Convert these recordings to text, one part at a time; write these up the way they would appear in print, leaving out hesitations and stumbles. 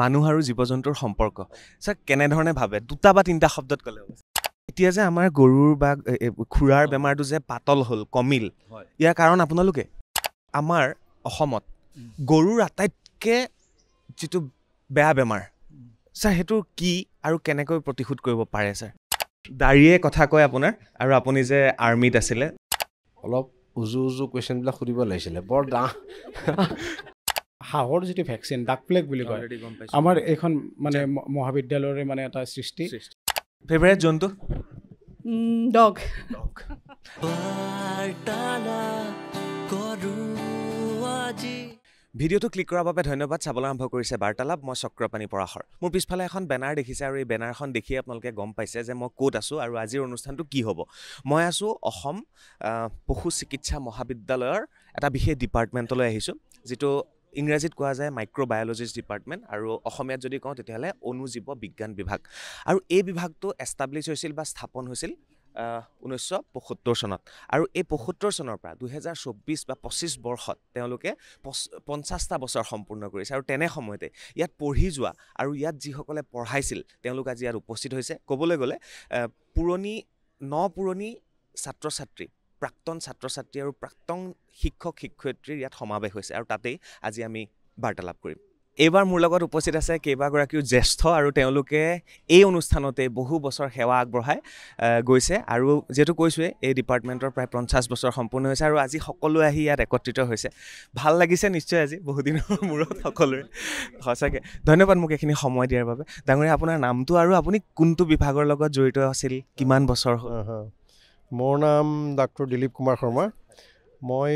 মানুহ আৰু জীৱ-জন্তুৰ সম্পৰ্ক স্যাৰ কেনেধৰণে ভাবে দুটা বা তিনিটা শব্দত ক'লে হ'ব এতিয়া যে আমাৰ গৰুৰ বা খুৰাৰ বেমাৰটো যে পাতল হ'ল কমিল ইয়াৰ কাৰণ আপোনালোকে আমাৰ অসমত গৰুৰ আটাইতকৈ যিটো বেয়া বেমাৰ স্যাৰ সেইটো কি আৰু কেনেকৈ প্ৰতিশোধ কৰিব পাৰে স্যাৰ দাড়িয়ে কথা কয় আপোনাৰ আৰু আপুনি যে আৰ্মিত আছিলে অলপ উজু কুৱেশ্যনবিলাক সুধিব লাগিছিলে বৰ হাঁহৰ যিটো ভেকচিন ডাক প্লেগ বুলি কয় আমাৰ এইখন মানে মহাবিদ্যালয়ৰে মানে এটা সৃষ্টি ফেভাৰিট জন্তু ডগ ভিডিঅ'টো ক্লিক কৰাৰ বাবে ধন্যবাদ চাবলৈ আৰম্ভ কৰিছে বাৰ্তালাপ মই চক্ৰপাণী পৰাশৰ মোৰ পিছফালে এখন বেনাৰ দেখিছে আৰু এই বেনাৰখন দেখিয়ে আপোনালোকে গম পাইছে যে মই ক'ত আছোঁ আৰু আজিৰ অনুষ্ঠানটো কি হ'ব মই আছোঁ অসম পশু চিকিৎসা মহাবিদ্যালয়ৰ এটা বিশেষ ডিপাৰ্টমেণ্টলৈ আহিছোঁ যিটো ইংৰাজীত কোৱা যায় মাইক্ৰ'বায়'লজিষ্ট ডিপাৰ্টমেণ্ট আৰু অসমীয়াত যদি কওঁ তেতিয়াহ'লে অনুজীৱ বিজ্ঞান বিভাগ আৰু এই বিভাগটো এষ্টাব্লিছ হৈছিল বা স্থাপন হৈছিল 1975 চনত আৰু এই 75 চনৰ পৰা 2024 বা 25 বৰ্ষত তেওঁলোকে 50টা বছৰ সম্পূৰ্ণ কৰিছে আৰু তেনে সময়তে ইয়াত পঢ়ি যোৱা আৰু ইয়াত যিসকলে পঢ়াইছিল তেওঁলোক আজি ইয়াত উপস্থিত হৈছে ক'বলৈ গ'লে পুৰণি ছাত্ৰ ছাত্ৰী প্ৰাক্তন ছাত্ৰ ছাত্ৰী আৰু প্ৰাক্তন শিক্ষক শিক্ষয়িত্ৰীৰ ইয়াত সমাৱেশ হৈছে আৰু তাতেই আজি আমি বাৰ্তালাপ কৰিম এইবাৰ মোৰ লগত উপস্থিত আছে কেইবাগৰাকীও জ্যেষ্ঠ আৰু তেওঁলোকে এই অনুষ্ঠানতে বহু বছৰ সেৱা আগবঢ়াই গৈছে আৰু যেটো কৈছোৱে এই ডিপাৰ্টমেণ্টৰ প্ৰায় 50 বছৰ সম্পূৰ্ণ হৈছে আৰু আজি সকলো আহি ইয়াত একত্ৰিত হৈছে ভাল লাগিছে নিশ্চয় আজি বহু দিনৰ মূৰত সকলোৰে সঁচাকৈ ধন্যবাদ মোক এইখিনি সময় দিয়াৰ বাবে ডাঙৰীয়া আপোনাৰ নামটো আৰু আপুনি কোনটো বিভাগৰ লগত জড়িত আছিল কিমান বছৰ হ'ল মোৰ নাম ডক্টৰ দিলীপ কুমাৰ শৰ্মা মই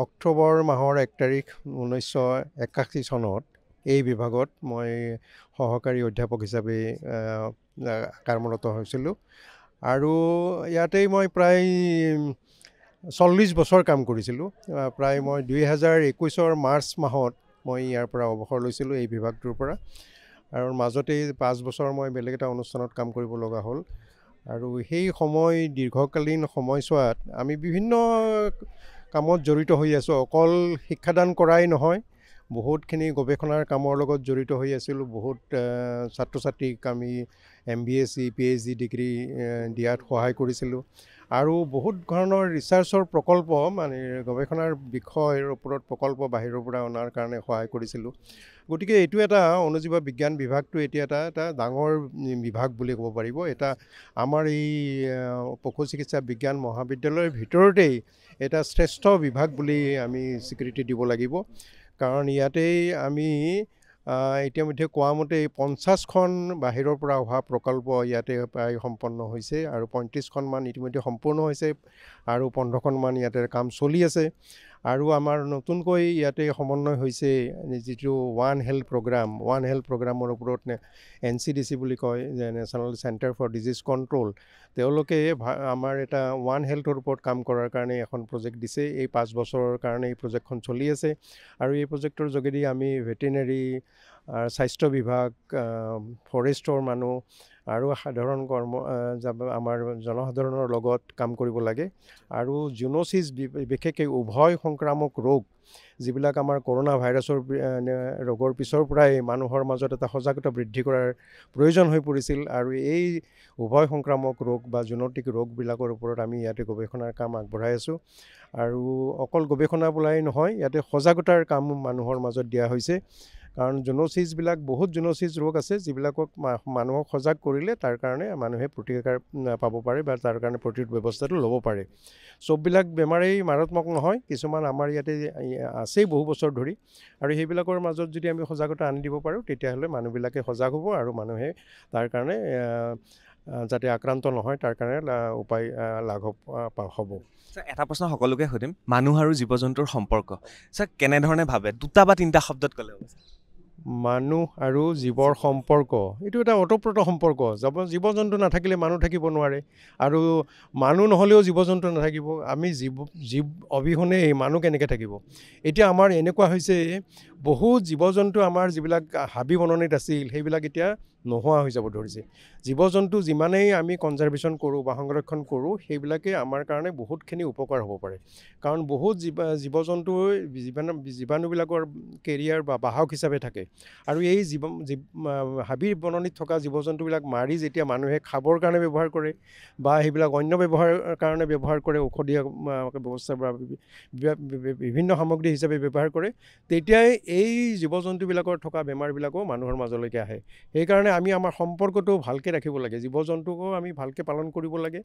অক্টোবৰ মাহৰ 1 তাৰিখ 1981 চনত এই বিভাগত মই সহকাৰী অধ্যাপক হিচাপে কৰ্মৰত হৈছিলোঁ আৰু ইয়াতেই মই প্ৰায় 40 বছৰ কাম কৰিছিলোঁ প্ৰায় মই 2021 মাৰ্চ মাহত মই ইয়াৰ পৰা অৱসৰ লৈছিলোঁ এই বিভাগটোৰ পৰা আৰু মাজতে 5 বছৰ মই বেলেগ এটা অনুষ্ঠানত কাম কৰিব লগা হ'ল আৰু সেই সময় দীৰ্ঘকালীন সময়ছোৱাত আমি বিভিন্ন কামত জড়িত হৈ আছোঁ অকল শিক্ষাদান কৰাই নহয় বহুতখিনি গৱেষণাৰ কামৰ লগত জড়িত হৈ আছিলোঁ বহুত ছাত্ৰ ছাত্ৰীক আমি MBSc PhD ডিগ্ৰী দিয়াত সহায় কৰিছিলোঁ আৰু বহুত ধৰণৰ ৰিচাৰ্চৰ প্ৰকল্প মানে গৱেষণাৰ বিষয়ৰ ওপৰত প্ৰকল্প বাহিৰৰ পৰা অনাৰ কাৰণে সহায় কৰিছিলোঁ গতিকে এইটো এটা অনুজীৱ বিজ্ঞান বিভাগটো এতিয়া এটা ডাঙৰ বিভাগ বুলি ক'ব পাৰিব এটা আমাৰ এই পশু চিকিৎসা বিজ্ঞান মহাবিদ্যালয়ৰ ভিতৰতেই এটা শ্ৰেষ্ঠ বিভাগ বুলি আমি স্বীকৃতি দিব লাগিব কাৰণ ইয়াতেই আমি ইতিমধ্যে কোৱা মতে 50খন বাহিৰৰ পৰা অহা প্ৰকল্প ইয়াতে প্ৰায় সম্পন্ন হৈছে আৰু 35খনমান ইতিমধ্যে সম্পূৰ্ণ হৈছে আৰু 15খনমান ইয়াতে কাম চলি আছে আৰু আমাৰ নতুনকৈ ইয়াতে সমন্বয় হৈছে যিটো ওৱান হেল্থ প্ৰগ্ৰামৰ ওপৰত NCDC বুলি কয় যে national centre for disease control তেওঁলোকে আমাৰ এটা ওৱান হেল্থৰ ওপৰত কাম কৰাৰ কাৰণে এখন প্ৰজেক্ট দিছে এই 5 বছৰৰ কাৰণে এই প্ৰজেক্টখন চলি আছে আৰু এই প্ৰজেক্টৰ যোগেদি আমি ভেটেৰিনেৰী স্বাস্থ্য বিভাগ ফৰেষ্টৰ মানুহ আৰু সাধাৰণ আমাৰ জনসাধাৰণৰ লগত কাম কৰিব লাগে আৰু জুন'চিছ বিশেষকৈ উভয় সংক্ৰামক ৰোগ যিবিলাক আমাৰ কৰোনা ভাইৰাছৰ ৰোগৰ পিছৰ পৰাই মানুহৰ মাজত এটা সজাগতা বৃদ্ধি কৰাৰ প্ৰয়োজন হৈ পৰিছিল আৰু এই উভয় সংক্ৰামক ৰোগ বা জুন'টিক ৰোগবিলাকৰ ওপৰত আমি ইয়াতে গৱেষণাৰ কাম আগবঢ়াই আছোঁ আৰু অকল গৱেষণা বুলাই নহয় ইয়াতে সজাগতাৰ কাম মানুহৰ মাজত দিয়া হৈছে কাৰণ জুন'চিছবিলাক বহুত জুন'চিছ ৰোগ আছে যিবিলাকক মানুহক সজাগ কৰিলে তাৰ কাৰণে মানুহে প্ৰতিকাৰ পাব পাৰে বা তাৰ কাৰণে প্ৰতিৰোধ ব্যৱস্থাটো ল'ব পাৰে চববিলাক বেমাৰেই মাৰাত্মক নহয় কিছুমান আমাৰ ইয়াতে আছেই বহু বছৰ ধৰি আৰু সেইবিলাকৰ মাজত যদি আমি সজাগতা আনি দিব পাৰোঁ তেতিয়াহ'লে মানুহবিলাকে সজাগ হ'ব আৰু মানুহে তাৰ কাৰণে যাতে আক্ৰান্ত নহয় তাৰ কাৰণে উপায় লাঘৱ হ'ব এটা প্ৰশ্ন সকলোকে সুধিম মানুহ আৰু জীৱ-জন্তুৰ সম্পৰ্ক স্যাৰ কেনেধৰণে ভাবে দুটা বা তিনিটা শব্দত ক'লে হ'ব মানুহ আৰু জীৱৰ সম্পৰ্ক এইটো এটা ওতঃপ্ৰোত সম্পৰ্ক জীৱ-জন্তু নাথাকিলে মানুহ থাকিব নোৱাৰে আৰু মানুহ নহ'লেও জীৱ-জন্তু নাথাকিব আমি জীৱ অবিহনে মানুহ কেনেকৈ থাকিব এতিয়া আমাৰ এনেকুৱা হৈছে বহুত জীৱ-জন্তু আমাৰ যিবিলাক হাবি বননিত আছিল সেইবিলাক এতিয়া নোহোৱা হৈ যাব ধৰিছে জীৱ-জন্তু যিমানেই আমি কনজাৰভেশ্যন কৰোঁ বা সংৰক্ষণ কৰোঁ সেইবিলাকে আমাৰ কাৰণে বহুতখিনি উপকাৰ হ'ব পাৰে কাৰণ বহুত জীৱ-জন্তুৰ জীৱাণুবিলাকৰ কেৰিয়াৰ বা বাহক হিচাপে থাকে আৰু এই হাবি বননিত থকা জীৱ জন্তুবিলাক মাৰি যেতিয়া মানুহে খাবৰ কাৰণে ব্যৱহাৰ কৰে বা সেইবিলাক অন্য ব্যৱহাৰৰ কাৰণে ব্যৱহাৰ কৰে, ঔষধীয় ব্যৱস্থা বা বিভিন্ন সামগ্ৰী হিচাপে ব্যৱহাৰ কৰে, তেতিয়াই এই জীৱ জন্তুবিলাকৰ থকা বেমাৰবিলাকো মানুহৰ মাজলৈকে আহে। সেইকাৰণে আমি আমাৰ সম্পৰ্কটো ভালকৈ ৰাখিব লাগে, জীৱ জন্তুকো আমি ভালকৈ পালন কৰিব লাগে।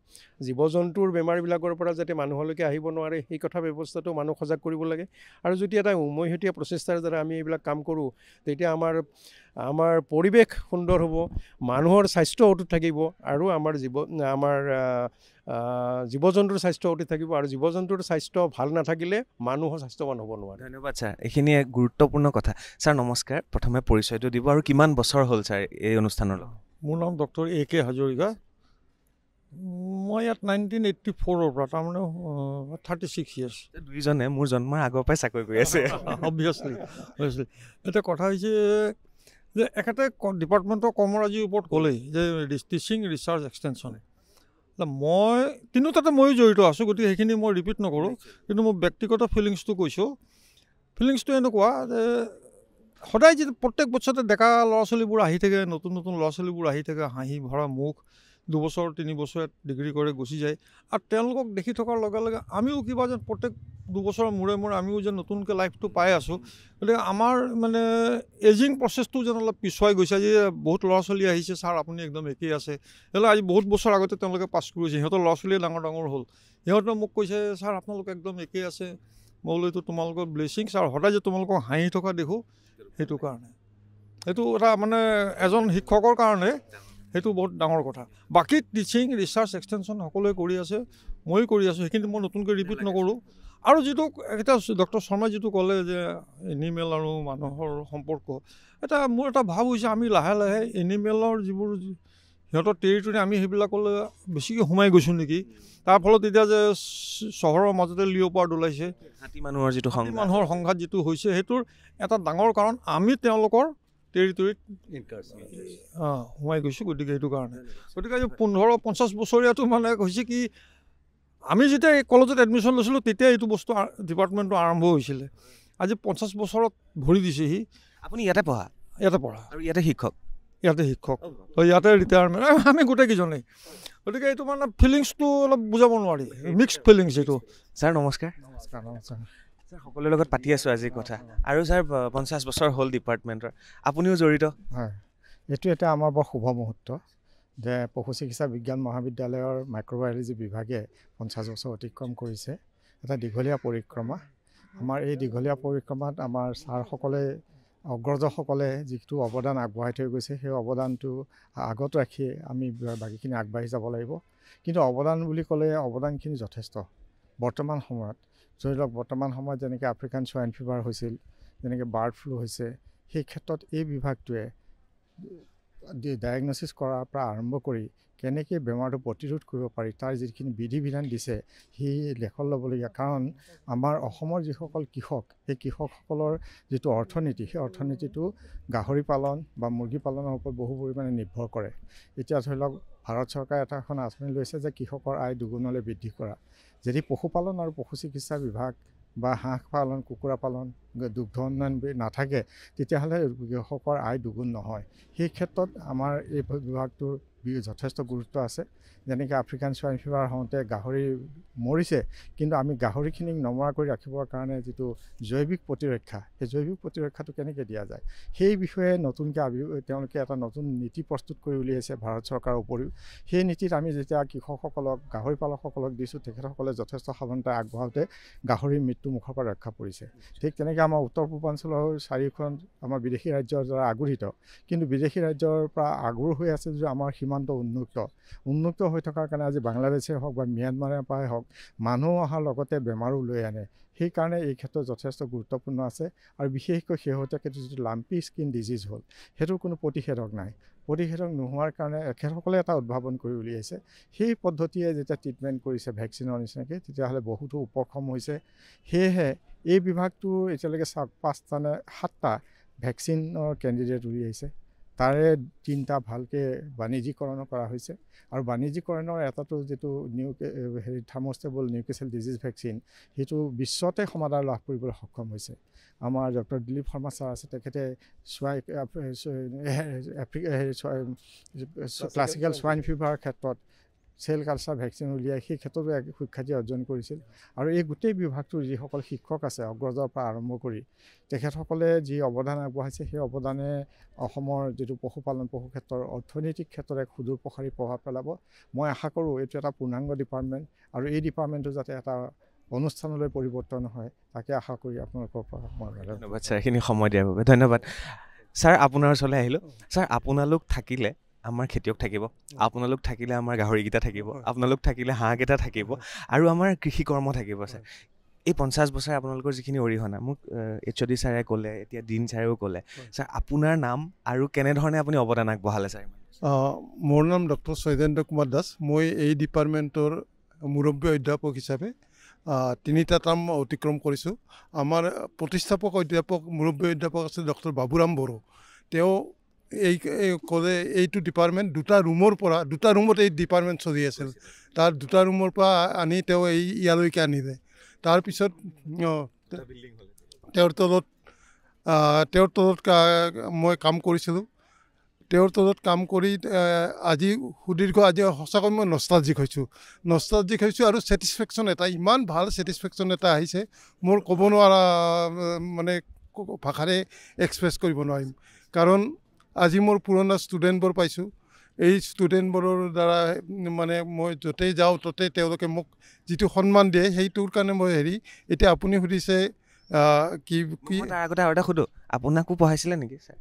জীৱ জন্তুৰ বেমাৰবিলাকৰ পৰা যাতে মানুহলৈকে আহিব নোৱাৰে সেই কথা ব্যৱস্থাটো মানুহ সজাগ কৰিব লাগে। আৰু যদি এটা উমৈহতীয়া প্ৰচেষ্টাৰ দ্বাৰা আমি এইবিলাক কাম কৰোঁ, তেতিয়া আমাৰ পৰিৱেশ সুন্দৰ হ'ব, মানুহৰ স্বাস্থ্য অটুট থাকিব আৰু আমাৰ জীৱ জন্তুৰ স্বাস্থ্য অটুট থাকিব। আৰু জীৱ জন্তুৰ স্বাস্থ্য ভাল নাথাকিলে মানুহৰ স্বাস্থ্যৱান হ'ব নোৱাৰে। ধন্যবাদ ছাৰ, এইখিনি এক গুৰুত্বপূৰ্ণ কথা। ছাৰ নমস্কাৰ, প্ৰথমে পৰিচয়টো দিব আৰু কিমান বছৰ হ'ল ছাৰ এই অনুষ্ঠানৰ লগত? মোৰ নাম ডক্টৰ A.K. হাজৰিকা। মই ইয়াত 1984 পৰা, তাৰমানে 36 years। দুইজনে মোৰ জন্মৰ আগৰ পৰাই চাকৰি কৰি আছে। অবভিয়াছলি এতিয়া কথা হৈছে যে একেটা ডিপাৰ্টমেণ্টৰ কৰ্মৰাজিৰ ওপৰত ক'লেই যে টিচিং, ৰিচাৰ্চ, এক্সটেনশ্যন, মই তিনিওটাতে ময়ো জড়িত আছোঁ, গতিকে সেইখিনি মই ৰিপিট নকৰোঁ। কিন্তু মোৰ ব্যক্তিগত ফিলিংছটো কৈছোঁ। ফিলিংছটো এনেকুৱা যে সদায় যে প্ৰত্যেক বছৰতে ডেকা ল'ৰা ছোৱালীবোৰ আহি থাকে, নতুন নতুন ল'ৰা ছোৱালীবোৰ আহি থাকে, হাঁহি ভৰা মুখ, 2 বছৰ 3 বছৰ ডিগ্ৰী কৰে গুচি যায়। আৰু তেওঁলোকক দেখি থকাৰ লগে লগে আমিও কিবা যেন প্ৰত্যেক 2 বছৰৰ মূৰে মূৰে আমিও যেন নতুনকৈ লাইফটো পাই আছোঁ। গতিকে আমাৰ মানে এজিং প্ৰচেছটো যেন অলপ পিছুৱাই গৈছে। আজি বহুত ল'ৰা ছোৱালী আহিছে, ছাৰ আপুনি একদম একেই আছে। আজি বহুত বছৰ আগতে তেওঁলোকে পাছ কৰিছে, সিহঁতৰ ল'ৰা ছোৱালীয়ে ডাঙৰ ডাঙৰ হ'ল। সিহঁতে মোক কৈছে, ছাৰ আপোনালোক একদম একেই আছে। মই বোলো এইটো তোমালোকৰ ব্লেছিং ছাৰ, সদায় যে তোমালোকক হাঁহি থকা দেখোঁ, সেইটো কাৰণে সেইটো এটা মানে এজন শিক্ষকৰ কাৰণে সেইটো বহুত ডাঙৰ কথা। বাকী টিচিং, ৰিচাৰ্চ, এক্সটেনশ্যন সকলোৱে কৰি আছে, ময়ো কৰি আছোঁ, সেইখিনি মই নতুনকৈ ৰিপিট নকৰোঁ। আৰু যিটো এতিয়া ডক্টৰ শৰ্মাই যিটো ক'লে যে এনিমেল আৰু মানুহৰ সম্পৰ্ক, মোৰ এটা ভাৱ হৈছে আমি লাহে লাহে এনিমেলৰ যিবোৰ সিহঁতৰ টেৰিটৰি আমি সেইবিলাকলৈ বেছিকৈ সোমাই গৈছোঁ নেকি। তাৰ ফলত এতিয়া যে চহৰৰ মাজতে লিঅ'পাৰ্ড ওলাইছে, হাতী মানুহৰ যিটো মানুহৰ সংঘাত যিটো হৈছে, সেইটোৰ এটা ডাঙৰ কাৰণ আমি তেওঁলোকৰ টেৰিটৰিত সোমাই গৈছোঁ। গতিকে সেইটো কাৰণে গতিকে 15-50 বছৰীয়াটো মানে হৈছে কি, আমি যেতিয়া এই কলেজত এডমিশ্যন লৈছিলোঁ তেতিয়া এইটো বস্তু ডিপাৰ্টমেণ্টটো আৰম্ভ হৈছিলে। আজি 50 বছৰত ভৰি দিছেহি। আপুনি ইয়াতে পঢ়া? ইয়াতে পঢ়া আৰু ইয়াতে শিক্ষক? ইয়াতে শিক্ষক, ইয়াতে ৰিটায়াৰমেণ্ট, আমি গোটেইকেইজনেই। গতিকে এইটো মানে ফিলিংছটো অলপ বুজাব নোৱাৰি, মিক্সড ফিলিংছ এইটো। ছাৰ নমস্কাৰ। নমস্কাৰ। ছাৰ সকলোৰে লগত পাতি আছোঁ আজিৰ কথা। আৰু ছাৰ 50 বছৰ হ'ল ডিপাৰ্টমেণ্টৰ, আপুনিও জড়িত? হয়, এইটো এটা আমাৰ বৰ শুভ মুহূৰ্ত যে পশু চিকিৎসা বিজ্ঞান মহাবিদ্যালয়ৰ মাইক্ৰ'বায়'লজি বিভাগে 50 বছৰ অতিক্ৰম কৰিছে। এটা দীঘলীয়া পৰিক্ৰমা। আমাৰ এই দীঘলীয়া পৰিক্ৰমাত আমাৰ ছাৰসকলে, অগ্ৰজসকলে যিটো অৱদান আগবঢ়াই থৈ গৈছে, সেই অৱদানটো আগত ৰাখি আমি বাকীখিনি আগবাঢ়ি যাব লাগিব। কিন্তু অৱদান বুলি ক'লে অৱদানখিনি যথেষ্ট। বৰ্তমান সময়ত ধৰি লওক, বৰ্তমান সময়ত যেনেকৈ আফ্ৰিকান সোৱাইন ফিভাৰ হৈছিল, যেনেকৈ বাৰ্ড ফ্লু হৈছে, সেই ক্ষেত্ৰত এই বিভাগটোৱে ডায়েগনচিছ কৰাৰ পৰা আৰম্ভ কৰি কেনেকৈ বেমাৰটো প্ৰতিৰোধ কৰিব পাৰি তাৰ যিখিনি বিধি বিধান দিছে, সেই লেখত ল'বলগীয়া। কাৰণ আমাৰ অসমৰ যিসকল কৃষক, সেই কৃষকসকলৰ যিটো অৰ্থনীতি, সেই অৰ্থনীতিটো গাহৰি পালন বা মুৰ্গী পালনৰ ওপৰত বহু পৰিমাণে নিৰ্ভৰ কৰে। এতিয়া ধৰি লওক, ভাৰত চৰকাৰে এখন আঁচনি লৈছে যে কৃষকৰ আয় দুগুণলৈ বৃদ্ধি কৰা। যদি পশুপালন আৰু পশু চিকিৎসা বিভাগ বা হাঁহ পালন, কুকুৰা পালন, দুগ্ধ উন্নয়ন নাথাকে, তেতিয়াহ'লে কৃষকৰ আয় দুগুণ নহয়। সেই ক্ষেত্ৰত আমাৰ এই বিভাগটোৰ যথেষ্ট গুৰুত্ব আছে। যেনেকৈ আফ্ৰিকান সোৱাইন ফিভাৰ হওঁতে গাহৰি মৰিছে, কিন্তু আমি গাহৰিখিনিক নমৰা কৰি ৰাখিবৰ কাৰণে যিটো জৈৱিক প্ৰতিৰক্ষা, সেই জৈৱিক প্ৰতিৰক্ষাটো কেনেকৈ দিয়া যায়, সেই বিষয়ে নতুনকৈ তেওঁলোকে এটা নতুন নীতি প্ৰস্তুত কৰি উলিয়াইছে ভাৰত চৰকাৰৰ উপৰিও। সেই নীতিত আমি যেতিয়া কৃষকসকলক, গাহৰি পালকসকলক দিছোঁ, তেখেতসকলে যথেষ্ট সাৱধানতা আগবঢ়াওঁতে গাহৰিৰ মৃত্যু মুখৰ পৰা ৰক্ষা পৰিছে। ঠিক তেনেকৈ আমাৰ উত্তৰ পূৰ্বাঞ্চলৰ 4খন আমাৰ বিদেশী ৰাজ্যৰ দ্বাৰা আগোহিত, কিন্তু বিদেশী ৰাজ্যৰ পৰা আগুৰ হৈ আছে যদিও আমাৰ সীমান্ত উন্মুক্ত হৈ থকাৰ কাৰণে আজি বাংলাদেশেই হওক বা ম্যানমাৰৰ পৰাই হওক, মানুহ অহাৰ লগতে বেমাৰো লৈ আনে। সেইকাৰণে এই ক্ষেত্ৰত যথেষ্ট গুৰুত্বপূৰ্ণ আছে। আৰু বিশেষকৈ শেহতীয়াকৈ যিটো লাম্পি স্কিন ডিজিজ হ'ল, সেইটোৰ কোনো প্ৰতিষেধক নাই। প্ৰতিষেধক নোহোৱাৰ কাৰণে এখেতসকলে এটা উদ্ভাৱন কৰি উলিয়াইছে। সেই পদ্ধতিয়ে যেতিয়া ট্ৰিটমেণ্ট কৰিছে ভেকচিনৰ নিচিনাকৈ, তেতিয়াহ'লে বহুতো উপশম হৈছে। সেয়েহে এই বিভাগটো এতিয়ালৈকে 7টা ভেকচিনৰ কেণ্ডিডেট উলিয়াইছে। তাৰে 3টা ভালকৈ বাণিজ্যিকৰণ কৰা হৈছে আৰু বাণিজ্যিকৰণৰ এটাটো যিটো থাৰ্মোষ্টেবল নিউকেচেল ডিজিজ ভেকচিন সেইটো বিশ্বতে সমাদৰ লাভ কৰিবলৈ সক্ষম হৈছে। আমাৰ ডক্টৰ দিলীপ শৰ্মা ছাৰ আছে, তেখেতে ক্লাছিকেল সোৱাইন ফিভাৰৰ ক্ষেত্ৰত চেল কালচাৰ ভেকচিন উলিয়াই সেই ক্ষেত্ৰতো এক সুখ্যাতি অৰ্জন কৰিছিল। আৰু এই গোটেই বিভাগটোৰ যিসকল শিক্ষক আছে অগ্ৰজৰ পৰা আৰম্ভ কৰি তেখেতসকলে যি অৱদান আগবঢ়াইছে সেই অৱদানে অসমৰ যিটো পশুপালন পশু ক্ষেত্ৰৰ অৰ্থনৈতিক ক্ষেত্ৰত এক সুদূৰ প্ৰসাৰী প্ৰভাৱ পেলাব। মই আশা কৰোঁ এইটো এটা পূৰ্ণাংগ ডিপাৰ্টমেণ্ট আৰু এই ডিপাৰ্টমেণ্টটো যাতে এটা অনুষ্ঠানলৈ পৰিৱৰ্তন হয় তাকে আশা কৰি আপোনালোকৰ পৰা মই ধন্যবাদ ছাৰ এইখিনি সময় দিয়াৰ বাবে ধন্যবাদ। ছাৰ আপোনাৰ ওচৰলৈ আহিলোঁ। ছাৰ আপোনালোক থাকিলে আমাৰ খেতিয়ক থাকিব, আপোনালোক থাকিলে আমাৰ গাহৰিকেইটা থাকিব, আপোনালোক থাকিলে হাঁহকেইটা থাকিব আৰু আমাৰ কৃষি কৰ্ম থাকিব। ছাৰ এই 50 বছৰ আপোনালোকৰ যিখিনি অৰিহণা মোক HOD ছাৰে ক'লে, এতিয়া দিন ছাৰেও ক'লে, ছাৰ আপোনাৰ নাম আৰু কেনেধৰণে আপুনি অৱদান আগবঢ়ালে ছাৰ? মোৰ নাম ডক্টৰ শৈলেন্দ্ৰ কুমাৰ দাস। মই এই ডিপাৰ্টমেণ্টৰ মুৰব্বী অধ্যাপক হিচাপে 3টা টাৰ্ম অতিক্ৰম কৰিছোঁ। আমাৰ প্ৰতিষ্ঠাপক অধ্যাপক মুৰব্বী অধ্যাপক আছে ডক্টৰ বাবুৰাম বড়ো। তেওঁ ক'লে এইটো ডিপাৰ্টমেণ্ট 2টা ৰুমত এই ডিপাৰ্টমেণ্ট চলি আছিল, তাৰ 2টা ৰুমৰ পৰা আনি তেওঁ ইয়ালৈকে আনিলে। তাৰপিছত তেওঁৰ তলত মই কাম কৰিছিলোঁ। তেওঁৰ তলত কাম কৰি আজি সঁচাকৈ মই নষ্টালজিক হৈছোঁ আৰু ছেটিছফেকশ্যন এটা ইমান ভাল ছেটিছফেকশ্যন এটা আহিছে মোৰ ক'ব নোৱাৰা, মানে ভাষাৰে এক্সপ্ৰেছ কৰিব নোৱাৰিম। কাৰণ আজি মোৰ পুৰণা ষ্টুডেণ্টবোৰ পাইছোঁ। এই ষ্টুডেণ্টবোৰৰ দ্বাৰা মানে মই য'তেই যাওঁ ত'তেই তেওঁলোকে মোক যিটো সন্মান দিয়ে সেইটোৰ কাৰণে মই এতিয়া আপুনি সুধিছে কি তাৰ আগতে আৰু এটা সোধোঁ, আপোনাকো পঢ়াইছিলে নেকি ছাৰ?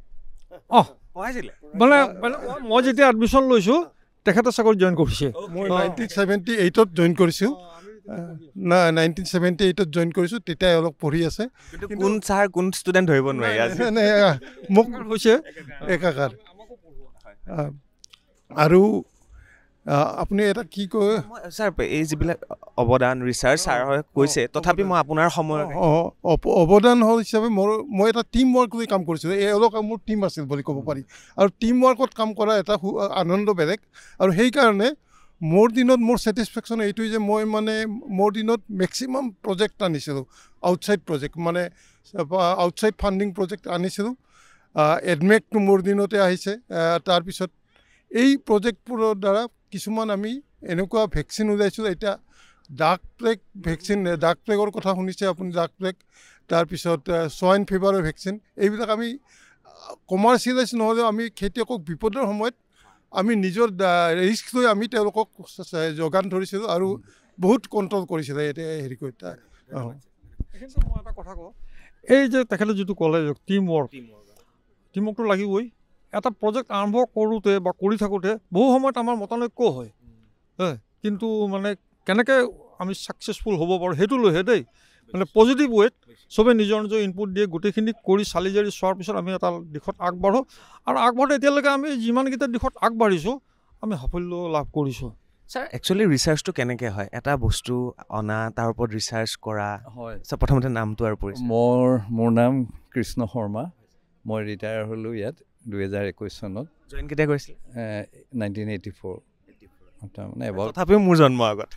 পঢ়াইছিলে মানে মই যেতিয়া এডমিশ্যন লৈছোঁ তেখেতে চাকৰি জইন কৰিছে। মই 1978 জইন কৰিছোঁ। 1978 জইন কৰিছোঁ, তেতিয়া অলপ পঢ়ি আছে। কোন ছাৰ কোন ষ্টুডেণ্ট ধৰিব নোৱাৰি, মোক হৈছে একাকাৰ। আৰু আপুনি এটা কি কয় ছাৰ, এই যিবিলাক অৱদান ৰিচাৰ্চ ছাৰ কৈছে, তথাপি মই আপোনাৰ সময় অৱদান হিচাপে মই এটা টিম ৱৰ্ক লৈ কাম কৰিছিলোঁ। এওঁলোক মোৰ টিম আছিল বুলি ক'ব পাৰি আৰু টিম ৱৰ্কত কাম কৰা এটা আনন্দ বেলেগ। আৰু সেইকাৰণে মোৰ দিনত মোৰ ছেটিছফেকশ্যন এইটোৱে যে মই মানে মোৰ দিনত মেক্সিমাম প্ৰজেক্ট আনিছিলোঁ, আউটছাইড প্ৰজেক্ট, মানে আউটছাইড ফাণ্ডিং প্ৰজেক্ট আনিছিলোঁ। এডমেকটো মোৰ দিনতে আহিছে। তাৰপিছত এই প্ৰজেক্টবোৰৰ দ্বাৰা কিছুমান আমি এনেকুৱা ভেকচিন ওলাইছোঁ। এতিয়া ডাক প্লেগ ভেকচিন, ডাক প্লেগৰ কথা শুনিছে আপুনি, ডাক প্লেগ, তাৰপিছত সোৱাইন ফিভাৰৰ ভেকচিন, এইবিলাক আমি কমাৰ্চিয়েলাইজ নহ'লেও আমি খেতিয়কক বিপদৰ সময়ত আমি নিজৰ ৰিস্ক লৈ আমি তেওঁলোকক যোগান ধৰিছিলোঁ আৰু বহুত কণ্ট্ৰল কৰিছিলে এতিয়া কৰি। মই এটা কথা কওঁ, এই যে তেখেতে যিটো ক'লে টিম ৱৰ্কটো লাগিবই। এটা প্ৰজেক্ট আৰম্ভ কৰোঁতে বা কৰি থাকোঁতে বহু সময়ত আমাৰ মতানৈক্য হয়, কিন্তু মানে কেনেকৈ আমি ছাকচেছফুল হ'ব পাৰোঁ সেইটো লৈহে দেই, মানে পজিটিভ ৱেত চবেই নিজৰ ইনপুট দিয়ে। গোটেইখিনি কৰি চালি জাৰি চোৱাৰ পিছত আমি এটা দিশত আগবাঢ়োঁ আৰু আগবাঢ়োঁ। এতিয়ালৈকে আমি যিমানকেইটা দিশত আগবাঢ়িছোঁ আমি সাফল্য লাভ কৰিছোঁ। ছাৰ, একচুৱেলি ৰিচাৰ্চটো কেনেকৈ হয়? এটা বস্তু অনা, তাৰ ওপৰত ৰিচাৰ্চ কৰা। হয় ছাৰ, প্ৰথমতে নামটো আৰু পৰিচয়। মোৰ নাম কৃষ্ণ শৰ্মা। মই ৰিটায়াৰ হ'লোঁ ইয়াত 2021 চনত। জইন কেতিয়া কৰিছিলে? 1984। তাৰমানে তথাপিও মোৰ জন্ম আগত।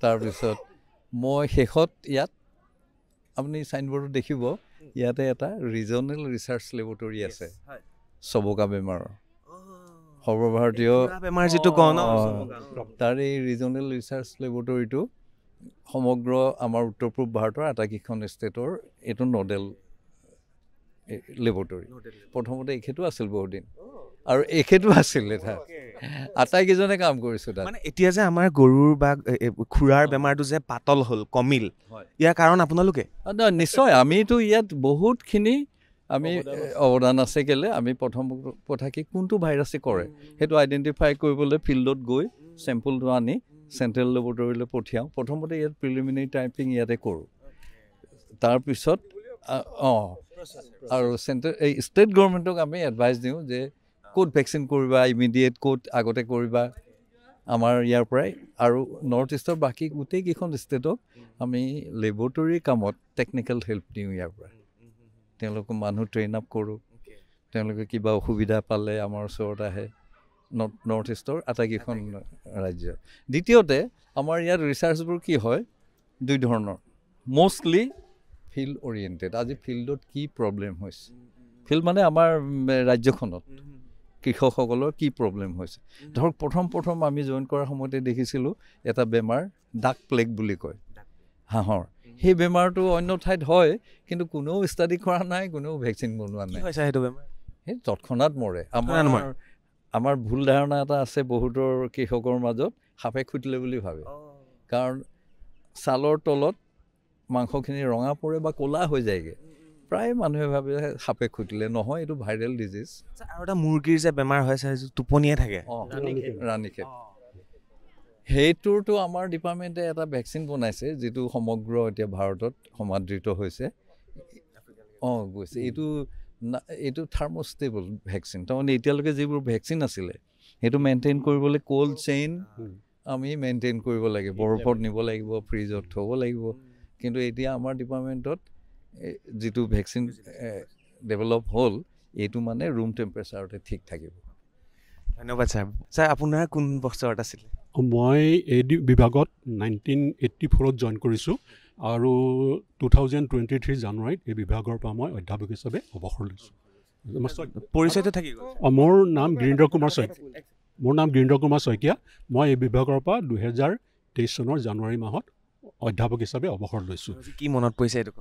তাৰপিছত মই শেষত ইয়াত আপুনি চাইনবৰ্ডত দেখিব, ইয়াতে এটা ৰিজনেল ৰিচাৰ্চ লেবৰেটৰী আছে চবকা বেমাৰৰ, সৰ্বভাৰতীয় বেমাৰ যিটো কওঁ ন, তাৰ এই ৰিজনেল ৰিচাৰ্চ লেবৰেটৰীটো সমগ্ৰ আমাৰ উত্তৰ পূব ভাৰতৰ আটাইকেইখন ষ্টেটৰ এইটো নডেল লেবৰেটৰী। প্ৰথমতে এখেতো আছিল বহুত দিন আৰু এখেতো আছিলে তাত, আটাইকেইজনে কাম কৰিছোঁ তাত। মানে এতিয়া যে আমাৰ গৰুৰ বা খুৰাৰ বেমাৰটো যে পাতল হ'ল, কমিল, ইয়াৰ কাৰণ আপোনালোকে? নিশ্চয়, আমিতো ইয়াত বহুতখিনি আমি অৱদান আছে। কেলে আমি প্ৰথম কথা কি কোনটো ভাইৰাছে কৰে সেইটো আইডেণ্টিফাই কৰিবলৈ ফিল্ডত গৈ চেম্পলটো আনি চেণ্ট্ৰেল লেবৰেটৰীলৈ পঠিয়াওঁ। প্ৰথমতে ইয়াত প্ৰিলিমিনেৰী টাইপিং ইয়াতে কৰোঁ। তাৰপিছত আৰু এই ষ্টেট গভৰ্ণমেণ্টক আমি এডভাইচ দিওঁ যে ক'ত ভেকচিন কৰিবা, ইমিডিয়েট ক'ত আগতে কৰিবা আমাৰ ইয়াৰ পৰাই। আৰু নৰ্থ ইষ্টৰ বাকী গোটেইকেইখন ষ্টেটক আমি লেবৰেটৰীৰ কামত টেকনিকেল হেল্প দিওঁ ইয়াৰ পৰা। তেওঁলোকক মানুহ ট্ৰেইন আপ কৰোঁ তেওঁলোকে কিবা অসুবিধা পালে আমাৰ ওচৰত আহে নৰ্থ ইষ্টৰ আটাইকেইখন ৰাজ্যত দ্বিতীয়তে আমাৰ ইয়াত ৰিচাৰ্চবোৰ কি হয় দুই ধৰণৰ মষ্টলি ফিল্ড অৰিয়েণ্টেড আজি ফিল্ডত কি প্ৰব্লেম হৈছে ফিল্ড মানে আমাৰ ৰাজ্যখনত কৃষকসকলৰ কি প্ৰব্লেম হৈছে ধৰক প্ৰথম আমি জইন কৰাৰ সময়তে দেখিছিলোঁ এটা বেমাৰ ডাক প্লেগ বুলি কয় হাঁহৰ সেই বেমাৰটো অন্য ঠাইত হয় কিন্তু কোনেও ষ্টাডি কৰা নাই কোনেও ভেকচিন বনোৱা নাই সেইটো বেমাৰ সেই তৎক্ষণাত মৰে আমাৰ ভুল ধাৰণা এটা আছে বহুতৰ কৃষকৰ মাজত সাপে খুটিলে বুলি ভাবে কাৰণ ছালৰ তলত মাংসখিনি ৰঙা পৰে বা ক'লা হৈ যায়গৈ প্ৰায় মানুহে ভাবে সাপে খুটিলে নহয় এইটো ভাইৰেল ডিজিজ আৰু এটা মুৰ্গীৰ যে বেমাৰ হয় টোপনিয়ে থাকে ৰাণীক্ষেত সেইটোৰতো আমাৰ ডিপাৰ্টমেণ্টে এটা ভেকচিন বনাইছে যিটো সমগ্ৰ এতিয়া ভাৰতত সমাদৃত হৈছে গৈছে এইটো থাৰ্মষ্টেবল ভেকচিন তাৰমানে এতিয়ালৈকে যিবোৰ ভেকচিন আছিলে সেইটো মেইনটেইন কৰিবলৈ কোল্ড চেইন আমি মেইনটেইন কৰিব লাগিব বৰফত নিব লাগিব ফ্ৰিজত থ'ব লাগিব কিন্তু এতিয়া আমাৰ ডিপাৰ্টমেণ্টত যিটো ভেকচিন ডেভেলপ হ'ল এইটো মানে ৰুম টেম্পাৰেচাৰতে ঠিক থাকিব ধন্যবাদ ছাৰ আপোনাৰ কোন বছৰত আছিলে মই এই বিভাগত 1984 জইন কৰিছোঁ আৰু 2023 জানুৱাৰীত এই বিভাগৰ পৰা মই অধ্যাপক হিচাপে অৱসৰ লৈছোঁ পৰিচয়টো থাকি গ'ল মোৰ নাম গিৰীন্দ্ৰ কুমাৰ শইকীয়া মই এই বিভাগৰ পৰা 2023 চনৰ জানুৱাৰী মাহত অধ্যাপক হিচাপে অৱসৰ লৈছোঁ কি মনত পৰিছে এইটো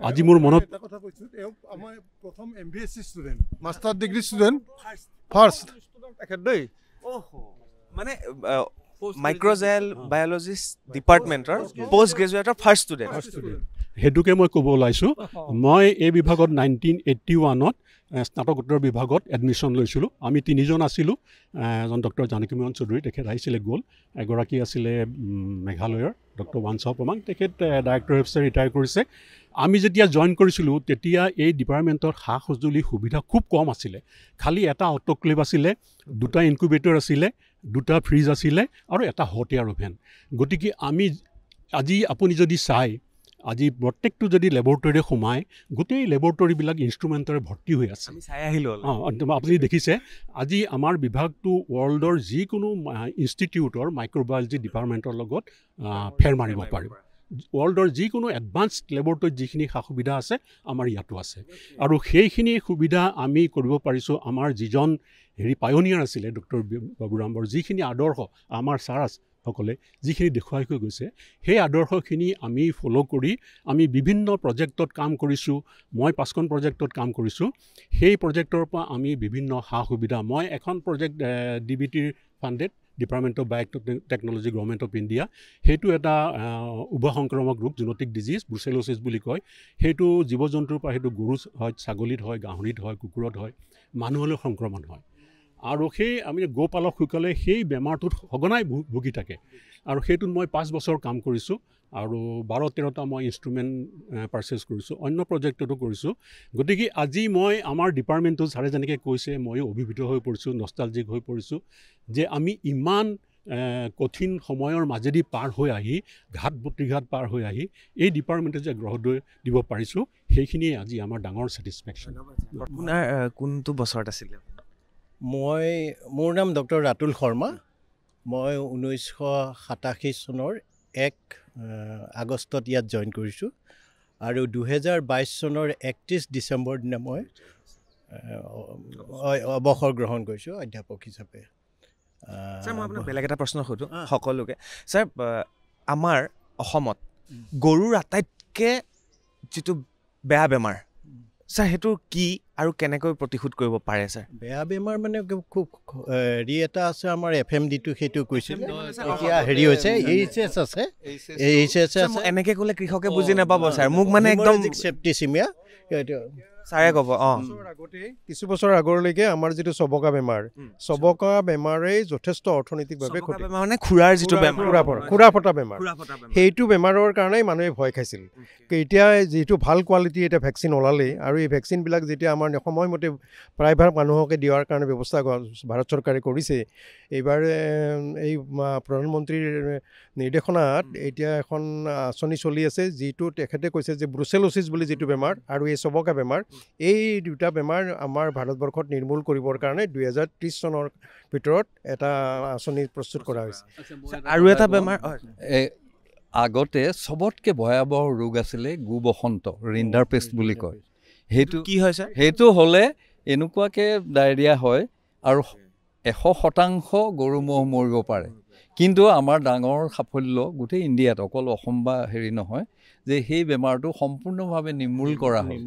আজি মোৰ মনত এটা কথা কৈছোঁ আমাৰ প্ৰথম MBSc student master degree student first দেই মানে মাইক্ৰ'জেল বায়'লজিষ্ট ডিপাৰ্টমেণ্টৰ পষ্ট গ্ৰেজুৱেটৰ ফাৰ্ষ্ট ষ্টুডেণ্ট সেইটোকে মই ক'ব ওলাইছোঁ মই এই বিভাগত 1981ত স্নাতকোত্তৰ বিভাগত এডমিশ্যন লৈছিলোঁ আমি তিনিজন আছিলোঁ এজন ডক্টৰ জানকীমোহন চৌধুৰী তেখেত আহিছিলে গ'ল এগৰাকী আছিলে মেঘালয়ৰ ডক্টৰ ৱানচাও প্ৰমাং তেখেত ডাইৰেক্টৰ অফিচাৰ ৰিটায়াৰ কৰিছে আমি যেতিয়া জইন কৰিছিলোঁ তেতিয়া এই ডিপাৰ্টমেণ্টৰ সা সঁজুলি সুবিধা খুব কম আছিলে খালি এটা অট'ক্লেভ আছিলে দুটা ইনকুবেটৰ আছিলে দুটা ফ্ৰিজ আছিলে আৰু এটা হট এয়াৰ অভেন গতিকে আমি আজি আপুনি যদি চাই আজি প্ৰত্যেকটো যদি লেবৰেটৰীৰে সোমায় গোটেই লেবৰেটৰীবিলাক ইনষ্ট্ৰুমেণ্টৰে ভৰ্তি হৈ আছে চাই আহিলোঁ আপুনি দেখিছে আজি আমাৰ বিভাগটো ৱৰ্ল্ডৰ যিকোনো ইনষ্টিটিউটৰ মাইক্ৰ'বায়'লজি ডিপাৰ্টমেণ্টৰ লগত ফেৰ মাৰিব পাৰিব ৱৰ্ল্ডৰ যিকোনো এডভান্স লেবৰেটৰীত যিখিনি সা সুবিধা আছে আমাৰ ইয়াতো আছে আৰু সেইখিনি সুবিধা আমি কৰিব পাৰিছোঁ আমাৰ যিজন পায়নিয়াৰ আছিলে ডক্টৰ বাবুৰামৰ যিখিনি আদৰ্শ আমাৰ ছাৰসকলে যিখিনি দেখুৱাই হৈ গৈছে সেই আদৰ্শখিনি আমি ফ'ল' কৰি আমি বিভিন্ন প্ৰজেক্টত কাম কৰিছোঁ মই 5খন প্ৰজেক্টত কাম কৰিছোঁ সেই প্ৰজেক্টৰ পৰা আমি বিভিন্ন সা সুবিধা মই এখন প্ৰজেক্ট DBTৰ funded department of biotechnology government of India সেইটো এটা উভসংক্ৰামক ৰোগ জেনেটিক ডিজিজ ব্ৰুচেলোচিছ বুলি কয় সেইটো জীৱ জন্তুৰ পৰা সেইটো গৰু হয় ছাগলীত হয় গাহৰিত হয় কুকুৰত হয় মানুহলৈ সংক্ৰমণ হয় আৰু সেই আমি গোপালকসকলে সেই বেমাৰটোত সঘনাই ভুগি থাকে আৰু সেইটোত মই 5 বছৰ কাম কৰিছোঁ আৰু 12-13টা মই ইনষ্ট্ৰুমেণ্ট পাৰ্চেছ কৰিছোঁ অন্য প্ৰজেক্টতো কৰিছোঁ গতিকে আজি মই আমাৰ ডিপাৰ্টমেণ্টটো ছাৰে যেনেকৈ কৈছে ময়ো অভিভূত হৈ পৰিছোঁ নষ্টালজিক হৈ পৰিছোঁ যে আমি ইমান কঠিন সময়ৰ মাজেদি পাৰ হৈ আহি ঘাট প্ৰতিঘাত পাৰ হৈ আহি এই ডিপাৰ্টমেণ্টে যে গ্ৰহদয় দিব পাৰিছোঁ সেইখিনিয়ে আজি আমাৰ ডাঙৰ ছেটিছফেকশ্যন আপোনাৰ কোনটো বছৰত আছিলে মোৰ নাম ডক্টৰ ৰাতুল শৰ্মা মই 1987 চনৰ 1 আগষ্টত ইয়াত জইন কৰিছোঁ আৰু 2022 চনৰ 31 ডিচেম্বৰ দিনা মই অৱসৰ গ্ৰহণ কৰিছোঁ অধ্যাপক হিচাপে ছাৰ মই আপোনাক বেলেগ এটা প্ৰশ্ন সোধোঁ সকলোকে ছাৰ আমাৰ অসমত গৰুৰ আটাইতকৈ যিটো বেয়া বেমাৰ ছাৰ সেইটো কি আৰু কেনেকৈ প্ৰতিশোধ কৰিব পাৰে ছাৰ বেয়া বেমাৰ মানে খুব হেৰি এটা আছে আমাৰ FMD-টো সেইটো কৈছিল এতিয়া হেৰি হৈছে HS আছে HS আছে এনেকৈ ক'লে কৃষকে বুজি নাপাব ছাৰ মোক মানে একদম সেপ্টিচিমিয়া ছাৰে ক'ব কিছু বছৰ আগলৈকে আমাৰ যিটো চবকা বেমাৰ চবকা বেমাৰেই যথেষ্ট অৰ্থনৈতিকভাৱে ক্ষতি মানে খুৰাৰ যিটো খুৰা ফটা বেমাৰ সেইটো বেমাৰৰ কাৰণেই মানুহে ভয় খাইছিল এতিয়া যিটো ভাল কোৱালিটি এতিয়া ভেকচিন ওলালেই আৰু এই ভেকচিনবিলাক যেতিয়া আমাৰ সময়মতে প্ৰায়ভাগ মানুহকে দিয়াৰ কাৰণে ব্যৱস্থা ভাৰত চৰকাৰে কৰিছে এইবাৰ এই প্ৰধানমন্ত্ৰীৰ নিৰ্দেশনাত এতিয়া এখন আঁচনি চলি আছে যিটো তেখেতে কৈছে যে ব্ৰুচেলোচিছ বুলি যিটো বেমাৰ আৰু এই চবকা বেমাৰ এই দুটা বেমাৰ আমাৰ ভাৰতবৰ্ষত নিৰ্মূল কৰিবৰ কাৰণে 2030 চনৰ ভিতৰত এটা আঁচনি প্ৰস্তুত কৰা হৈছে আৰু এটা বেমাৰ আগতে চবতকৈ ভয়াৱহ ৰোগ আছিলে গু বসন্ত ৰিণ্ডাৰ পেষ্ট বুলি কয় সেইটো কি হৈছে সেইটো হ'লে এনেকুৱাকৈ ডায়েৰিয়া হয় আৰু 100% গৰু ম'হ মৰিব পাৰে কিন্তু আমাৰ ডাঙৰ সাফল্য গোটেই ইণ্ডিয়াত অকল অসম বা হেৰি নহয় যে সেই বেমাৰটো সম্পূৰ্ণভাৱে নিৰ্মূল কৰা হয়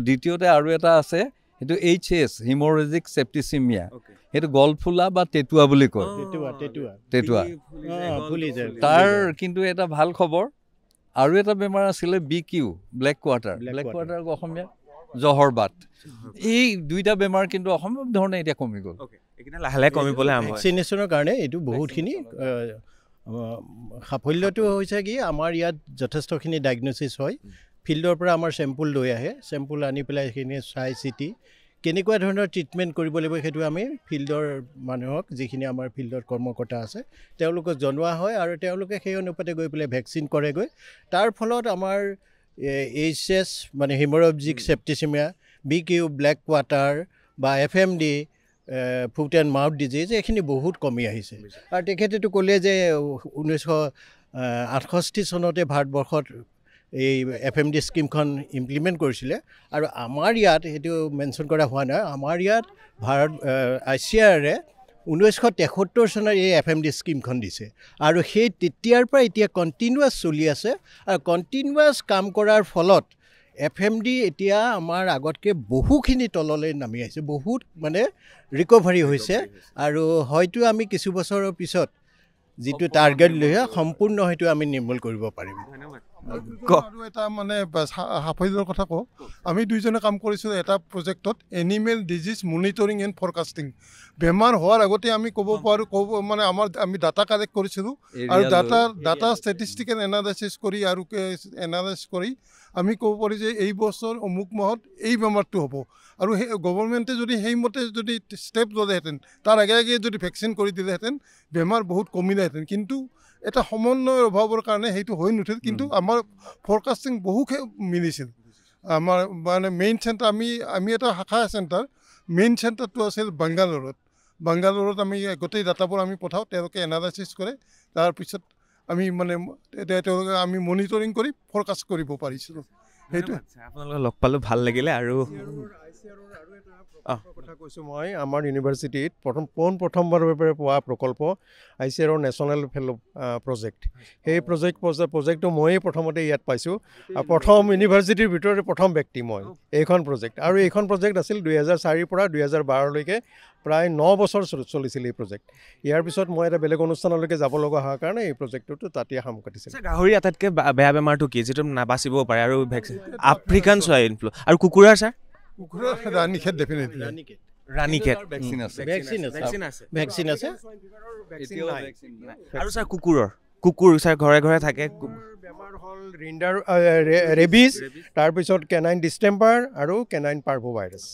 দ্বিতীয়তে আৰু এটা আছে সেইটো HS হিমৰেজিক সেপ্টিচিমিয়া সেইটো গলফুলা বা টেটুৱা বুলি কয় টেটুৱা তাৰ কিন্তু এটা ভাল খবৰ আৰু এটা বেমাৰ আছিলে BQ ব্লেক কোৱাৰ্টাৰ অসমীয়া জহৰ বাট এই দুইটা বেমাৰ কিন্তু অসম্ভৱ ধৰণে এতিয়া কমি গ'ল লাহে লাহে কমিবলৈ ভেকচিনেশ্যনৰ কাৰণে এইটো বহুতখিনি সাফল্যটো হৈছে কি আমাৰ ইয়াত যথেষ্টখিনি ডায়েগনচিছ হয় ফিল্ডৰ পৰা আমাৰ চেম্পুল লৈ আহে চেম্পুল আনি পেলাই সেইখিনি চাই চিটি কেনেকুৱা ধৰণৰ ট্ৰিটমেণ্ট কৰিব লাগিব সেইটো আমি ফিল্ডৰ মানুহক যিখিনি আমাৰ ফিল্ডৰ কৰ্মকৰ্তা আছে তেওঁলোকক জনোৱা হয় আৰু তেওঁলোকে সেই অনুপাতে গৈ পেলাই ভেকচিন কৰেগৈ তাৰ ফলত আমাৰ HS মানে হিমৰেজিক সেপ্টিচিমিয়া BQ ব্লেক কোৱাৰ্টাৰ বা FMD foot and mouth disease এইখিনি বহুত কমি আহিছে আৰু তেখেতেতো ক'লে যে 1968 চনতে ভাৰতবৰ্ষত এই FMD স্কিমখন ইমপ্লিমেণ্ট কৰিছিলে আৰু আমাৰ ইয়াত সেইটো মেনশ্যন কৰা হোৱা নাই আমাৰ ইয়াত ভাৰত ICRৰে 1973 চনৰ এই FMD স্কিমখন দিছে আৰু সেই তেতিয়াৰ পৰা এতিয়া কণ্টিনিউৱাছ চলি আছে আৰু কণ্টিনিউৱাছ কাম কৰাৰ ফলত FMD এতিয়া আমাৰ আগতকৈ বহুখিনি তললৈ নামি আহিছে বহুত মানে ৰিকভাৰী হৈছে আৰু হয়তো আমি কিছু বছৰৰ পিছত যিটো টাৰ্গেট লৈ সম্পূৰ্ণ হয়তো আমি নিৰ্মূল কৰিব পাৰিম আৰু এটা মানে সাফল্যৰ কথা কওঁ আমি দুইজনে কাম কৰিছিলোঁ এটা প্ৰজেক্টত animal disease monitoring and forecasting বেমাৰ হোৱাৰ আগতে আমি ক'ব মানে আমি ডাটা কালেক্ট কৰিছিলোঁ আৰু ডাটা ষ্টেটিষ্টিকেল এনালাইচিছ কৰি আৰু এনালাইজ কৰি আমি ক'ব পাৰি যে এই বছৰ অমুক মাহত এই বেমাৰটো হ'ব আৰু সেই গভৰ্ণমেণ্টে যদি সেইমতে যদি ষ্টেপ ল'লেহেঁতেন তাৰ আগে আগে যদি ভেকচিন কৰি দিলেহেঁতেন বেমাৰ বহুত কমিলেহেঁতেন কিন্তু এটা সমন্বয়ৰ অভাৱৰ কাৰণে সেইটো হৈ নুঠিল কিন্তু আমাৰ ফৰকাষ্টিং বহু মিলিছিল আমাৰ মানে মেইন চেণ্টাৰ আমি এটা শাখা চেণ্টাৰ মেইন চেণ্টাৰটো আছিল বাংগালোৰত আমি গোটেই ডাটাবোৰ আমি পঠাওঁ তেওঁলোকে এনালাইচিছ কৰে তাৰপিছত আমি মানে তেওঁলোকে আমি মনিটৰিং কৰি ফৰকাষ্ট কৰিব পাৰিছিলোঁ সেইটো আপোনালোকক লগ পালোঁ ভাল লাগিলে আৰু কথা কৈছোঁ মই আমাৰ ইউনিভাৰ্চিটিত প্ৰথমবাৰৰ বাবে পোৱা প্ৰকল্প ICRৰ নেশ্যনেল ফেল' প্ৰজেক্ট সেই প্ৰজেক্টটো ময়েই প্ৰথমতে ইয়াত পাইছোঁ প্ৰথম ইউনিভাৰ্চিটিৰ ভিতৰতে প্ৰথম ব্যক্তি মই এইখন প্ৰজেক্ট আৰু এইখন প্ৰজেক্ট আছিল 2004 পৰা 2012লৈকে প্ৰায় 9 বছৰ চলিছিল এই প্ৰজেক্ট ইয়াৰ পিছত মই এটা বেলেগ অনুষ্ঠানলৈকে যাব লগা হোৱাৰ কাৰণে এই প্ৰজেক্টটো তাতে সাম কাটিছিল গাহৰি আটাইতকৈ বেয়া বেমাৰটো কি যিটো নাবাচিব পাৰে আৰু ভেকচিন আফ্ৰিকান চোৱাইন ফ্লু আৰু কুকুৰাৰ sir Ranikhet definitely Ranikhet vaccine আছে আৰু ছাৰ কুকুৰ ছাৰ ঘৰে ঘৰে থাকে বেমাৰ হ'ল ৰিণ্ডাৰ ৰেবিজ তাৰপিছত কেনাইন ডিষ্টেম্পাৰ আৰু কেনাইন পাৰ্ভো ভাইৰাছ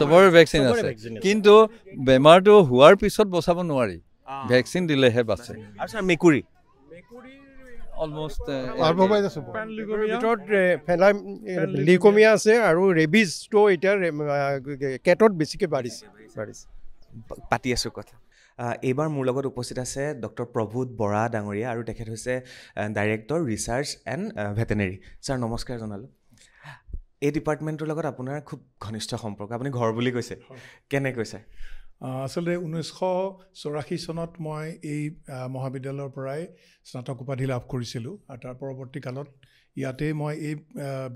চবৰে ভেকচিন আছে কিন্তু বেমাৰটো হোৱাৰ পিছত বচাব নোৱাৰি ভেকচিন দিলেহে বাচে আৰু ছাৰ মেকুৰী অলমষ্ট লিকমিয়া আছে আৰু ৰেবিজটো এতিয়া কেটত বেছিকৈ বাঢ়িছে পাতি আছোঁ কথা এইবাৰ মোৰ লগত উপস্থিত আছে ডক্টৰ প্ৰভুত বৰা ডাঙৰীয়া আৰু তেখেত হৈছে director research and veterinary sir নমস্কাৰ জনালোঁ এই ডিপাৰ্টমেণ্টৰ লগত আপোনাৰ খুব ঘনিষ্ঠ সম্পৰ্ক আপুনি ঘৰ বুলি কৈছে কেনেকৈ ছাৰ আচলতে 1984 চনত মই এই মহাবিদ্যালয়ৰ পৰাই স্নাতক উপাধি লাভ কৰিছিলোঁ আৰু তাৰ পৰৱৰ্তী কালত ইয়াতে মই এই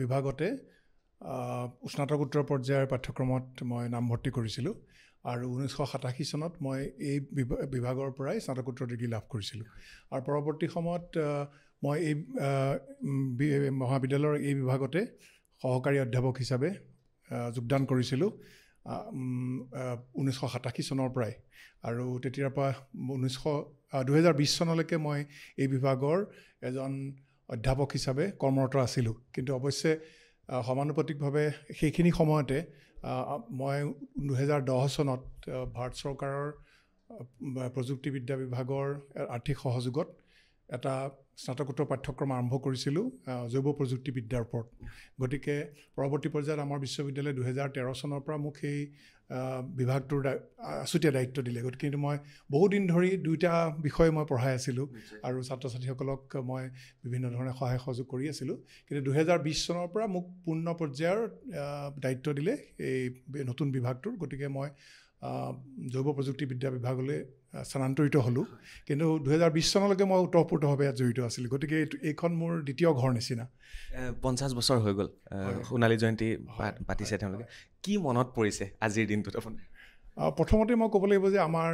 বিভাগতে স্নাতকোত্তৰ পৰ্যায়ৰ পাঠ্যক্ৰমত মই নামভৰ্তি কৰিছিলোঁ আৰু 1987 চনত মই এই বিভাগৰ পৰাই স্নাতকোত্তৰ ডিগ্ৰী লাভ কৰিছিলোঁ আৰু পৰৱৰ্তী সময়ত মই এই মহাবিদ্যালয়ৰ এই বিভাগতে সহকাৰী অধ্যাপক হিচাপে যোগদান কৰিছিলোঁ 1987 চনৰ পৰাই আৰু তেতিয়াৰ পৰা 2020 চনলৈকে মই এই বিভাগৰ এজন অধ্যাপক হিচাপে কৰ্মৰত আছিলোঁ কিন্তু অৱশ্যে সমানুপাতিকভাৱে সেইখিনি সময়তে মই 2010 চনত ভাৰত চৰকাৰৰ প্ৰযুক্তিবিদ্যা বিভাগৰ আৰ্থিক সহযোগত এটা স্নাতকোত্তৰ পাঠ্যক্ৰম আৰম্ভ কৰিছিলোঁ জৈৱ প্ৰযুক্তিবিদ্যাৰ ওপৰত গতিকে পৰৱৰ্তী পৰ্যায়ত আমাৰ বিশ্ববিদ্যালয়ে 2013 চনৰ পৰা মোক সেই বিভাগটোৰ আছুতীয়া দায়িত্ব দিলে গতিকে কিন্তু মই বহুদিন ধৰি দুইটা বিষয় মই পঢ়াই আছিলোঁ আৰু ছাত্ৰ ছাত্ৰীসকলক মই বিভিন্ন ধৰণে সহায় সহযোগ কৰি আছিলোঁ কিন্তু 2020 চনৰ পৰা মোক পূৰ্ণ পৰ্যায়ৰ দায়িত্ব দিলে এই নতুন বিভাগটোৰ গতিকে মই জৈৱ প্ৰযুক্তিবিদ্যা বিভাগলৈ স্থানান্তৰিত হ'লোঁ কিন্তু 2020 চনলৈকে মই ওতঃপ্ৰোতভাৱে ইয়াত জড়িত আছিলোঁ গতিকে এইখন মোৰ দ্বিতীয় ঘৰ নিচিনা 50 বছৰ হৈ গ'ল সোণালী জয়ন্তী পাতিছে তেওঁলোকে কি মনত পৰিছে আজিৰ দিনটোত আপোনাৰ প্ৰথমতে মই ক'ব লাগিব যে আমাৰ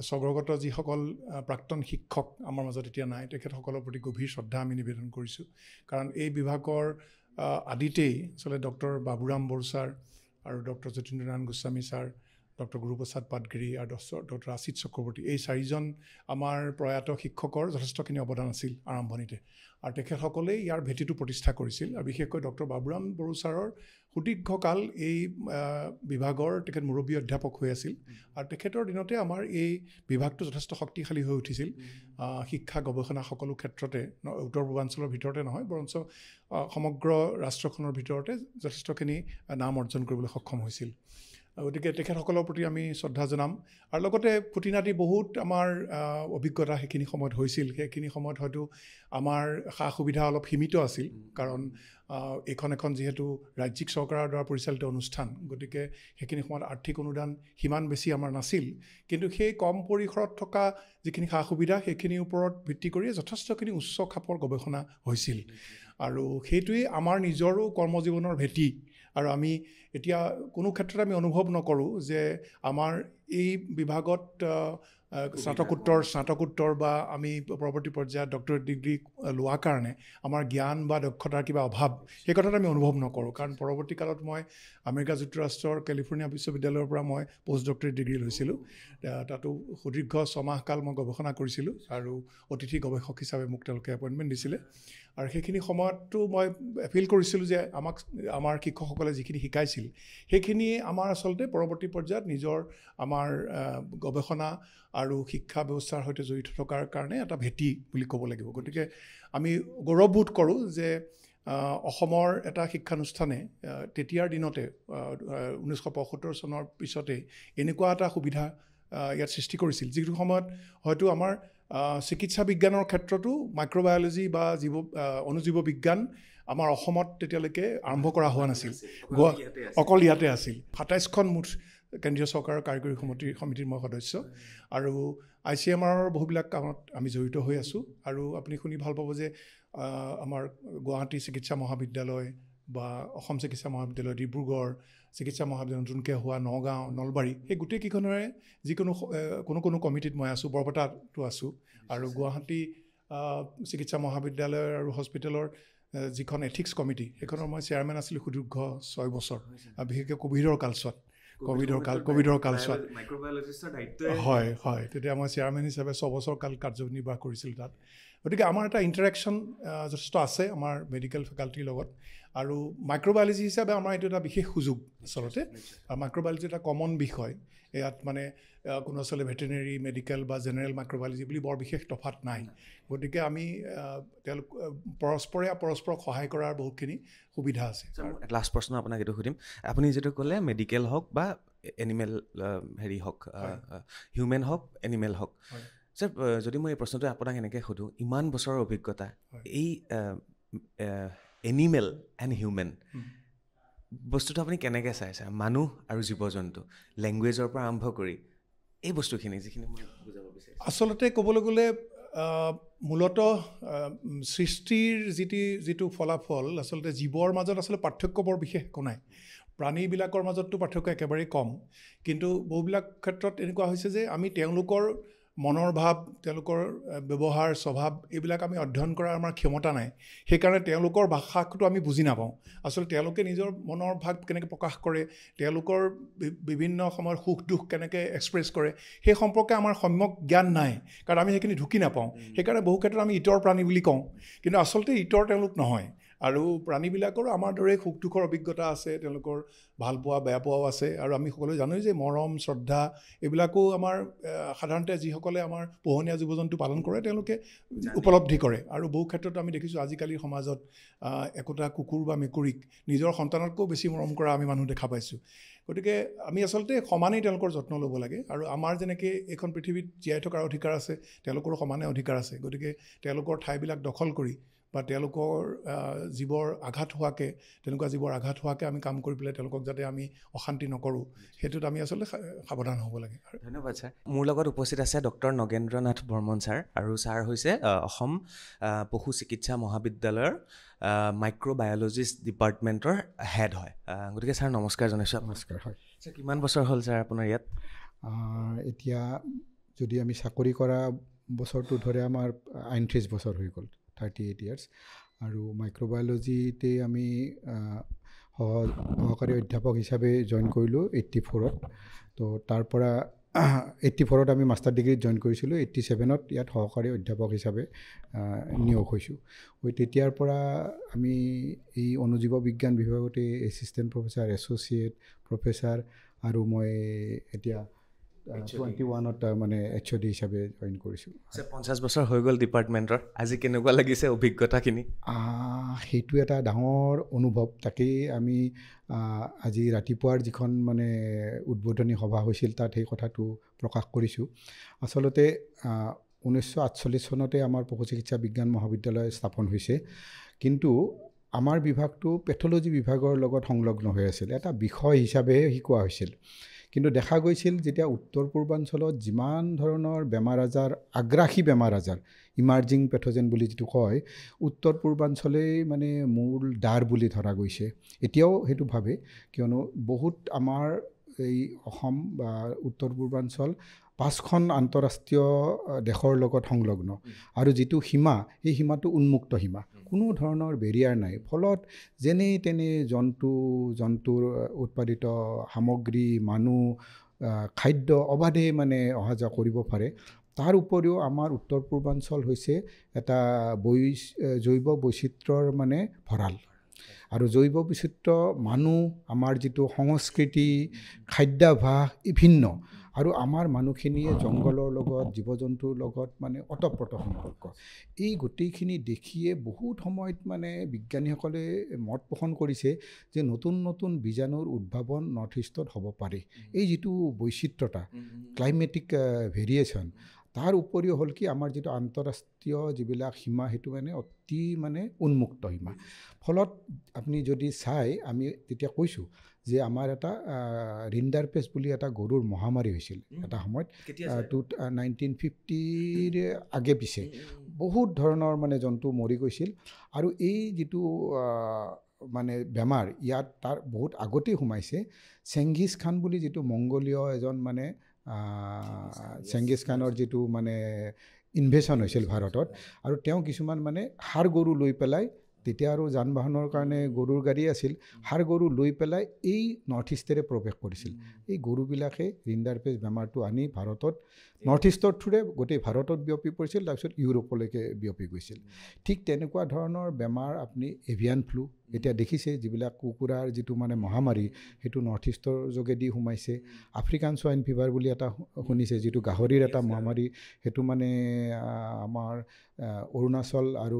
স্বৰ্গগত যিসকল প্ৰাক্তন শিক্ষক আমাৰ মাজত এতিয়া নাই তেখেতসকলৰ প্ৰতি গভীৰ শ্ৰদ্ধা আমি নিবেদন কৰিছোঁ কাৰণ এই বিভাগৰ আদিতেই আচলতে ডক্টৰ বাবুৰাম বড়ো ছাৰ আৰু doctor Jatindra Narayan Goswami sir doctor Guruprasad Patgiri আৰু ডক্টৰ আচিত চক্ৰৱৰ্তী এই চাৰিজন আমাৰ প্ৰয়াত শিক্ষকৰ যথেষ্টখিনি অৱদান আছিল আৰম্ভণিতে আৰু তেখেতসকলেই ইয়াৰ ভেটিটো প্ৰতিষ্ঠা কৰিছিল আৰু বিশেষকৈ ডক্টৰ বাবুৰাম বড়ো ছাৰৰ সুদীৰ্ঘকাল এই বিভাগৰ তেখেত মুৰব্বী অধ্যাপক হৈ আছিল আৰু তেখেতৰ দিনতে আমাৰ এই বিভাগটো যথেষ্ট শক্তিশালী হৈ উঠিছিল শিক্ষা গৱেষণা সকলো ক্ষেত্ৰতে উত্তৰ পূৰ্বাঞ্চলৰ ভিতৰতে নহয় বৰঞ্চ সমগ্ৰ ৰাষ্ট্ৰখনৰ ভিতৰতে যথেষ্টখিনি নাম অৰ্জন কৰিবলৈ সক্ষম হৈছিল গতিকে তেখেতসকলৰ প্ৰতি আমি শ্ৰদ্ধা জনাম আৰু লগতে খুঁটিনাটি বহুত আমাৰ অভিজ্ঞতা সেইখিনি সময়ত হৈছিল সেইখিনি সময়ত হয়তো আমাৰ সা সুবিধা অলপ সীমিত আছিল কাৰণ এইখন এখন যিহেতু ৰাজ্যিক চৰকাৰৰ দ্বাৰা পৰিচালিত অনুষ্ঠান গতিকে সেইখিনি সময়ত আৰ্থিক অনুদান সিমান বেছি আমাৰ নাছিল কিন্তু সেই কম পৰিসৰত থকা যিখিনি সা সুবিধা সেইখিনিৰ ওপৰত ভিত্তি কৰি যথেষ্টখিনি উচ্চ খাপৰ গৱেষণা হৈছিল আৰু সেইটোৱেই আমাৰ নিজৰো কৰ্মজীৱনৰ ভেটি আৰু আমি এতিয়া কোনো ক্ষেত্ৰত আমি অনুভৱ নকৰোঁ যে আমাৰ এই বিভাগত স্নাতকোত্তৰ বা আমি পৰৱৰ্তী পৰ্যায়ত ডক্টৰেট ডিগ্ৰী লোৱাৰ কাৰণে আমাৰ জ্ঞান বা দক্ষতাৰ কিবা অভাৱ সেই কথাটো আমি অনুভৱ নকৰোঁ কাৰণ পৰৱৰ্তী কালত মই আমেৰিকা যুক্তৰাষ্ট্ৰৰ কেলিফৰ্ণিয়া বিশ্ববিদ্যালয়ৰ পৰা মই পষ্ট ডক্টৰেট ডিগ্ৰী লৈছিলোঁ তাতো সুদীৰ্ঘ 6 মাহ কাল মই গৱেষণা কৰিছিলোঁ আৰু অতিথি গৱেষক হিচাপে মোক তেওঁলোকে এপইণ্টমেণ্ট দিছিলে আৰু সেইখিনি সময়তো মই ফিল কৰিছিলোঁ যে আমাৰ শিক্ষকসকলে যিখিনি শিকাইছিল সেইখিনিয়ে আমাৰ আচলতে পৰৱৰ্তী পৰ্যায়ত নিজৰ আমাৰ গৱেষণা আৰু শিক্ষা ব্যৱস্থাৰ সৈতে জড়িত থকাৰ কাৰণে এটা ভেটি বুলি ক'ব লাগিব গতিকে আমি গৌৰৱবোধ কৰোঁ যে অসমৰ এটা শিক্ষানুষ্ঠানে তেতিয়াৰ দিনতে 1975 চনৰ পিছতে এনেকুৱা এটা সুবিধা ইয়াত সৃষ্টি কৰিছিল যিটো সময়ত হয়তো আমাৰ চিকিৎসা বিজ্ঞানৰ ক্ষেত্ৰতো মাইক্ৰ'বায়'লজি বা অণুজীৱ বিজ্ঞান আমাৰ অসমত তেতিয়ালৈকে আৰম্ভ কৰা হোৱা নাছিল অকল ইয়াতে আছিল 27খন মুঠ কেন্দ্ৰীয় চৰকাৰৰ কাৰিকৰী সমিতিৰ মই সদস্য আৰু ICMRৰ বহুবিলাক কামত আমি জড়িত হৈ আছোঁ আৰু আপুনি শুনি ভাল পাব যে আমাৰ গুৱাহাটী চিকিৎসা মহাবিদ্যালয় বা অসম চিকিৎসা মহাবিদ্যালয় ডিব্ৰুগড় চিকিৎসা মহাবিদ্যালয় নতুনকৈ হোৱা নগাঁও নলবাৰী সেই গোটেইকেইখনৰে যিকোনো কোনো কমিটিত মই আছোঁ বৰপেটাতো আছোঁ আৰু গুৱাহাটী চিকিৎসা মহাবিদ্যালয় আৰু হস্পিটেলৰ যিখন এথিক্স কমিটি সেইখনৰ মই চেয়াৰমেন আছিলোঁ সুদীৰ্ঘ 6 বছৰ বিশেষকৈ ক'ভিডৰ কালছোৱাত হয় তেতিয়া মই চেয়াৰমেন হিচাপে 6 বছৰ কাল কাৰ্যনিৰ্বাহ কৰিছিলোঁ তাত গতিকে আমাৰ এটা ইণ্টাৰেকশ্যন যথেষ্ট আছে আমাৰ মেডিকেল ফেকাল্টিৰ লগত আৰু মাইক্ৰ'বায়'লজি হিচাপে আমাৰ এইটো এটা বিশেষ সুযোগ আচলতে আৰু মাইক্ৰ'বায়'লজি এটা কমন বিষয় ইয়াত মানে কোনো আচলতে ভেটেৰিনেৰী মেডিকেল বা জেনেৰেল মাইক্ৰ'বায়'লজি বুলি বৰ বিশেষ তফাত নাই গতিকে আমি তেওঁলোক পৰস্পৰক সহায় কৰাৰ বহুতখিনি সুবিধা আছে লাষ্ট প্ৰশ্ন আপোনাক এইটো সুধিম আপুনি যিটো ক'লে মেডিকেল হওক বা এনিমেল হেৰি হওক হিউমেন হওক এনিমেল হওক ছাৰ যদি মই এই প্ৰশ্নটো আপোনাক এনেকৈ সোধোঁ ইমান বছৰৰ অভিজ্ঞতা এই এনিমেল এণ্ড হিউমেন বস্তুটো আপুনি কেনেকৈ চাইছে মানুহ আৰু জীৱ জন্তু লেংগুৱেজৰ পৰা আৰম্ভ কৰি এই বস্তুখিনি যিখিনি মই বুজাব বিচাৰিছোঁ আচলতে ক'বলৈ গ'লে মূলতঃ সৃষ্টিৰ যিটো ফলাফল আচলতে জীৱৰ মাজত আচলতে পাৰ্থক্য বৰ বিশেষ একো নাই প্ৰাণীবিলাকৰ মাজততো পাৰ্থক্য একেবাৰেই কম কিন্তু বহুবিলাক ক্ষেত্ৰত এনেকুৱা হৈছে যে আমি তেওঁলোকৰ মনৰ ভাৱ তেওঁলোকৰ ব্যৱহাৰ স্বভাৱ এইবিলাক আমি অধ্যয়ন কৰাৰ আমাৰ ক্ষমতা নাই সেইকাৰণে তেওঁলোকৰ ভাষাটো আমি বুজি নাপাওঁ আচলতে তেওঁলোকে নিজৰ মনৰ ভাৱ কেনেকৈ প্ৰকাশ কৰে তেওঁলোকৰ বিভিন্ন সময়ৰ সুখ দুখ কেনেকৈ এক্সপ্ৰেছ কৰে সেই সম্পৰ্কে আমাৰ সম্যক জ্ঞান নাই কাৰণ আমি সেইখিনি ঢুকি নাপাওঁ সেইকাৰণে বহু ক্ষেত্ৰত আমি ইতৰ প্ৰাণী বুলি কওঁ কিন্তু আচলতে ইতৰ তেওঁলোক নহয় আৰু প্ৰাণীবিলাকৰো আমাৰ দৰে সুখ দুখৰ অভিজ্ঞতা আছে তেওঁলোকৰ ভাল পোৱা বেয়া পোৱাও আছে আৰু আমি সকলোৱে জানোঁ যে মৰম শ্ৰদ্ধা এইবিলাকো আমাৰ সাধাৰণতে যিসকলে আমাৰ পোহনীয়া জীৱ জন্তু পালন কৰে তেওঁলোকে উপলব্ধি কৰে আৰু বহু ক্ষেত্ৰত আমি দেখিছোঁ আজিকালিৰ সমাজত একোটা কুকুৰ বা মেকুৰীক নিজৰ সন্তানতকৈও বেছি মৰম কৰা আমি মানুহ দেখা পাইছোঁ গতিকে আমি আচলতে সমানেই তেওঁলোকৰ যত্ন ল'ব লাগে আৰু আমাৰ যেনেকৈ এইখন পৃথিৱীত জীয়াই থকাৰ অধিকাৰ আছে তেওঁলোকৰো সমানে অধিকাৰ আছে গতিকে তেওঁলোকৰ ঠাইবিলাক দখল কৰি বা তেওঁলোকৰ জীৱৰ আঘাত হোৱাকৈ তেনেকুৱা জীৱৰ আঘাত হোৱাকৈ আমি কাম কৰি পেলাই তেওঁলোকক যাতে আমি অশান্তি নকৰোঁ সেইটোত আমি আচলতে সাৱধান হ'ব লাগে ধন্যবাদ ছাৰ মোৰ লগত উপস্থিত আছে ডক্টৰ নগেন্দ্ৰ নাথ বৰ্মন ছাৰ আৰু ছাৰ হৈছে অসম পশু চিকিৎসা মহাবিদ্যালয়ৰ মাইক্ৰ'বায়'লজিষ্ট ডিপাৰ্টমেণ্টৰ হেড হয় গতিকে ছাৰ নমস্কাৰ জনাইছোঁ নমস্কাৰ হয় ছাৰ কিমান বছৰ হ'ল ছাৰ আপোনাৰ ইয়াত এতিয়া যদি আমি চাকৰি কৰা বছৰটো ধৰে আমাৰ ৩৯ বছৰ হৈ গ'ল 38 years আৰু মাইক্ৰ'বায়'লজিতে আমি সহকাৰী অধ্যাপক হিচাপে জইন কৰিলোঁ 84ত তো তাৰ পৰা 84ত আমি মাষ্টাৰ ডিগ্ৰীত জইন কৰিছিলোঁ 87ত ইয়াত সহকাৰী অধ্যাপক হিচাপে নিয়োগ হৈছোঁ তেতিয়াৰ পৰা আমি এই অনুজীৱ বিজ্ঞান বিভাগতে এছিষ্টেণ্ট প্ৰফেচাৰ এছ'চিয়েট প্ৰফেচাৰ আৰু মই এতিয়া 21ত মানে HOD হিচাপে জইন কৰিছোঁ 50 বছৰ হৈ গ'ল ডিপাৰ্টমেণ্টৰ আজি কেনেকুৱা লাগিছে অভিজ্ঞতাখিনি সেইটো এটা ডাঙৰ অনুভৱ তাকেই আমি আজি ৰাতিপুৱাৰ যিখন মানে উদ্বোধনী সভা হৈছিল তাত সেই কথাটো প্ৰকাশ কৰিছোঁ আচলতে 1948 চনতে আমাৰ পশু চিকিৎসা বিজ্ঞান মহাবিদ্যালয় স্থাপন হৈছে কিন্তু আমাৰ বিভাগটো পেথলজি বিভাগৰ লগত সংলগ্ন হৈ আছিল এটা বিষয় হিচাপেহে শিকোৱা হৈছিল কিন্তু দেখা গৈছিল যেতিয়া উত্তৰ পূৰ্বাঞ্চলত যিমান ধৰণৰ বেমাৰ আজাৰ আগ্ৰাসী বেমাৰ আজাৰ ইমাৰ্জিং পেথোজেন বুলি যিটো কয় উত্তৰ পূৰ্বাঞ্চলেই মানে মূল দ্বাৰ বুলি ধৰা গৈছে এতিয়াও সেইটো ভাবে কিয়নো বহুত আমাৰ এই অসম বা উত্তৰ পূৰ্বাঞ্চল 5খন আন্তঃৰাষ্ট্ৰীয় দেশৰ লগত সংলগ্ন আৰু যিটো সীমা এই সীমাটো উন্মুক্ত সীমা কোনো ধৰণৰ বেৰিয়াৰ নাই ফলত যেনে তেনে জন্তুৰ উৎপাদিত সামগ্ৰী মানুহ খাদ্য অবাধে মানে অহা যোৱা কৰিব পাৰে তাৰ উপৰিও আমাৰ উত্তৰ পূৰ্বাঞ্চল হৈছে এটা জৈৱ বৈচিত্ৰ্যৰ মানে ভঁৰাল আৰু জৈৱ বৈচিত্ৰ্য মানুহ আমাৰ যিটো সংস্কৃতি খাদ্যাভাস ভিন্ন আৰু আমাৰ মানুহখিনিয়ে জংঘলৰ লগত জীৱ জন্তুৰ লগত মানে অতঃপ্ৰত সম্পৰ্ক এই গোটেইখিনি দেখিয়ে বহুত সময়ত মানে বিজ্ঞানীসকলে মত পোষণ কৰিছে যে নতুন নতুন বীজাণুৰ উদ্ভাৱন নৰ্থ ইষ্টত হ'ব পাৰে এই যিটো বৈচিত্ৰতা ক্লাইমেটিক ভেৰিয়েশ্যন তাৰ উপৰিও হ'ল কি আমাৰ যিটো আন্তঃৰাষ্ট্ৰীয় যিবিলাক সীমা সেইটো মানে অতি মানে উন্মুক্ত সীমা ফলত আপুনি যদি চাই আমি তেতিয়া কৈছোঁ যে আমাৰ এটা ৰিণ্ডাৰপেষ্ট বুলি এটা গৰুৰ মহামাৰী হৈছিল এটা সময়ত 1950ৰ আগে পিছে বহুত ধৰণৰ মানে জন্তু মৰি গৈছিল আৰু এই যিটো মানে বেমাৰ ইয়াত তাৰ বহুত আগতেই সোমাইছে চেংগিজ খান বুলি যিটো মংগোলীয় এজন মানে চেংগিজ খানৰ যিটো মানে ইনভেশ্যন হৈছিল ভাৰতত আৰু তেওঁ কিছুমান মানে ষাঁড় গৰু লৈ পেলাই তেতিয়া আৰু যান বাহনৰ কাৰণে গৰুৰ গাড়ী আছিল ষাঁড় গৰু লৈ পেলাই এই নৰ্থ ইষ্টেৰে প্ৰৱেশ কৰিছিল এই গৰুবিলাকে ৰিণ্ডাৰপেষ্ট বেমাৰটো আনি ভাৰতত নৰ্থ ইষ্টৰ থ্ৰুৰে গোটেই ভাৰতত বিয়পি পৰিছিল তাৰপিছত ইউৰোপলৈকে বিয়পি গৈছিল ঠিক তেনেকুৱা ধৰণৰ বেমাৰ আপুনি এভিয়ান ফ্লু এতিয়া দেখিছে যিবিলাক কুকুৰাৰ যিটো মানে মহামাৰী সেইটো নৰ্থ ইষ্টৰ যোগেদি সোমাইছে আফ্ৰিকান সোৱাইন ফিভাৰ বুলি এটা শুনিছে যিটো গাহৰিৰ এটা মহামাৰী সেইটো মানে আমাৰ অৰুণাচল আৰু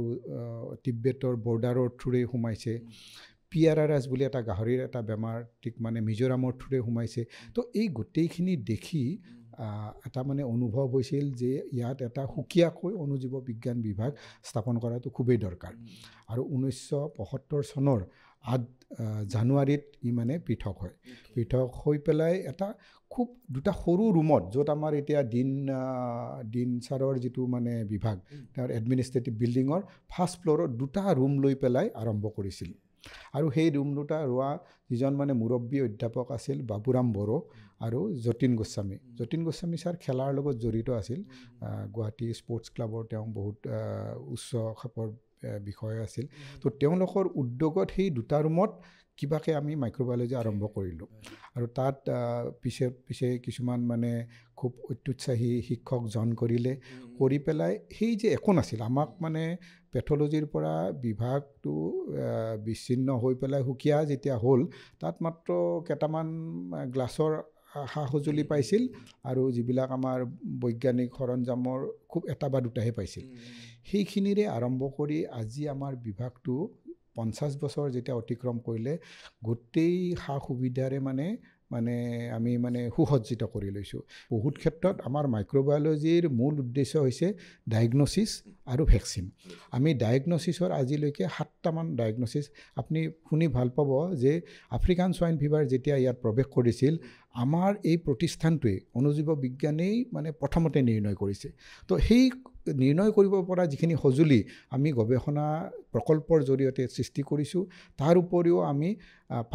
তিব্বেতৰ বৰ্ডাৰৰ থ্ৰুৰে সোমাইছে PRRS বুলি এটা গাহৰিৰ এটা বেমাৰ ঠিক মানে মিজোৰামৰ থ্ৰুৰে সোমাইছে তো এই গোটেইখিনি দেখি এটা মানে অনুভৱ হৈছিল যে ইয়াত এটা সুকীয়াকৈ অনুজীৱ বিজ্ঞান বিভাগ স্থাপন কৰাটো খুবেই দৰকাৰ আৰু 1975 চনৰ 8 জানুৱাৰীত ই মানে পৃথক হয় পৃথক হৈ পেলাই এটা খুব দুটা সৰু ৰুমত য'ত আমাৰ এতিয়া দিন ছাৰৰ যিটো মানে বিভাগ তাৰ এডমিনিষ্ট্ৰেটিভ বিল্ডিঙৰ ফাৰ্ষ্ট ফ্ল'ৰত দুটা ৰুম লৈ পেলাই আৰম্ভ কৰিছিল আৰু সেই ৰুম দুটা ৰোৱা যিজন মানে মুৰব্বী অধ্যাপক আছিল বাবুৰাম বড়ো আৰু যতীন গোস্বামী ছাৰ খেলাৰ লগত জড়িত আছিল গুৱাহাটী স্পৰ্টছ ক্লাবৰ তেওঁ বহুত উচ্চ খাপৰ বিষয় আছিল তো তেওঁলোকৰ উদ্যোগত সেই দুটা ৰুমত কিবাকে আমি মাইক্ৰ'বায়'লজি আৰম্ভ কৰিলোঁ আৰু তাত পিছে কিছুমান মানে খুব অত্যুৎসাহী শিক্ষক জন কৰি পেলাই সেই যে একো নাছিল আমাক মানে পেথলজিৰ পৰা বিভাগটো বিচ্ছিন্ন হৈ পেলাই সুকীয়া যেতিয়া হ'ল তাত মাত্ৰ কেইটামান গ্লাছৰ সা সঁজুলি পাইছিল আৰু যিবিলাক আমাৰ বৈজ্ঞানিক সৰঞ্জামৰ খুব এটা বা দুটাহে পাইছিল সেইখিনিৰে আৰম্ভ কৰি আজি আমাৰ বিভাগটো 50 বছৰ যেতিয়া অতিক্ৰম কৰিলে গোটেই সা সুবিধাৰে মানে আমি মানে সুসজ্জিত কৰি লৈছোঁ বহুত ক্ষেত্ৰত আমাৰ মাইক্ৰ'বায়'লজিৰ মূল উদ্দেশ্য হৈছে ডায়েগনচিছ আৰু ভেকচিন আমি ডায়েগনচিছৰ আজিলৈকে 7টামান ডায়েগনচিছ আপুনি শুনি ভাল পাব যে আফ্ৰিকান সোৱাইন ফিভাৰ যেতিয়া ইয়াত প্ৰৱেশ কৰিছিল আমাৰ এই প্ৰতিষ্ঠানটোৱে অনুজীৱ বিজ্ঞানেই মানে প্ৰথমতে নিৰ্ণয় কৰিছে তো সেই নিৰ্ণয় কৰিব পৰা যিখিনি সঁজুলি আমি গৱেষণা প্ৰকল্পৰ জৰিয়তে সৃষ্টি কৰিছোঁ তাৰ উপৰিও আমি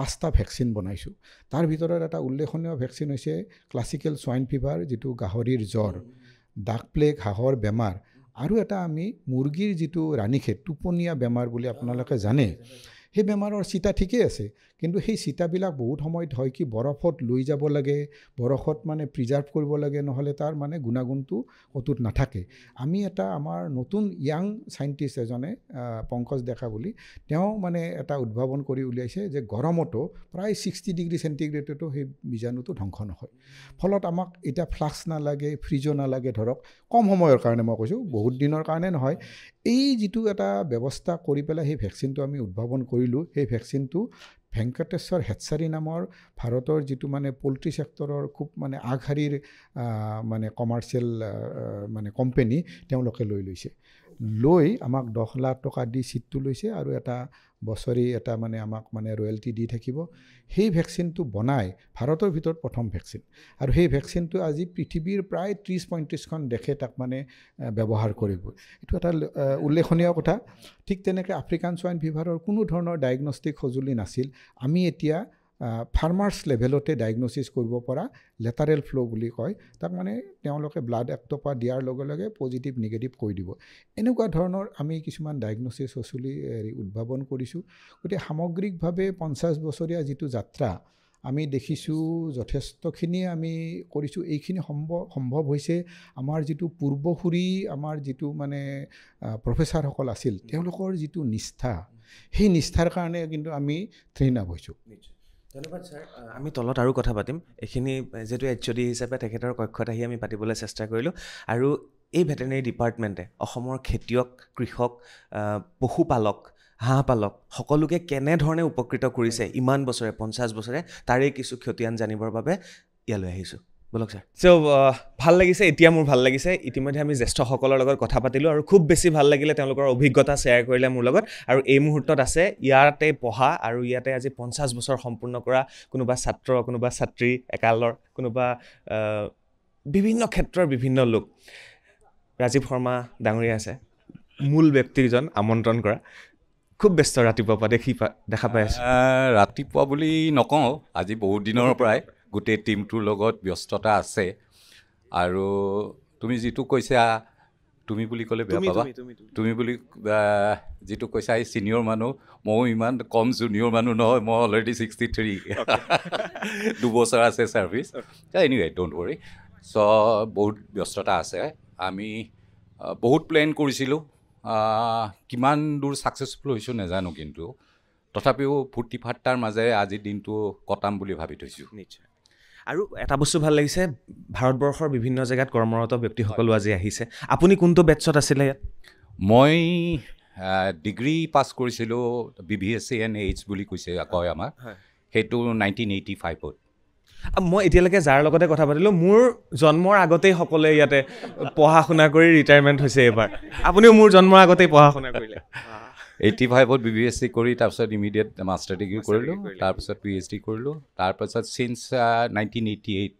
5টা ভেকচিন বনাইছোঁ তাৰ ভিতৰত এটা উল্লেখনীয় ভেকচিন হৈছে ক্লাছিকেল সোৱাইন ফিভাৰ যিটো গাহৰিৰ জ্বৰ ডাক প্লেগ হাঁহৰ বেমাৰ আৰু এটা আমি মুৰ্গীৰ যিটো ৰাণীখেত টোপনীয়া বেমাৰ বুলি আপোনালোকে জানে সেই বেমাৰৰ চিটা ঠিকেই আছে কিন্তু সেই চিটাবিলাক বহুত সময়ত হয় কি বৰফত লৈ যাব লাগে বৰফত মানে প্ৰিজাৰ্ভ কৰিব লাগে নহ'লে তাৰ মানে গুণাগুণটো অটুট নাথাকে আমি এটা আমাৰ নতুন ইয়াং চাইণ্টিষ্ট এজনে পংকজ ডেকা বুলি তেওঁ মানে এটা উদ্ভাৱন কৰি উলিয়াইছে যে গৰমতো প্ৰায় 60 ডিগ্ৰী চেণ্টিগ্ৰেডতো সেই বীজাণুটো ধ্বংস নহয় ফলত আমাক এতিয়া ফ্লাক্স নালাগে ফ্ৰিজো নালাগে ধৰক কম সময়ৰ কাৰণে মই কৈছোঁ বহুত দিনৰ কাৰণে নহয় এই যিটো এটা ব্যৱস্থা কৰি পেলাই সেই ভেকচিনটো আমি উদ্ভাৱন কৰিলোঁ সেই ভেকচিনটো ভেংকটেশ্বৰ হেটচাৰী নামৰ ভাৰতৰ যিটো মানে পল্ট্ৰি ছেক্টৰৰ খুব মানে আগশাৰীৰ মানে কমাৰ্চিয়েল মানে কোম্পানী তেওঁলোকে লৈছে লৈ আমাক 10 লাখ টকা দি চিটটো লৈছে আৰু এটা বছৰি এটা মানে আমাক মানে ৰয়েলটি দি থাকিব সেই ভেকচিনটো বনাই ভাৰতৰ ভিতৰত প্ৰথম ভেকচিন আৰু সেই ভেকচিনটো আজি পৃথিৱীৰ প্ৰায় 30-35খন দেশে তাক মানে ব্যৱহাৰ কৰিব এইটো এটা উল্লেখনীয় কথা ঠিক তেনেকৈ আফ্ৰিকান সোৱাইন ফিভাৰৰ কোনো ধৰণৰ ডায়েগনষ্টিক সঁজুলি নাছিল আমি এতিয়া ফাৰ্মাৰ্ছ লেভেলতে ডায়েগনচিছ কৰিব পৰা লেটাৰেল ফ্ল' বুলি কয় তাক মানে তেওঁলোকে ব্লাড একটোপা দিয়াৰ লগে লগে পজিটিভ নিগেটিভ কৈ দিব এনেকুৱা ধৰণৰ আমি কিছুমান ডায়েগনচিছ সঁজুলি উদ্ভাৱন কৰিছোঁ গতিকে সামগ্ৰিকভাৱে 50 বছৰীয়া যিটো যাত্ৰা আমি দেখিছোঁ যথেষ্টখিনি আমি কৰিছোঁ এইখিনি সম্ভৱ হৈছে আমাৰ যিটো পূৰ্বসূৰী আমাৰ যিটো মানে প্ৰফেচাৰসকল আছিল তেওঁলোকৰ যিটো নিষ্ঠা সেই নিষ্ঠাৰ কাৰণে কিন্তু আমি ট্ৰেইন আপ হৈছোঁ ধন্যবাদ ছাৰ আমি তলত আৰু কথা পাতিম এইখিনি যিহেতু HOD হিচাপে তেখেতৰ কক্ষত আহি আমি পাতিবলৈ চেষ্টা কৰিলোঁ আৰু এই ভেটেনেৰি ডিপাৰ্টমেণ্টে অসমৰ খেতিয়ক কৃষক পশুপালক হাঁহ পালক সকলোকে কেনেধৰণে উপকৃত কৰিছে ইমান বছৰে 50 বছৰে তাৰে কিছু ক্ষতিয়ান জানিবৰ বাবে ইয়ালৈ আহিছোঁ বলক ছাৰ চ' ভাল লাগিছে এতিয়া মোৰ ভাল লাগিছে ইতিমধ্যে আমি জ্যেষ্ঠসকলৰ লগত কথা পাতিলোঁ আৰু খুব বেছি ভাল লাগিলে তেওঁলোকৰ অভিজ্ঞতা শ্বেয়াৰ কৰিলে মোৰ লগত আৰু এই মুহূৰ্তত আছে ইয়াতে পঢ়া আৰু ইয়াতে আজি 50 বছৰ সম্পূৰ্ণ কৰা কোনোবা ছাত্ৰ কোনোবা ছাত্ৰী একালৰ কোনোবা বিভিন্ন ক্ষেত্ৰৰ বিভিন্ন লোক ৰাজীৱ শৰ্মা ডাঙৰীয়া আছে মূল ব্যক্তিজন আমন্ত্ৰণ কৰা খুব ব্যস্ত ৰাতিপুৱা দেখা পাই আছোঁ ৰাতিপুৱা বুলি নকওঁ আজি বহুত দিনৰ পৰাই গোটেই টিমটোৰ লগত ব্যস্ততা আছে আৰু তুমি যিটো কৈছা তুমি বুলি ক'লে বেয়া পাবা তুমি বুলি যিটো কৈছা এই ছিনিয়ৰ মানুহ ময়ো ইমান কম জুনিয়ৰ মানুহ নহয় মই অলৰেডি 63 দুবছৰ আছে ছাৰ্ভিচ এনিৱে ডোণ্ট ৱৰি চ' বহুত ব্যস্ততা আছে আমি বহুত প্লেন কৰিছিলোঁ কিমান দূৰ ছাকচেছফুল হৈছোঁ নাজানো কিন্তু তথাপিও ফূৰ্তি ফাৰ্তাৰ মাজেৰে আজিৰ দিনটো কটাম বুলি ভাবি থৈছোঁ নিশ্চয় আৰু এটা বস্তু ভাল লাগিছে ভাৰতবৰ্ষৰ বিভিন্ন জেগাত কৰ্মৰত ব্যক্তিসকলো আজি আহিছে আপুনি কোনটো বেটছত আছিলে ইয়াত মই ডিগ্ৰী পাছ কৰিছিলোঁ BVSCNH বুলি কৈছে কয় আমাক সেইটো 1985ত মই এতিয়ালৈকে যাৰ লগতে কথা পাতিলোঁ মোৰ জন্মৰ আগতেই সকলোৱে ইয়াতে পঢ়া শুনা কৰি ৰিটায়াৰমেণ্ট হৈছে এইবাৰ আপুনিও মোৰ জন্মৰ আগতেই পঢ়া শুনা কৰিলে 85ত BVSC কৰি তাৰপিছত ইমিডিয়েট মাষ্টাৰ ডিগ্ৰী কৰিলোঁ তাৰপিছত PhD কৰিলোঁ তাৰপিছত চিন্স 1988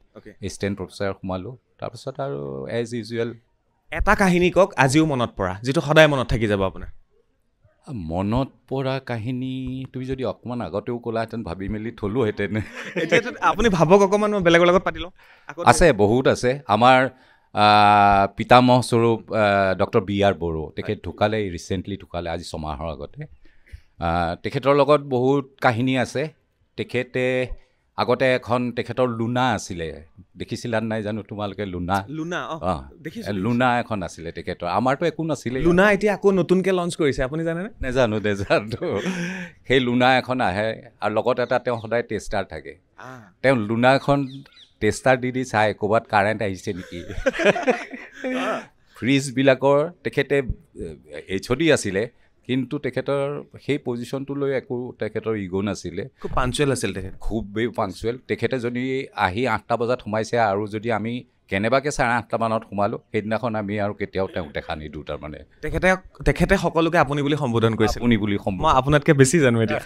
এছিষ্টেণ্ট প্ৰফেচাৰ সোমালোঁ তাৰপিছত আৰু এজ ইউজুৱেল এটা কাহিনী কওক আজিও মনত পৰা যিটো সদায় মনত থাকি যাব আপোনাৰ মনত পৰা কাহিনী তুমি যদি অকণমান আগতেও ক'লাহেঁতেন ভাবি মেলি থলোহেঁতেন। এতিয়াতো আপুনি ভাবক অকণমান, মই বেলেগৰ লগত পাতি লওঁ। আছে, বহুত আছে। আমাৰ পিতামহ স্বৰূপ ডক্টৰ B.R. বড়ো, তেখেত ঢুকালে, ৰিচেণ্টলি ঢুকালে আজি 6 মাহৰ আগতে। তেখেতৰ লগত বহুত কাহিনী আছে। তেখেতে আগতে এখন তেখেতৰ লুনা আছিলে, দেখিছিলা নাই জানো তোমালোকে? লুনা এখন আছিলে তেখেতৰ, আমাৰতো একো নাছিলে। লুনা এতিয়া আকৌ নতুনকৈ লঞ্চ কৰিছে, আপুনি জানেনে? নেজানো। সেই লুনা এখন আহে আৰু লগত এটা তেওঁ সদায় টেষ্টাৰ থাকে। তেওঁ লুনা এখন টেষ্টাৰ দি চাই ক'ৰবাত কাৰেণ্ট আহিছে নেকি। ফ্ৰিজবিলাকৰ তেখেতে HOD আছিলে, কিন্তু তেখেতৰ সেই পজিশ্যনটো লৈ একো তেখেতৰ ইগ' নাছিলে। খুব পাংচুৱেল আছিল তেখেত, খুবেই পাংচুৱেল। তেখেতে যদি আহি 8টা বজাত সোমাইছে আৰু যদি আমি কেনেবাকৈ 8:30 মানত সোমালোঁ, সেইদিনাখন আমি আৰু কেতিয়াও তেওঁক দেখা নিদিওঁ। তাৰমানে তেখেতে সকলোকে আপুনি বুলি সম্বোধন কৰিছে। আপুনি বুলি মই আপোনাতকৈ বেছি জানো এতিয়া।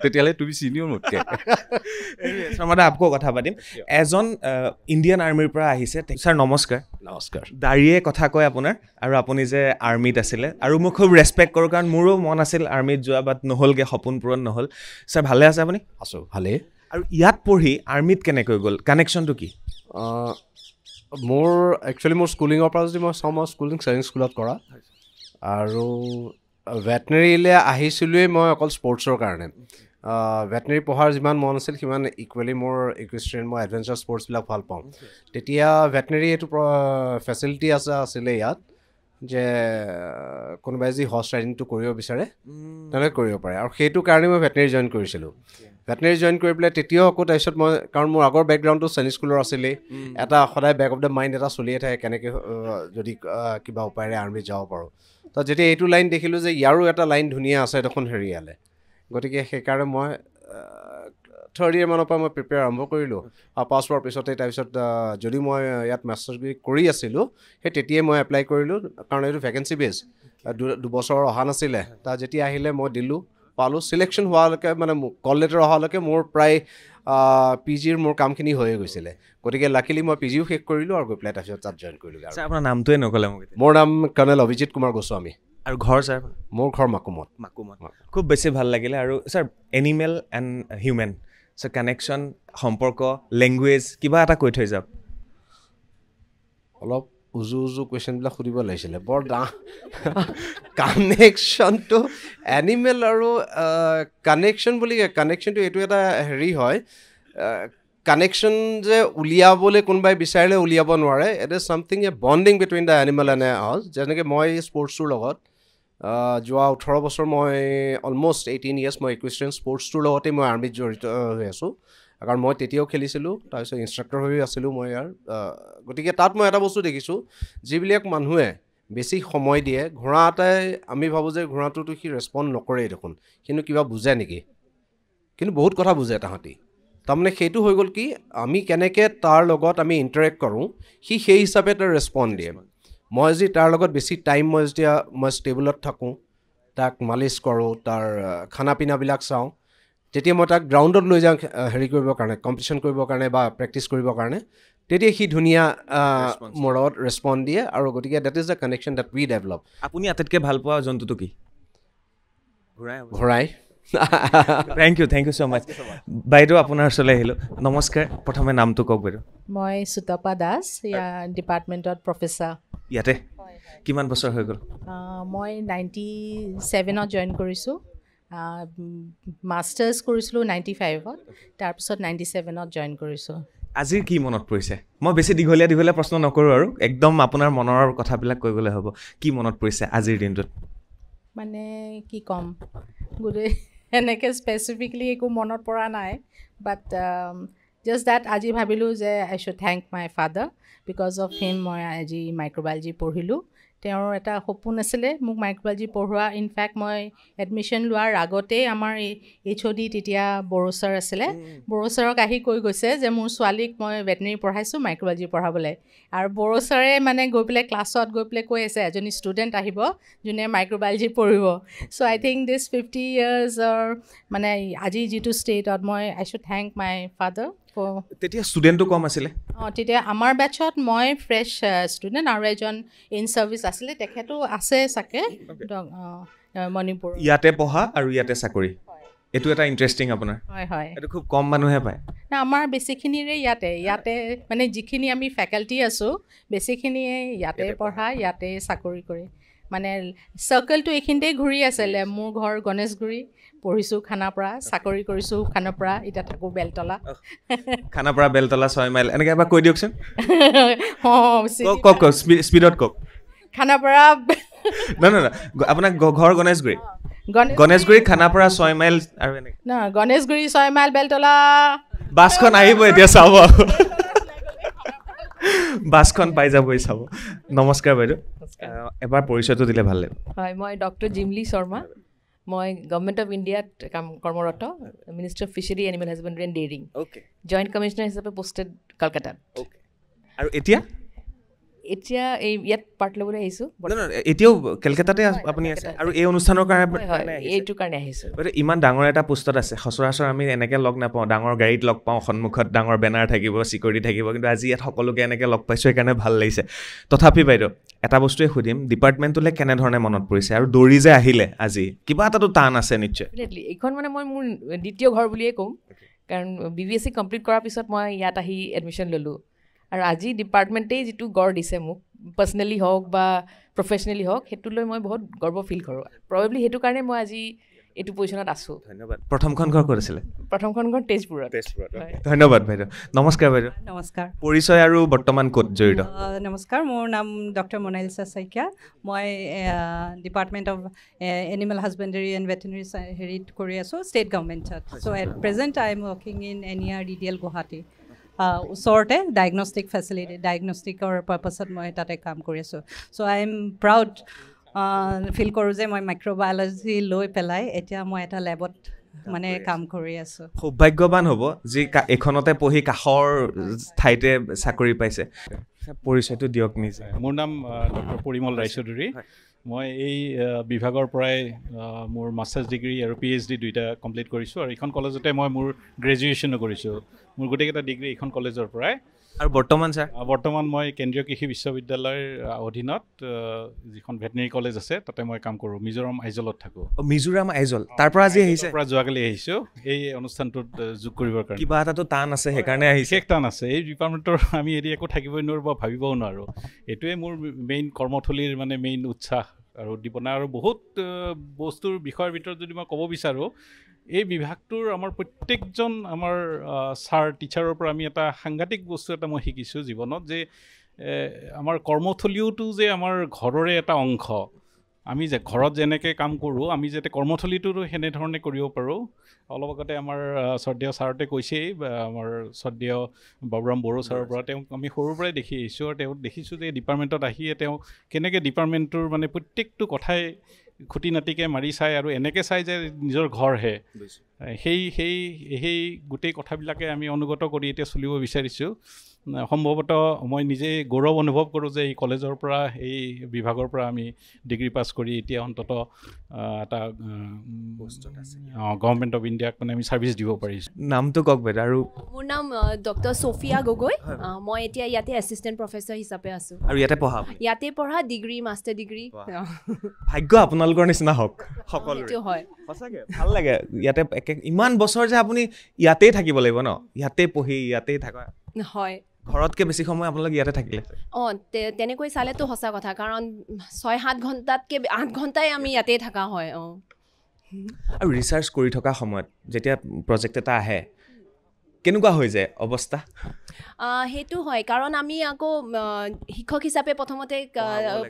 তেতিয়াহ'লে তুমি চিনিয়ৰ মোতকৈ। শৰ্মাদা, আকৌ কথা পাতিম। এজন ইণ্ডিয়ান আৰ্মিৰ পৰা আহিছে। ছাৰ নমস্কাৰ। নমস্কাৰ। দাড়িয়ে কথা কয় আপোনাৰ, আৰু আপুনি যে আৰ্মিত আছিলে, আৰু মই খুব ৰেচপেক্ট কৰোঁ, কাৰণ মোৰো মন আছিল আৰ্মিত যোৱা, বাট নহ'লগৈ, সপোন পূৰণ নহ'ল। ছাৰ ভালে আছে আপুনি? আছোঁ, ভালেই। আৰু ইয়াত পঢ়ি আৰ্মিত কেনেকৈ গ'ল, কানেকশ্যনটো কি? মোৰ একচুৱেলি মোৰ স্কুলিঙৰ পৰা যদি মই চাওঁ, মই স্কুলিং ছেভিং স্কুলত কৰা, আৰু ভেটেনেৰীলৈ আহিছিলোঁৱেই মই অকল স্পৰ্টছৰ কাৰণে। ভেটেনেৰী পঢ়াৰ যিমান মন আছিল সিমান ইকুৱেলি মোৰ ইকুৱেষ্ট্ৰিয়ান, মই এডভেঞ্চাৰ স্পৰ্টছবিলাক ভাল পাওঁ। তেতিয়া ভেটেনেৰী এইটো ফেচিলিটি আছিলে ইয়াত, যে কোনোবাই যি হৰ্চ ৰাইডিংটো কৰিব বিচাৰে তেনেকৈ কৰিব পাৰে, আৰু সেইটো কাৰণে মই ভেটেনেৰী জইন কৰিছিলোঁ। ভেটেনেৰী জইন কৰি পেলাই তেতিয়াও আকৌ তাৰপিছত মই, কাৰণ মোৰ আগৰ বেকগ্ৰাউণ্ডটো চেনি স্কুলৰ আছিলেই, এটা সদায় বেক অফ দ্য মাইণ্ড এটা চলিয়ে থাকে, কেনেকৈ যদি কিবা উপায়েৰে আৰ্মিত যাব পাৰোঁ। তো যেতিয়া এইটো লাইন দেখিলোঁ যে ইয়াৰো এটা লাইন ধুনীয়া আছে দেখোন হেৰিয়ালে, গতিকে সেইকাৰণে মই 3rd year মানৰ পৰা মই প্ৰিপেয়াৰ আৰম্ভ কৰিলোঁ। পাছ হোৱাৰ পিছতে তাৰপিছত যদি মই ইয়াত মাষ্টাৰ্ছ ডিগ্ৰী কৰি আছিলোঁ, সেই তেতিয়াই মই এপ্লাই কৰিলোঁ, কাৰণ এইটো ভেকেঞ্চি বেছ, 2 বছৰ অহা নাছিলে। তাৰ যেতিয়া আহিলে মই দিলোঁ, পালোঁ। চিলেকশ্যন হোৱালৈকে, মানে কল লেটাৰ অহালৈকে মোৰ প্ৰায় PGৰ মোৰ কামখিনি হৈয়ে গৈছিলে। গতিকে লাকিলি মই PGও শেষ কৰিলোঁ, আৰু গৈ পেলাই তাৰপিছত তাত জইন কৰিলোঁ। ছাৰ আপোনাৰ নামটোৱে নক'লে মোক। মোৰ নাম কৰ্ণেল অভিজিত কুমাৰ গোস্বামী। আৰু ঘৰ ছাৰ? মোৰ ঘৰ মাকুমত। খুব বেছি ভাল লাগিলে। আৰু sir, animal and human, sir connection, সম্পৰ্ক, লেংগুৱেজ, কিবা এটা কৈ থৈ যাওক। অলপ উজু কুৱেশ্যনবিলাক সুধিব লাগিছিলে, বৰ কানেকশ্যনটো এনিমেল আৰু কানেকশ্যন বুলি, কানেকশ্যনটো এইটো এটা হেৰি হয়, কানেকশ্যন যে উলিয়াবলৈ কোনোবাই বিচাৰিলে উলিয়াব নোৱাৰে। It is something A bonding between the animal and A house. যেনেকৈ মই স্পৰ্টছটোৰ লগত যোৱা 18 বছৰ, মই অলমষ্ট 18 years মই ইকুৱেষ্ট্ৰিয়ান স্পৰ্টছটোৰ লগতেই মই আৰ্মিত জড়িত হৈ আছোঁ, কাৰণ মই তেতিয়াও খেলিছিলোঁ, তাৰপিছত ইনষ্ট্ৰাক্টৰ হৈ আছিলোঁ মই ইয়াৰ। গতিকে তাত মই এটা বস্তু দেখিছোঁ, যিবিলাক মানুহে বেছি সময় দিয়ে, ঘোঁৰা এটাই, আমি ভাবোঁ যে ঘোঁৰাটোতো সি ৰেচপণ্ড নকৰেই দেখোন, কিন্তু কিবা বুজে নেকি? কিন্তু বহুত কথা বুজে তাহাঁতি। তাৰমানে সেইটো হৈ গ'ল কি, আমি কেনেকৈ তাৰ লগত আমি ইণ্টাৰেক্ট কৰোঁ, সি সেই হিচাপে তাৰ ৰেচপণ্ড দিয়ে। মই যদি তাৰ লগত বেছি টাইম, যেতিয়া মই ষ্টেবলত থাকোঁ, তাক মালিচ কৰোঁ, তাৰ খানা পিনাবিলাক চাওঁ, তেতিয়া মই তাক গ্ৰাউণ্ডত লৈ যাওঁ হেৰি কৰিবৰ কাৰণে, কম্পিটিশ্যন কৰিবৰ কাৰণে বা প্ৰেক্টিছ কৰিবৰ কাৰণে, তেতিয়া সি ধুনীয়া মোৰ লগত ৰেচপণ্ড দিয়ে। আৰু গতিকে that is the connection that we develop. আপুনি আটাইতকৈ ভাল পোৱা জন্তুটো কি? ঘোঁৰাই। Thank you so' much. বাইদেউ, আপোনাৰ ওচৰলৈ আহিলোঁ। নমস্কাৰ। প্ৰথমে নামটো কওক বাইদেউ। মই সুতপা দাস, ডিপাৰ্টমেণ্টত প্ৰফেচাৰ। ইয়াতে কিমান বছৰ হৈ গ'ল? মই 97ত জইন কৰিছোঁ, মাষ্টাৰ্ছ কৰিছিলোঁ 95ত, তাৰপিছত 97ত জইন কৰিছোঁ। আজিৰ কি মনত পৰিছে? মই বেছি দীঘলীয়া প্ৰশ্ন নকৰোঁ, আৰু একদম আপোনাৰ মনৰ কথাবিলাক কৈ গ'লে হ'ব। কি মনত পৰিছে আজিৰ দিনটোত? মানে কি ক'ম, গোটেই এনেকৈ স্পেচিফিকলি একো মনত পৰা নাই, বাট জাষ্ট ডেট আজি ভাবিলোঁ যে I should thank my father, because of him মই আজি মাইক্ৰ'বায়'লজি পঢ়িলোঁ। তেওঁৰ এটা সপোন আছিলে মোক মাইক্ৰ'বায়'লজি পঢ়োৱা। ইনফেক্ট মই এডমিশ্যন লোৱাৰ আগতেই আমাৰ HOD তেতিয়া বড়ো ছাৰ আছিলে, বড়ো ছাৰক আহি কৈ গৈছে যে মোৰ ছোৱালীক মই ভেটেনেৰী পঢ়াইছোঁ মাইক্ৰ'বায়'লজি পঢ়াবলৈ। আৰু বড়ো ছাৰে মানে গৈ পেলাই ক্লাছত গৈ পেলাই কৈ আছে এজনী ষ্টুডেণ্ট আহিব যোনে মাইক্ৰ'বায়'লজি পঢ়িব। চ' আই থিংক দিছ 50 yearsৰ মানে আজি যিটো ষ্টেটত মই আই শুড থেংক মাই ফাদাৰ। তেতিয়া ষ্টুডেণ্টটো কম আছিলে? তেতিয়া আমাৰ বেটছত মই ফ্ৰেছ ষ্টুডেণ্ট, আৰু এজন ইন ছাৰ্ভিচ আছিলে, তেখেতো আছে চাগে, মণিপুৰ ইয়াতে পঢ়া আৰু ইয়াতে চাকৰি এইটো এটা ইণ্টাৰেষ্টিং আপোনাৰ হয় হয় এইটো খুব কম মানুহে পায় না আমাৰ বেছিখিনিৰে ইয়াতে মানে যিখিনি আমি ফেকাল্টি আছোঁ বেছিখিনিয়ে ইয়াতে পঢ়া ইয়াতে চাকৰি কৰি মানে চাৰ্কলটো এইখিনিতেই ঘূৰি আছিলে মোৰ ঘৰ গণেশগুৰি পঢ়িছোঁ খানাপাৰা চাকৰি কৰিছোঁ খানাপাৰা এতিয়া থাকোঁ বেলতলা খানাপাৰা বেলতলা 6 মাইল এনেকৈ এবাৰ কৈ দিয়কচোন কওক স্পীডত কওক খানাপাৰা নহয় আপোনাৰ ঘৰ গণেশগুৰি গণেশগুৰি খানাপাৰা 6 মাইল আৰু এনেকৈ না গণেশগুৰি 6 মাইল বেলতলা বাছখন আহিব এতিয়া চাব বাছখন পাই যাবই চাব নমস্কাৰ বাইদেউ এবাৰ পৰিচয়টো দিলে ভাল লাগিব হয় মই ডক্টৰ জিমলি শৰ্মা মই গভৰ্ণমেণ্ট অফ ইণ্ডিয়াত কৰ্মৰত minister of fishery animal husbandry and dairying joint commissioner হিচাপে পোষ্টেড কলকাতাত আৰু এতিয়া এই ইয়াত পাৰ্ট ল'বলৈ আহিছোঁ এতিয়াও কলকাতাতে আপুনি আছে আৰু এই অনুষ্ঠানৰ কাৰণে এইটোৰ কাৰণে আহিছোঁ ইমান ডাঙৰ এটা পোষ্টত আছে সচৰাচৰ আমি এনেকৈ লগ নাপাওঁ ডাঙৰ গাড়ীত লগ পাওঁ সন্মুখত ডাঙৰ বেনাৰ থাকিব চিকিউৰিটি থাকিব কিন্তু আজি ইয়াত সকলোকে এনেকৈ লগ পাইছোঁ সেইকাৰণে ভাল লাগিছে তথাপি বাইদেউ এটা বস্তুৱে সুধিম ডিপাৰ্টমেণ্টটোলৈ কেনেধৰণে মনত পৰিছে আৰু দৌৰি যে আহিলে আজি কিবা এটাতো টান আছে নিশ্চয় এইখন মানে মই মোৰ দ্বিতীয় ঘৰ বুলিয়েই ক'ম কাৰণ BBSc কমপ্লিট কৰাৰ পিছত মই ইয়াত আহি এডমিশ্যন ল'লোঁ আৰু আজি ডিপাৰ্টমেণ্টেই যিটো গঢ় দিছে মোক পাৰ্চনেলি হওক বা প্ৰফেচনেলি হওক সেইটো লৈ মই বহুত গৰ্ব ফিল কৰোঁ প্ৰবেবলি সেইটো কাৰণে মই আজি এইটো পজিশ্যনত আছোঁ ধন্যবাদ প্ৰথমখন ঘৰ ক'ত আছিলে প্ৰথমখন ঘৰ তেজপুৰত ধন্যবাদ বাইদেউ নমস্কাৰ বাইদেউ নমস্কাৰ পৰিচয় আৰু বৰ্তমান ক'ত জড়িত নমস্কাৰ মোৰ নাম ডক্টৰ মনালিছা শইকীয়া মই department of animal husbandry and veterinary হেৰিত কৰি আছোঁ ষ্টেট গভৰ্ণমেণ্টত so' at present I am working in NER DDL Guwahati ওচৰতে ডায়েগনষ্টিক ফেচিলিটি ডায়েগনষ্টিকৰ পাৰ্পাছত মই তাতে কাম কৰি আছোঁ চ' আই এম প্ৰাউড ফিল কৰোঁ যে মই মাইক্ৰ'বায়'লজি লৈ পেলাই এতিয়া মই এটা লেবত মানে কাম কৰি আছোঁ সৌভাগ্যৱান হ'ব যি এইখনতে পঢ়ি কাষৰ ঠাইতে চাকৰি পাইছে পৰিচয়টো দিয়ক নিজে মোৰ নাম ডক্টৰ পৰিমল ৰায়চৌধুৰী মই এই বিভাগৰ পৰাই মোৰ মাষ্টাৰ্ছ ডিগ্ৰী আৰু PhD দুইটা কমপ্লিট কৰিছোঁ আৰু এইখন কলেজতে মই মোৰ গ্ৰেজুৱেশ্যনো কৰিছোঁ মোৰ গোটেইকেইটা ডিগ্ৰী এইখন কলেজৰ পৰাই আৰু বৰ্তমান ছাৰ বৰ্তমান মই কেন্দ্ৰীয় কৃষি বিশ্ববিদ্যালয়ৰ অধীনত যিখন ভেটেনেৰী কলেজ আছে তাতে মই কাম কৰোঁ মিজোৰাম আইজলত থাকোঁ মিজোৰাম আইজল তাৰ পৰা আজি আহিছে পৰা যোৱাকালি আহিছোঁ এই অনুষ্ঠানটোত যোগ কৰিবৰ কাৰণে কিবা এটাতো টান আছে সেইকাৰণে আহিছে বিশেষ টান আছে এই ডিপাৰ্টমেণ্টৰ আমি এৰি একো থাকিবই নোৱাৰোঁ বা ভাবিবও নোৱাৰোঁ এইটোৱে মোৰ মেইন কৰ্মথলীৰ মানে মেইন উৎসাহ আৰু উদ্দীপনা আৰু বহুত বস্তুৰ বিষয়ৰ ভিতৰত যদি মই ক'ব বিচাৰোঁ এই বিভাগটোৰ আমাৰ প্ৰত্যেকজন আমাৰ ছাৰ টিচাৰৰ পৰা আমি এটা সাংঘাতিক বস্তু এটা মই শিকিছোঁ জীৱনত যে আমাৰ কৰ্মথলীওতো যে আমাৰ ঘৰৰে এটা অংশ আমি যে ঘৰত যেনেকৈ কাম কৰোঁ আমি যাতে কৰ্মথলীটোতো সেনেধৰণে কৰিব পাৰোঁ অলপ আগতে আমাৰ শ্ৰদ্ধেয় ছাৰতে কৈছেই আমাৰ শ্ৰদ্ধেয় বাবুৰাম বড়ো ছাৰৰ পৰা তেওঁক আমি সৰুৰ পৰাই দেখি আহিছোঁ আৰু তেওঁক দেখিছোঁ যে ডিপাৰ্টমেণ্টত আহিয়ে তেওঁ কেনেকৈ ডিপাৰ্টমেণ্টটোৰ মানে প্ৰত্যেকটো কথাই খুটি নাটিকে মাৰি চায় আৰু এনেকৈ চায় যে নিজৰ ঘৰহে সেই গোটেই কথাবিলাকে আমি অনুগত কৰি এতিয়া চলিব বিচাৰিছোঁ সম্ভৱতঃ মই নিজে গৌৰৱ অনুভৱ কৰোঁ যে এই কলেজৰ পৰা এই বিভাগৰ পৰা আমি ডিগ্ৰী পাছ কৰি এতিয়া অন্ততঃ এটা গভৰ্ণমেণ্ট অফ ইণ্ডিয়াক মানে আমি ছাৰ্ভিচ দিব পাৰিছোঁ নামটো কওক বাইদেউ আৰু মোৰ নাম ডক্টৰ ছফিয়া গগৈ মই এতিয়া ইয়াতে এছিষ্টেণ্ট প্ৰফেচৰ হিচাপে আছোঁ আৰু ইয়াতে পঢ়া ডিগ্ৰী মাষ্টাৰ ডিগ্ৰী ভাগ্য আপোনালোকৰ নিচিনা হওক সকলোৰে হয় সঁচাকৈ ভাল লাগে ইয়াতে ইমান বছৰ যে আপুনি ইয়াতেই থাকিব লাগিব ন ইয়াতে পঢ়ি ইয়াতেই থকা হয় ঘৰতকৈ বেছি সময় আপোনালোক ইয়াতে থাকিলে তেনেকৈ চালেতো সঁচা কথা কাৰণ 6-7 ঘণ্টাতকৈ 8 ঘণ্টাই আমি ইয়াতেই থকা হয় আৰু ৰিচাৰ্চ কৰি থকা সময়ত যেতিয়া প্ৰজেক্ট এটা আহে কেনেকুৱা হৈ যায় অৱস্থা সেইটো হয় কাৰণ আমি আকৌ শিক্ষক হিচাপে প্ৰথমতে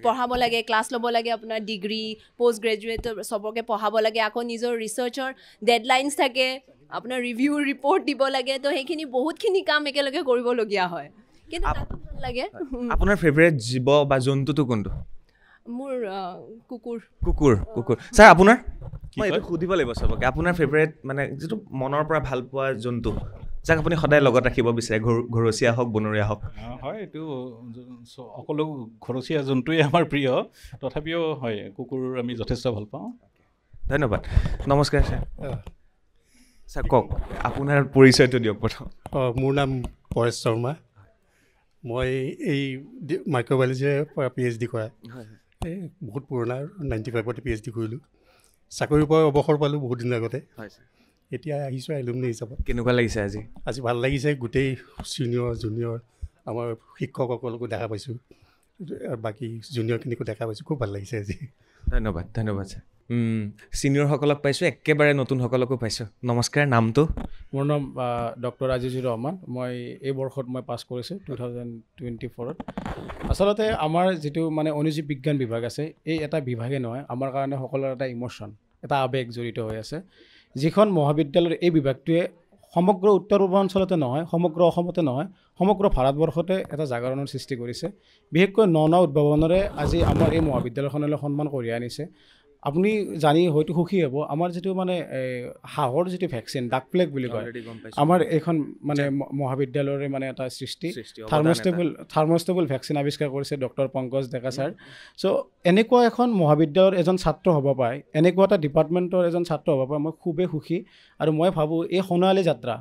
পঢ়াব লাগে ক্লাছ ল'ব লাগে আপোনাৰ ডিগ্ৰী পষ্ট গ্ৰেজুৱেট চবকে পঢ়াব লাগে আকৌ নিজৰ ৰিচাৰ্চৰ ডেডলাইনছ থাকে আপোনাৰ ৰিভিউ ৰিপৰ্ট দিব লাগে তো সেইখিনি বহুতখিনি কাম একেলগে কৰিবলগীয়া হয় কিন্তু তাতো ভাল লাগে আপোনাৰ ফেভৰেট জীৱ বা জন্তুটো কোনটো মোৰ কুকুৰ ছাৰ আপোনাৰ মই এইটো সুধিব লাগিব চবকে আপোনাৰ ফেভৰেট মানে যিটো মনৰ পৰা ভাল পোৱা জন্তু যাক আপুনি সদায় লগত ৰাখিব বিচাৰে ঘৰচীয়া হওক বনৰীয়া হওক হয় এইটো সকলো ঘৰচীয়া জন্তুৱেই আমাৰ প্ৰিয় তথাপিও হয় কুকুৰ আমি যথেষ্ট ভাল পাওঁ ধন্যবাদ নমস্কাৰ ছাৰ ছাৰ কওক আপোনাৰ পৰিচয়টো দিয়ক প্ৰথম মোৰ নাম পৰেশ শৰ্মা মই এই মাইক্ৰ'বায়'লজিৰ পৰা PhD কৰা এই বহুত পুৰণা 95তে PhD কৰিলোঁ চাকৰিৰ পৰা অৱসৰ পালোঁ বহুত দিন আগতে এতিয়া আহিছোঁ এলুমনি হিচাপত কেনেকুৱা লাগিছে আজি আজি ভাল লাগিছে গোটেই ছিনিয়ৰ জুনিয়ৰ আমাৰ শিক্ষকসকলকো দেখা পাইছোঁ আৰু বাকী জুনিয়ৰখিনিকো দেখা পাইছোঁ খুব ভাল লাগিছে আজি ধন্যবাদ ধন্যবাদ ছাৰ ছিনিয়ৰসকলক পাইছোঁ একেবাৰে নতুনসকলকো পাইছোঁ নমস্কাৰ নামটো মোৰ নাম ডক্টৰ আজিজুৰ ৰহমান মই এই বৰ্ষত মই পাছ কৰিছোঁ 2024ত আচলতে আমাৰ যিটো মানে অনুজীৱ বিজ্ঞান বিভাগ আছে এই এটা বিভাগে নহয় আমাৰ কাৰণে সকলোৰে এটা ইম'শ্যন এটা আৱেগ জড়িত হৈ আছে যিখন মহাবিদ্যালয়ৰ এই বিভাগটোৱে সমগ্ৰ উত্তৰ পূৰ্বাঞ্চলতে নহয় সমগ্ৰ অসমতে নহয় সমগ্ৰ ভাৰতবৰ্ষতে এটা জাগৰণৰ সৃষ্টি কৰিছে বিশেষকৈ ন উদ্ভাৱনেৰে আজি আমাৰ এই মহাবিদ্যালয়খনলৈ সন্মান কঢ়িয়াই আনিছে আপুনি জানি হয়তো সুখী হ'ব আমাৰ যিটো মানে হাঁহৰ যিটো ভেকচিন ডাক প্লেগ বুলি কয় আমাৰ এইখন মানে মহাবিদ্যালয়ৰে মানে এটা সৃষ্টি থাৰ্মষ্টেবল ভেকচিন আৱিষ্কাৰ কৰিছে ডক্টৰ পংকজ ডেকা ছাৰ চ' এনেকুৱা এখন মহাবিদ্যালয়ৰ এজন ছাত্ৰ হ'ব পাৰে এনেকুৱা এটা ডিপাৰ্টমেণ্টৰ এজন ছাত্ৰ হ'ব পাৰে মই খুবেই সুখী আৰু মই ভাবোঁ এই সোণালী যাত্ৰা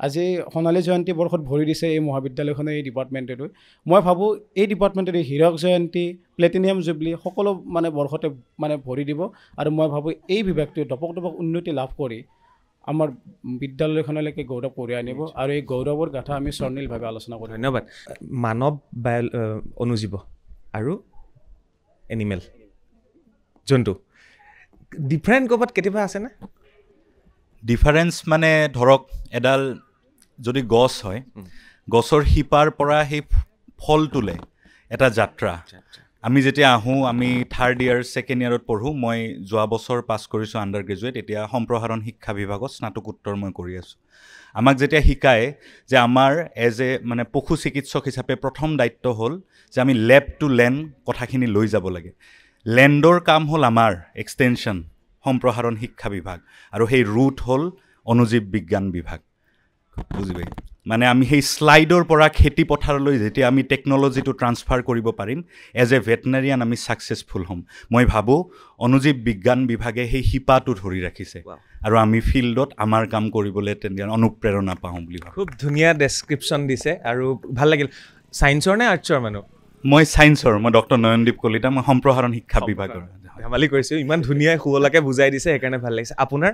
আজি সোণালী জয়ন্তী বৰ্ষত ভৰি দিছে এই মহাবিদ্যালয়খনে এই ডিপাৰ্টমেণ্টটো মই ভাবোঁ এই ডিপাৰ্টমেণ্টৰ হীৰক জয়ন্তী প্লেটিনিয়াম জুবলি সকলো মানে বৰ্ষতে মানে ভৰি দিব আৰু মই ভাবোঁ এই বিভাগটোৱে দপক উন্নতি লাভ কৰি আমাৰ বিদ্যালয়খনলৈকে গৌৰৱ কঢ়িয়াই আনিব আৰু এই গৌৰৱৰ গাথা আমি স্বৰ্ণীলভাৱে আলোচনা কৰিম ধন্যবাদ মানৱ অনুজীৱ আৰু এনিমেল জন্তু ডিফাৰেণ্ট ক'ৰবাত কেতিয়াবা আছেনে ডিফাৰেঞ্চ মানে ধৰক এডাল যদি গছ হয় গছৰ শিপাৰ পৰা সেই ফলটোলে এটা যাত্ৰা আমি যেতিয়া আহোঁ আমি 3rd ইয়াৰ 2nd ইয়াৰত পঢ়োঁ মই যোৱা বছৰ পাছ কৰিছোঁ আণ্ডাৰ গ্ৰেজুৱেট এতিয়া সম্প্ৰসাৰণ শিক্ষা বিভাগত স্নাতকোত্তৰ মই কৰি আছোঁ আমাক যেতিয়া শিকায় যে আমাৰ এজ এ মানে পশু চিকিৎসক হিচাপে প্ৰথম দায়িত্ব হ'ল যে আমি লেব টু লেণ্ড কথাখিনি লৈ যাব লাগে লেণ্ডৰ কাম হ'ল আমাৰ এক্সটেনশ্যন সম্প্ৰসাৰণ শিক্ষা বিভাগ আৰু সেই ৰুট হ'ল অনুজীৱ বিজ্ঞান বিভাগ বুজি পাই মানে আমি সেই শ্লাইডৰ পৰা খেতি পথাৰলৈ যেতিয়া আমি টেকন'লজিটো ট্ৰান্সফাৰ কৰিব পাৰিম এজ এ ভেটেনেৰিয়ান আমি ছাকচেছফুল হ'ম মই ভাবোঁ অনুজীৱ বিজ্ঞান বিভাগে সেই শিপাটো ধৰি ৰাখিছে আৰু আমি ফিল্ডত আমাৰ কাম কৰিবলৈ তেনে অনুপ্ৰেৰণা পাওঁ বুলি ভাবোঁ খুব ধুনীয়া ডেছক্ৰিপশ্যন দিছে আৰু ভাল লাগিল ছায়েন্সৰ নে আৰ্টছৰ মানুহ মই ছায়েন্সৰ মই ডক্টৰ নয়নদীপ কলিতা মই সম্প্ৰসাৰণ শিক্ষা বিভাগৰ ধেমালি কৰিছোঁ ইমান ধুনীয়া শুৱলাকৈ বুজাই দিছে সেইকাৰণে ভাল লাগিছে আপোনাৰ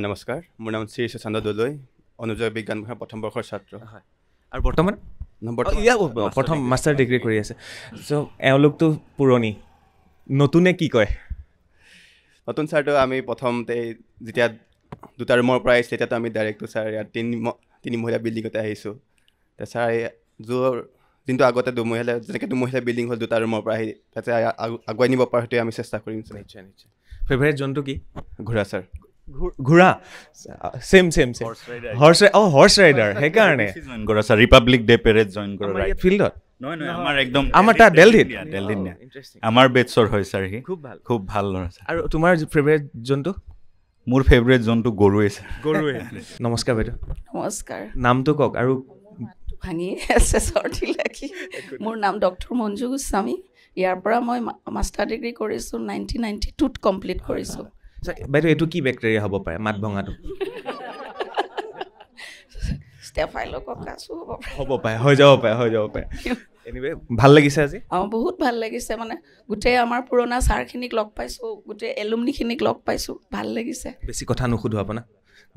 নমস্কাৰ মোৰ নাম শ্ৰী সুশান্ত দলৈ অনুজীৱ বিজ্ঞান বিভাগৰ প্ৰথম বৰ্ষৰ ছাত্ৰ হয় আৰু বৰ্তমান প্ৰথম মাষ্টাৰ ডিগ্ৰী কৰি আছে চ' এওঁলোকতো পুৰণি নতুনে কি কয় নতুন ছাৰটো আমি প্ৰথমতে যেতিয়া 2টা ৰুমৰ পৰা আহিছোঁ তেতিয়াতো আমি ডাইৰেক্টটো ছাৰ ইয়াত তিনি মহলীয়া বিল্ডিঙতে আহিছোঁ ছাৰ যোনটো আগতে যেনেকৈ 2 মহলীয়া বিল্ডিং হ'ল 2টা ৰুমৰ পৰা আহি তাতে আগুৱাই নিব পৰা সেইটোৱে আমি চেষ্টা কৰিম নিশ্চয় নিশ্চয় ফেভাৰিট জন্তু কি ঘোঁৰা ছাৰ ঘোঁৰা ছেম হৰ্চ ৰাইডাৰ সেইকাৰণে কৰা sir Republic day parade join কৰা ফিল্ডত আমাৰ একদম আমাৰ তাত দিল্লীত আমাৰ বেটছৰ হয় ছাৰ সি খুব ভাল ল'ৰা ছাৰ আৰু তোমাৰ ফেভাৰিট জন্তু মোৰ ফেভাৰিট জন্তু গৰুৱে ছাৰ গৰুৱে নমস্কাৰ বাইদেউ নমস্কাৰ নামটো কওক আৰু ভাঙি আছে চৰ্দি লাগি মোৰ নাম ডক্টৰ মঞ্জু গোস্বামী ইয়াৰ পৰা মই মাষ্টাৰ ডিগ্ৰী কৰিছোঁ 1992ত কমপ্লিট কৰিছোঁ বাইদেউ এইটো কি বেক্টেৰিয়া হ'ব পাৰে মাত ভঙাটো ষ্টেফাইল'ককাছ হ'ব পাৰে হৈ যাব পাৰে এনিৱে ভাল লাগিছে আজি বহুত ভাল লাগিছে মানে গোটেই আমাৰ পুৰণা ছাৰখিনিক লগ পাইছোঁ গোটেই এলুমনিখিনিক লগ পাইছোঁ ভাল লাগিছে বেছি কথা নুসুধো আপোনাৰ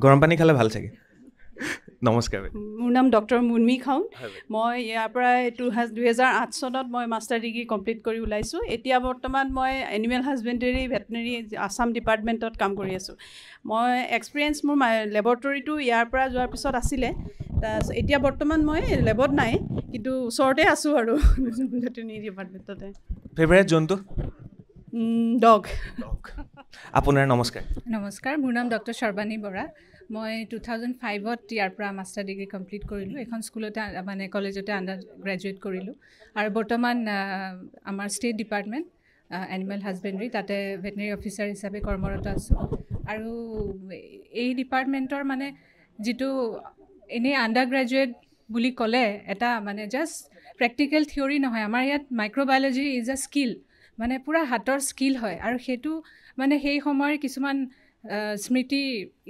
গৰম পানী খালে ভাল চাগে নমস্কাৰ মোৰ নাম ডক্টৰ মুনমি খাউন মই ইয়াৰ পৰা 2008 চনত মই মাষ্টাৰ ডিগ্ৰী কমপ্লিট কৰি ওলাইছোঁ এতিয়া বৰ্তমান মই এনিমেল হাজবেণ্ডেৰী ভেটেনেৰী আছাম ডিপাৰ্টমেণ্টত কাম কৰি আছোঁ মই এক্সপিৰিয়েঞ্চ মোৰ লেবৰেটৰীটো ইয়াৰ পৰা যোৱাৰ পিছত আছিলে এতিয়া বৰ্তমান মই লেবত নাই কিন্তু ওচৰতে আছোঁ আৰু ভেটেনেৰী ডিপাৰ্টমেণ্টতে ফেভাৰিট জন্তু ডগ আপোনাৰ নমস্কাৰ মোৰ নাম ডক্টৰ সৰ্বাণী বৰা মই 2005ত ইয়াৰ পৰা মাষ্টাৰ ডিগ্ৰী কমপ্লিট কৰিলোঁ এখন স্কুলতে মানে কলেজতে আণ্ডাৰ গ্ৰেজুৱেট কৰিলোঁ আৰু বৰ্তমান আমাৰ ষ্টেট ডিপাৰ্টমেণ্ট এনিমেল হাজবেণ্ডেৰী তাতে ভেটেনেৰী অফিচাৰ হিচাপে কৰ্মৰত আছোঁ আৰু এই ডিপাৰ্টমেণ্টৰ মানে যিটো এনেই আণ্ডাৰ গ্ৰেজুৱেট বুলি ক'লে এটা মানে জাষ্ট প্ৰেক্টিকেল থিয়ৰী নহয় আমাৰ ইয়াত মাইক্ৰ'বায়'লজি ইজ আ স্কিল মানে পূৰা হাতৰ স্কিল হয় আৰু সেইটো মানে সেই সময়ৰ কিছুমান স্মৃতি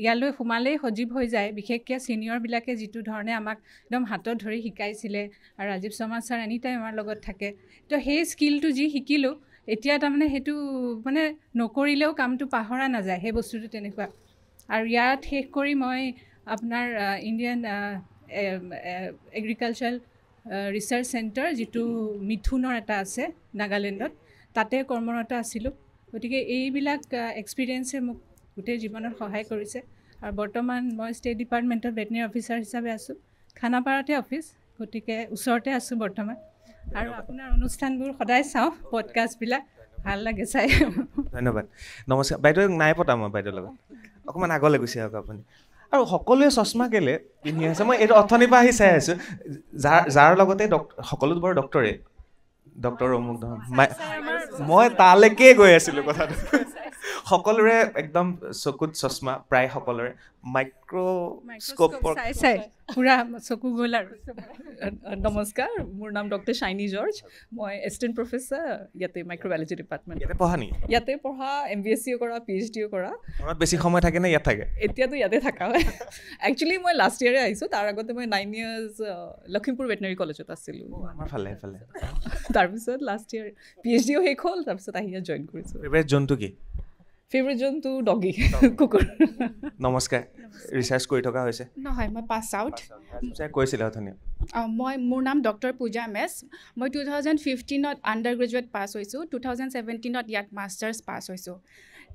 ইয়ালৈ সোমালেই সজীৱ হৈ যায় বিশেষকৈ ছিনিয়ৰবিলাকে যিটো ধৰণে আমাক একদম হাতত ধৰি শিকাইছিলে আৰু Rajiv Sharma sir any time আমাৰ লগত থাকে তো সেই স্কিলটো যি শিকিলোঁ এতিয়া তাৰমানে সেইটো মানে নকৰিলেও কামটো পাহৰা নাযায়, সেই বস্তুটো তেনেকুৱা। আৰু ইয়াত শেষ কৰি মই আপোনাৰ ইণ্ডিয়ান এগ্ৰিকালচাৰ ৰিচাৰ্চ চেণ্টাৰ, যিটো মিথুনৰ এটা আছে নাগালেণ্ডত, তাতে কৰ্মৰত আছিলোঁ। গতিকে এইবিলাক এক্সপিৰিয়েঞ্চে মোক গোটেই জীৱনত সহায় কৰিছে। আৰু বৰ্তমান মই ষ্টেট ডিপাৰ্টমেণ্টৰ ভেটেনেৰী অফিচাৰ হিচাপে আছোঁ, খানাপাৰাতে অফিচ, গতিকে ওচৰতে আছোঁ বৰ্তমান। আৰু আপোনাৰ অনুষ্ঠানবোৰ সদায় চাওঁ, পডকাষ্টবিলাক ভাল লাগে চাই। ধন্যবাদ। নমস্কাৰ বাইদেউ। নাই পতা মই বাইদেউৰ লগত, অকণমান আগলৈ গুচি আহক আপুনি। আৰু সকলোৱে চশমা কেলে পিন্ধি আছে? মই এইটো অথনিৰ পৰা আহি চাই আছোঁ, যাৰ লগতে সকলো বাৰু ডক্টৰে, ডক্টৰ অমুক মই তালৈকে গৈ আছিলোঁ কথাটো। সকলোৰে একদম চকুত চশমা, প্ৰায় সকলোৰে মাইক্ৰস্কোপৰ পুৰা চকু গ'ল। আৰু নমস্কাৰ, মোৰ নাম ডক্টৰ শাইনী জৰ্জ, মই এছিষ্টেণ্ট প্ৰফেচাৰ ইয়াতে মাইক্ৰ'বায়'লজি ডিপাৰ্টমেণ্ট। ইয়াতে পঢ়া নেকি? ইয়াতে পঢ়া, MBSCও কৰা, PhDও কৰা। ঘৰত বেছি সময় থাকে নে ইয়াত থাকে? এতিয়াতো ইয়াতে থাকা হয়। একচুৱেলি মই লাষ্ট ইয়েৰে আহিছোঁ, তাৰ আগতে মই 9 years লখিমপুৰ ভেটেনেৰী কলেজত আছিলোঁ। আমাৰ ফালে তাৰপিছত লাষ্ট ইয়েৰ PhDও শেষ হ'ল, তাৰপিছত আহি ইয়াত জইন কৰিছোঁ। ফেভৰেট জন্তু কি? ফেভৰেট জন্তু ডগী, কুকুৰ। নমস্কাৰ। ৰিচাৰ্চ কৰি থকা হৈছে? নহয়, মই পাছ আউট। কৈছিলে অথনি। মোৰ নাম ডক্টৰ পূজা মেছ। মই 2015 আণ্ডাৰ গ্ৰেজুৱেট পাছ হৈছোঁ, 2017 ইয়াত মাষ্টাৰ্ছ পাছ হৈছোঁ।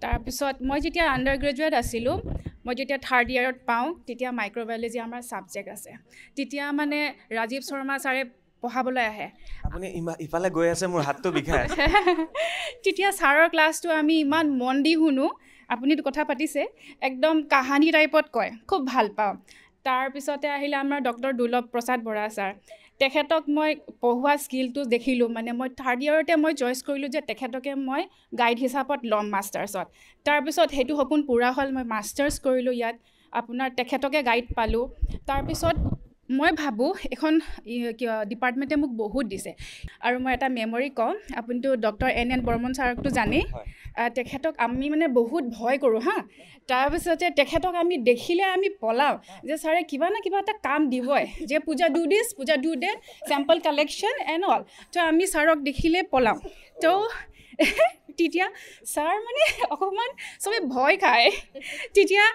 তাৰপিছত মই যেতিয়া আণ্ডাৰ গ্ৰেজুৱেট আছিলোঁ, মই যেতিয়া 3rd yearত পাওঁ, তেতিয়া মাইক্ৰ'বায়'লজি আমাৰ ছাবজেক্ট আছে। তেতিয়া মানে ৰাজীৱ শৰ্মা ছাৰে পঢ়াবলৈ আহে। আপুনি ইফালে গৈ আছে, মোৰ হাতটো বিষাই আছে। তেতিয়া ছাৰৰ ক্লাছটো আমি ইমান মন দি শুনো, আপুনিতো কথা পাতিছে, একদম কাহানী টাইপত কয়, খুব ভাল পাওঁ। তাৰপিছতে আহিলে আমাৰ ডক্টৰ দুৰ্লভ প্ৰসাদ বৰা ছাৰ। তেখেতক মই পঢ়োৱা স্কিলটো দেখিলোঁ, মানে মই 3rd yearতে মই চইচ কৰিলোঁ যে তেখেতকে মই গাইড হিচাপত ল'ম মাষ্টাৰ্ছত। তাৰপিছত সেইটো সপোন পূৰা হ'ল, মই মাষ্টাৰ্ছ কৰিলোঁ ইয়াত, আপোনাৰ তেখেতকে গাইড পালোঁ। তাৰপিছত মই ভাবোঁ এখন ডিপাৰ্টমেণ্টে মোক বহুত দিছে। আৰু মই এটা মেমৰি কওঁ, আপুনিতো ডক্টৰ NN বৰ্মন ছাৰকতো জানেই, তেখেতক আমি মানে বহুত ভয় কৰোঁ হা। তাৰপিছতে তেখেতক আমি দেখিলে আমি পলাওঁ যে ছাৰে কিবা না কিবা এটা কাম দিবই, যে পূজা do this, Puja do that, sample collection and all. তো আমি ছাৰক দেখিলে পলাওঁ। তো তেতিয়া ছাৰ মানে অকণমান চবেই ভয় খায়। তেতিয়া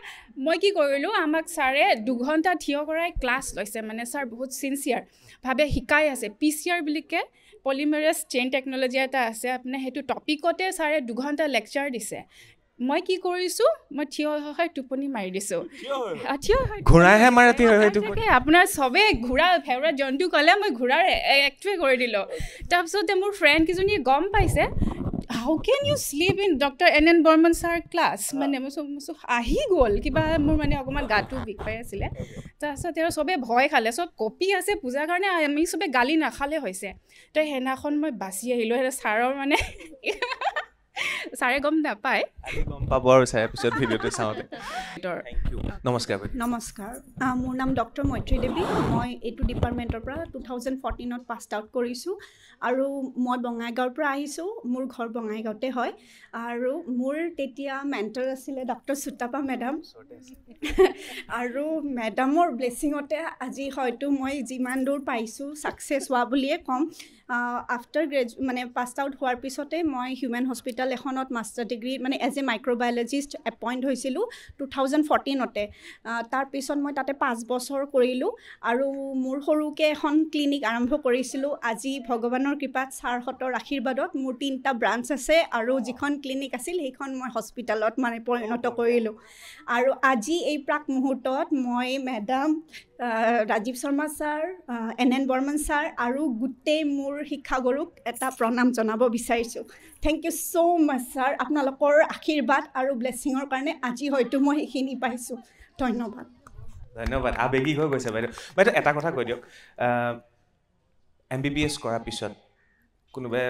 মই কি কৰিলোঁ, আমাক ছাৰে 2 ঘণ্টা থিয় কৰাই ক্লাছ লৈছে, মানে ছাৰ বহুত চিনচিয়াৰভাৱে শিকাই আছে। PCR বুলিকে পলিমাৰেজ চেইন টেকন'লজি এটা আছে, আপোনাৰ সেইটো টপিকতে ছাৰে 2 ঘণ্টা লেকচাৰ দিছে। মই কি কৰিছোঁ, মই থিয় হৈ টোপনি মাৰি দিছোঁ। ঘোঁৰাহে মাৰে আপোনাৰ চবেই ঘোঁৰা ফেভৰেট জন্তু ক'লে মই ঘোঁৰাৰ একটোৱে কৰি দিলোঁ। তাৰপিছতে মোৰ ফ্ৰেণ্ড কেইজনীয়ে গম পাইছে, how can you sleep in doctor NN Barman sir class, মানে মই আহি গ'ল, কিবা মোৰ মানে অকণমান গাটো বিষ পাই আছিলে। তাৰপিছত আৰু চবেই ভয় খালে, চব কপি আছে পূজাৰ কাৰণে, আমি চবেই গালি নাখালে হৈছে। তো সেইদিনাখন মই বাচি আহিলোঁ। ছাৰৰ মানে ছাৰে গম নাপায়, গম পাব আৰু ছাৰে পিছত ভিডিঅ'টো চাওঁতে। নমস্কাৰ। নমস্কাৰ, মোৰ নাম ডক্টৰ মৈত্ৰী দেৱী। মই এইটো ডিপাৰ্টমেণ্টৰ পৰা 2014 পাছ আউট কৰিছোঁ। আৰু মই বঙাইগাঁৱৰ পৰা আহিছোঁ, মোৰ ঘৰ বঙাইগাঁৱতে হয়। আৰু মোৰ তেতিয়া মেণ্টৰ আছিলে ডক্টৰ চুতাপা মেডাম। আৰু মেডামৰ ব্লেছিঙতে আজি হয়তো মই যিমান দূৰ পাইছোঁ ছাকচেছ হোৱা বুলিয়ে ক'ম। আফটাৰ মানে পাছ আউট হোৱাৰ পিছতে মই হিউমেন হস্পিটেল এখনত মাষ্টাৰ ডিগ্ৰী মানে এজ এ মাইক্ৰ'বায়'লজিষ্ট এপইণ্ট হৈছিলোঁ 2014তে। তাৰপিছত মই তাতে 5 বছৰ কৰিলোঁ আৰু মোৰ সৰুকৈ এখন ক্লিনিক আৰম্ভ কৰিছিলোঁ। আজি ভগৱানৰ কৃপাত ছাৰহঁতৰ আশীৰ্বাদত মোৰ 3টা ব্ৰাঞ্চ আছে, আৰু যিখন ক্লিনিক আছিল সেইখন মই হস্পিটেলত মানে পৰিণত কৰিলোঁ। আৰু আজি এই প্ৰাক মুহূৰ্তত মই madam, Rajiv Sharma sir, NN Barman sir আৰু গোটেই মোৰ শিক্ষাগুৰুক এটা প্ৰণাম জনাব বিচাৰিছোঁ। Thank you so' much sir, আপোনালোকৰ আশীৰ্বাদ আৰু ব্লেছিঙৰ কাৰণে আজি হয়তো মই সেইখিনি পাইছোঁ। ধন্যবাদ। ধন্যবাদ। আবেগিক হৈ গৈছে বাইদেউ। বাইদেউ এটা কথা কৈ দিয়ক, MBBS কৰাৰ পিছত কোনোবাই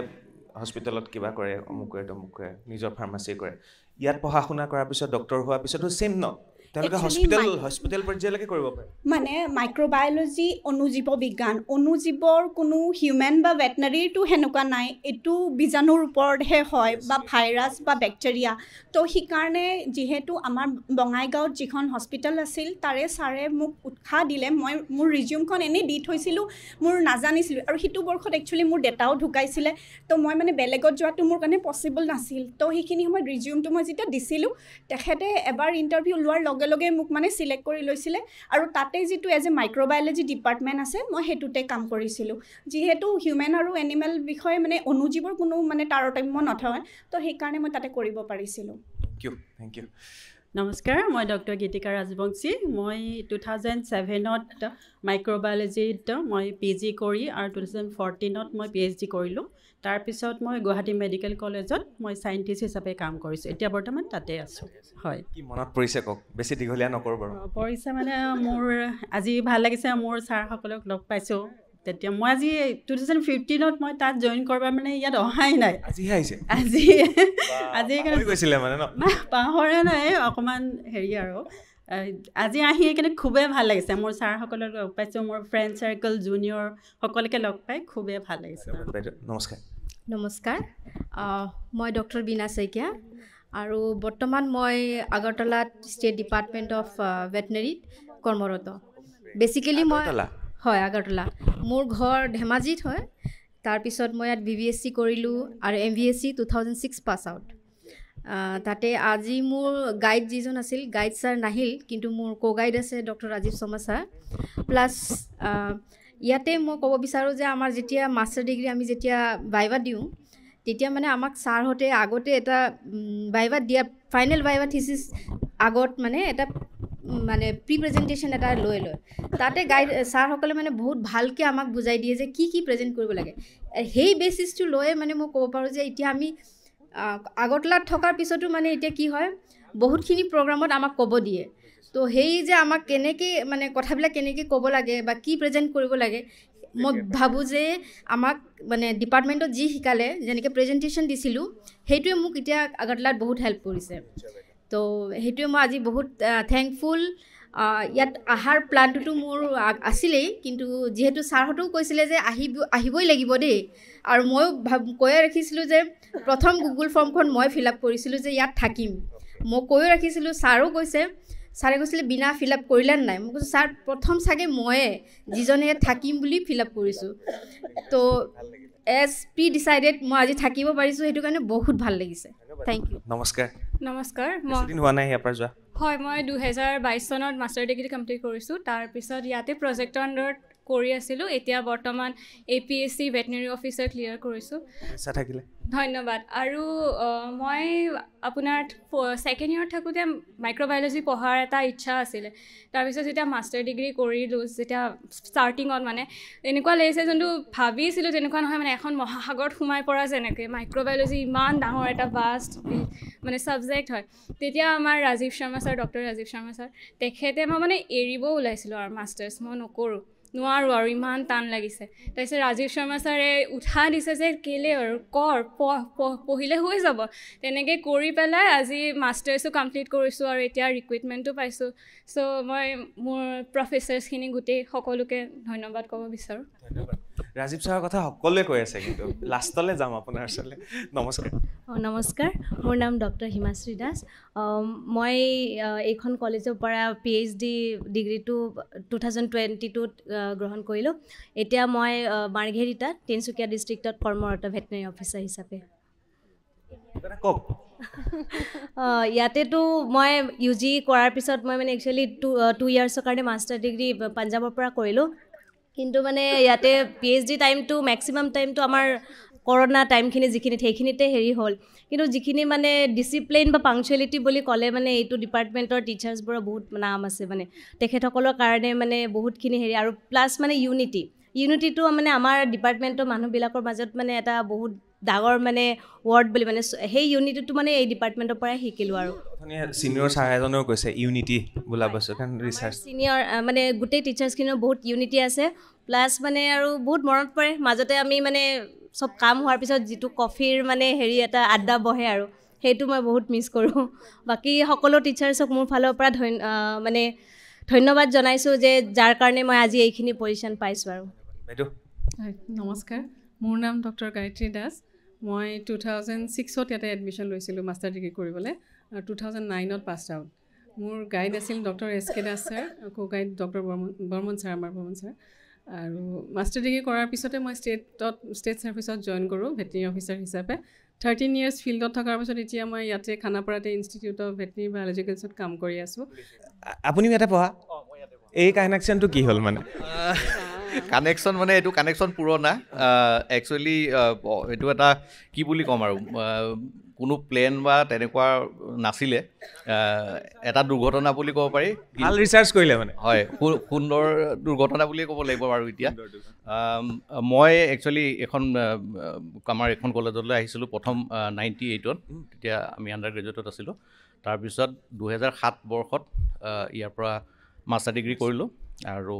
হস্পিটেলত কিবা কৰে, অমুক কৰে তমুক কৰে, নিজৰ ফাৰ্মাচী কৰে, ইয়াত পঢ়া শুনা কৰাৰ পিছত ডক্টৰ হোৱাৰ পিছতো ছেইম ন? তেওঁলোকে হস্পিটেল পৰ্যায়লৈকে কৰিব পাৰে মানে মাইক্ৰ'বায়'লজি অনুজীৱ বিজ্ঞান অনুজীৱৰ কোনো হিউমেন বা ভেটেনাৰীটো সেনেকুৱা নাই এইটো বীজাণুৰ ওপৰতহে হয় বা ভাইৰাছ বা বেক্টেৰিয়া তো সেইকাৰণে যিহেতু আমাৰ বঙাইগাঁৱত যিখন হস্পিটেল আছিল তাৰে ছাৰে মোক উৎসাহ দিলে মই মোৰ ৰিজিউমখন এনেই দি থৈছিলোঁ মোৰ নাজানিছিলোঁ আৰু সেইটো বৰ্ষত একচুৱেলি মোৰ ডেটাও ঢুকাইছিলে তো মই মানে বেলেগত যোৱাটো মোৰ কাৰণে পচিবল নাছিল তো সেইখিনি সময়ত ৰিজিউমটো মই যেতিয়া দিছিলোঁ তেখেতে এবাৰ ইণ্টাৰভিউ লোৱাৰ লগে লগে মোক মানে চিলেক্ট কৰি লৈছিলে আৰু তাতে যিটো এজ এ মাইক্ৰ'বায়'লজি ডিপাৰ্টমেণ্ট আছে মই সেইটোতে কাম কৰিছিলোঁ যিহেতু হিউমেন আৰু এনিমেল বিষয়ে মানে অনুজীৱৰ কোনো মানে তাৰতম্য নথয় তো সেইকাৰণে মই তাতে কৰিব পাৰিছিলোঁ থেংক ইউ নমস্কাৰ মই ডক্টৰ গীতিকা ৰাজবংশী মই 2007ত মাইক্ৰ'বায়'লজিত মই PG কৰি আৰু 2014ত মই PhD কৰিলোঁ তাৰপিছত মই গুৱাহাটী মেডিকেল কলেজত মই চাইণ্টিষ্ট হিচাপে কাম কৰিছোঁ এতিয়া বৰ্তমান তাতে আছোঁ হয় কি মনত পৰিছে কওক বেছি দীঘলীয়া নকৰোঁ বাৰু পৰিছে মানে মোৰ আজি ভাল লাগিছে মোৰ ছাৰসকলক লগ পাইছোঁ তেতিয়া মই আজি 2015ত মই তাত জইন কৰিব মানে ইয়াত অহাই নাই আজিহে আহিছে আজি গৈছিলে মানে ন পাহৰা নাই অকণমান হেৰি আৰু আজি আহি এইকাৰণে খুবেই ভাল লাগিছে মোৰ ছাৰসকলক লগ পাইছোঁ মোৰ ফ্ৰেণ্ড চাৰ্কল জুনিয়ৰ সকলোকে লগ পাই খুবেই ভাল লাগিছে নমস্কাৰ মই ডক্টৰ বীণা শইকীয়া আৰু বৰ্তমান মই আগৰতলাত ষ্টেট ডিপাৰ্টমেণ্ট অফ ভেটেনেৰীত কৰ্মৰত বেচিকেলি মই হয় আগৰতলা মোৰ ঘৰ ধেমাজিত হয় তাৰপিছত মই ইয়াত VVSC কৰিলোঁ আৰু MVSC 2006 পাছ আউট তাতে আজি মোৰ গাইড যিজন আছিল গাইড ছাৰ নাহিল কিন্তু মোৰ কো গাইড আছে doctor Rajiv Sharma sir plus ইয়াতে মই ক'ব বিচাৰোঁ যে আমাৰ যেতিয়া মাষ্টাৰ ডিগ্ৰী আমি যেতিয়া ভাইভা দিওঁ তেতিয়া মানে আমাক ছাৰহঁতে আগতে এটা ভাইভা দিয়া ফাইনেল ভাইভা থিচিছ আগত মানে এটা মানে প্ৰি প্ৰেজেণ্টেশ্যন এটা লৈ লয় তাতে গাইড ছাৰসকলে মানে বহুত ভালকৈ আমাক বুজাই দিয়ে যে কি প্ৰেজেণ্ট কৰিব লাগে সেই বেচিছটো লৈয়ে মানে মই ক'ব পাৰোঁ যে এতিয়া আমি আগৰতলাত থকাৰ পিছতো মানে এতিয়া কি হয় বহুতখিনি প্ৰগ্ৰামত আমাক ক'ব দিয়ে তো সেই যে আমাক কেনেকৈ মানে কথাবিলাক কেনেকৈ ক'ব লাগে বা কি প্ৰেজেণ্ট কৰিব লাগে মই ভাবোঁ যে আমাক মানে ডিপাৰ্টমেণ্টত যি শিকালে যেনেকৈ প্ৰেজেণ্টেশ্যন দিছিলোঁ সেইটোৱে মোক এতিয়া আগৰতলাত বহুত হেল্প কৰিছে তো সেইটোৱে মই আজি বহুত থেংকফুল ইয়াত অহাৰ প্লানটোতো মোৰ আছিলেই কিন্তু যিহেতু ছাৰহঁতেও কৈছিলে যে আহিবই লাগিব দেই আৰু ময়ো কৈয়ে ৰাখিছিলোঁ যে প্ৰথম গুগল ফৰ্মখন মই ফিল আপ কৰিছিলোঁ যে ইয়াত থাকিম মই কৈও ৰাখিছিলোঁ ছাৰো কৈছে ছাৰে কৈছিলে বিনা ফিল আপ কৰিলে নাই মই কৈছোঁ ছাৰ প্ৰথম চাগে ময়ে যিজনে ইয়াত থাকিম বুলি ফিল আপ কৰিছোঁ তো এজ প্ৰি ডিচাইডেড মই আজি থাকিব পাৰিছোঁ সেইটো কাৰণে বহুত ভাল লাগিছে থেংক ইউ নমস্কাৰ হোৱা নাই ইয়াৰ পৰা যোৱা হয় মই 2022 চনত মাষ্টাৰ ডিগ্ৰী কমপ্লিট কৰিছোঁ তাৰপিছত ইয়াতে প্ৰজেক্টৰ আণ্ডাৰত কৰি আছিলোঁ এতিয়া বৰ্তমান APSC ভেটেনেৰী অফিচাৰ ক্লিয়াৰ কৰিছোঁ থাকিলে ধন্যবাদ আৰু মই আপোনাৰ ছেকেণ্ড ইয়েৰত থাকোঁতে মাইক্ৰ'বায়'লজি পঢ়াৰ এটা ইচ্ছা আছিলে তাৰপিছত যেতিয়া মাষ্টাৰ ডিগ্ৰী কৰিলোঁ যেতিয়া ষ্টাৰ্টিঙত মানে এনেকুৱা লাগিছে যোনটো ভাবিছিলোঁ তেনেকুৱা নহয় মানে এখন মহাসাগৰত সোমাই পৰা যেনেকৈ মাইক্ৰ'বায়'লজি ইমান ডাঙৰ এটা ভাষ্ট মানে ছাবজেক্ট হয় তেতিয়া আমাৰ Rajiv Sharma sir doctor Rajiv Sharma sir তেখেতে মই মানে এৰিব ওলাইছিলোঁ আৰু মাষ্টাৰ্ছ মই নকৰোঁ নোৱাৰোঁ আৰু ইমান টান লাগিছে তাৰপিছত ৰাজীৱ শৰ্মা ছাৰে উৎসাহ দিছে যে কেলে আৰু পঢ়িলে হৈ যাব তেনেকৈ কৰি পেলাই আজি মাষ্টাৰ্ছো কমপ্লিট কৰিছোঁ আৰু এতিয়া ৰিক্ৰুইটমেণ্টো পাইছোঁ চ' মই মোৰ প্ৰফেচাৰ্ছখিনি গোটেই সকলোকে ধন্যবাদ ক'ব বিচাৰোঁ ৰাজীৱ ছাৰৰ কথা সকলোৱে কৈ আছে কিন্তু লাষ্টলৈ যাম আপোনাৰ ওচৰলৈ নমস্কাৰ মোৰ নাম ডক্টৰ হিমাশ্ৰী দাস মই এইখন কলেজৰ পৰা PhD ডিগ্ৰীটো 2022ত গ্ৰহণ কৰিলোঁ এতিয়া মই মাৰ্ঘেৰিটাত তিনিচুকীয়া ডিষ্ট্ৰিক্টত কৰ্মৰত ভেটেনেৰী অফিচাৰ হিচাপে ইয়াতেতো মই UG কৰাৰ পিছত মই মানে একচুৱেলি 2 ইয়াৰ্ছৰ কাৰণে মাষ্টাৰ ডিগ্ৰী পাঞ্জাৱৰ পৰা কৰিলোঁ কিন্তু মানে ইয়াতে PhD টাইমটো মেক্সিমাম টাইমটো আমাৰ কৰোণা টাইমখিনি যিখিনিত সেইখিনিতে হেৰি হ'ল কিন্তু যিখিনি মানে ডিচিপ্লিন বা পাংচুৱেলিটি বুলি ক'লে মানে এইটো ডিপাৰ্টমেণ্টৰ টিচাৰ্ছবোৰৰ বহুত নাম আছে মানে তেখেতসকলৰ কাৰণে মানে বহুতখিনি হেৰি আৰু প্লাছ মানে ইউনিটিটো মানে আমাৰ ডিপাৰ্টমেণ্টৰ মানুহবিলাকৰ মাজত মানে এটা বহুত ডাঙৰ মানে ৱৰ্ড বুলি মানে সেই ইউনিটিটো মানে এই ডিপাৰ্টমেণ্টৰ পৰাই শিকিলোঁ আৰু ছিনিয়ৰ ছাৰ এজনেও কৈছে ইউনিটি বোলা বস্তু কাৰণ ৰিচাৰ্চ ছিনিয়ৰ মানে গোটেই টিচাৰ্ছখিনিও বহুত ইউনিটি আছে প্লাছ মানে আৰু বহুত মনত পৰে মাজতে আমি মানে চব কাম হোৱাৰ পিছত যিটো কফিৰ মানে হেৰি এটা আড্ডা বহে আৰু সেইটো মই বহুত মিছ কৰোঁ। বাকী সকলো টিচাৰ্ছক মোৰ ফালৰ পৰা মানে ধন্যবাদ জনাইছোঁ যে যাৰ কাৰণে মই আজি এইখিনি পজিশ্যন পাইছোঁ। আৰু নমস্কাৰ, মোৰ নাম ডক্টৰ গায়ত্ৰী দাস। মই 2006 ইয়াতে এডমিশ্যন লৈছিলোঁ মাষ্টাৰ ডিগ্ৰী কৰিবলৈ, আৰু 2009 পাছ আউট। মোৰ গাইড আছিল ডক্টৰ SK দাস ছাৰ, কো গাইড ডক্টৰ বৰ্মন ছাৰ, আমাৰ বৰ্মন ছাৰ। আৰু মাষ্টাৰ ডিগ্ৰী কৰাৰ পিছতে মই ষ্টেট ছাৰ্ভিচত জইন কৰোঁ ভেটেৰিনেৰী অফিচাৰ হিচাপে। 13 years ফিল্ডত থকাৰ পিছত এতিয়া মই ইয়াতে খানাপাৰাতে ইনষ্টিটিউট অফ ভেটেৰিনেৰী বায়'লজিকেলছত কাম কৰি আছোঁ। আপুনিও ইয়াতে পঢ়া? এই কানেকশ্যনটো কি হ'ল? মানে কানেকশ্যন মানে এইটো কানেকশ্যন পুৰণা। একচুৱেলি এইটো এটা কি বুলি ক'ম আৰু, কোনো প্লেন বা তেনেকুৱা নাছিলে, এটা দুৰ্ঘটনা বুলি ক'ব পাৰি। ভাল ৰিচাৰ্চ কৰিলে মানে? হয়, সুন্দৰ দুৰ্ঘটনা বুলিয়ে ক'ব লাগিব বাৰু। এতিয়া মই একচুৱেলি আমাৰ এখন কলেজলৈ আহিছিলোঁ প্ৰথম 98ত, তেতিয়া আমি আণ্ডাৰ গ্ৰেজুৱেটত আছিলোঁ। তাৰপিছত 2007 বৰ্ষত ইয়াৰ পৰা মাষ্টাৰ ডিগ্ৰী কৰিলোঁ, আৰু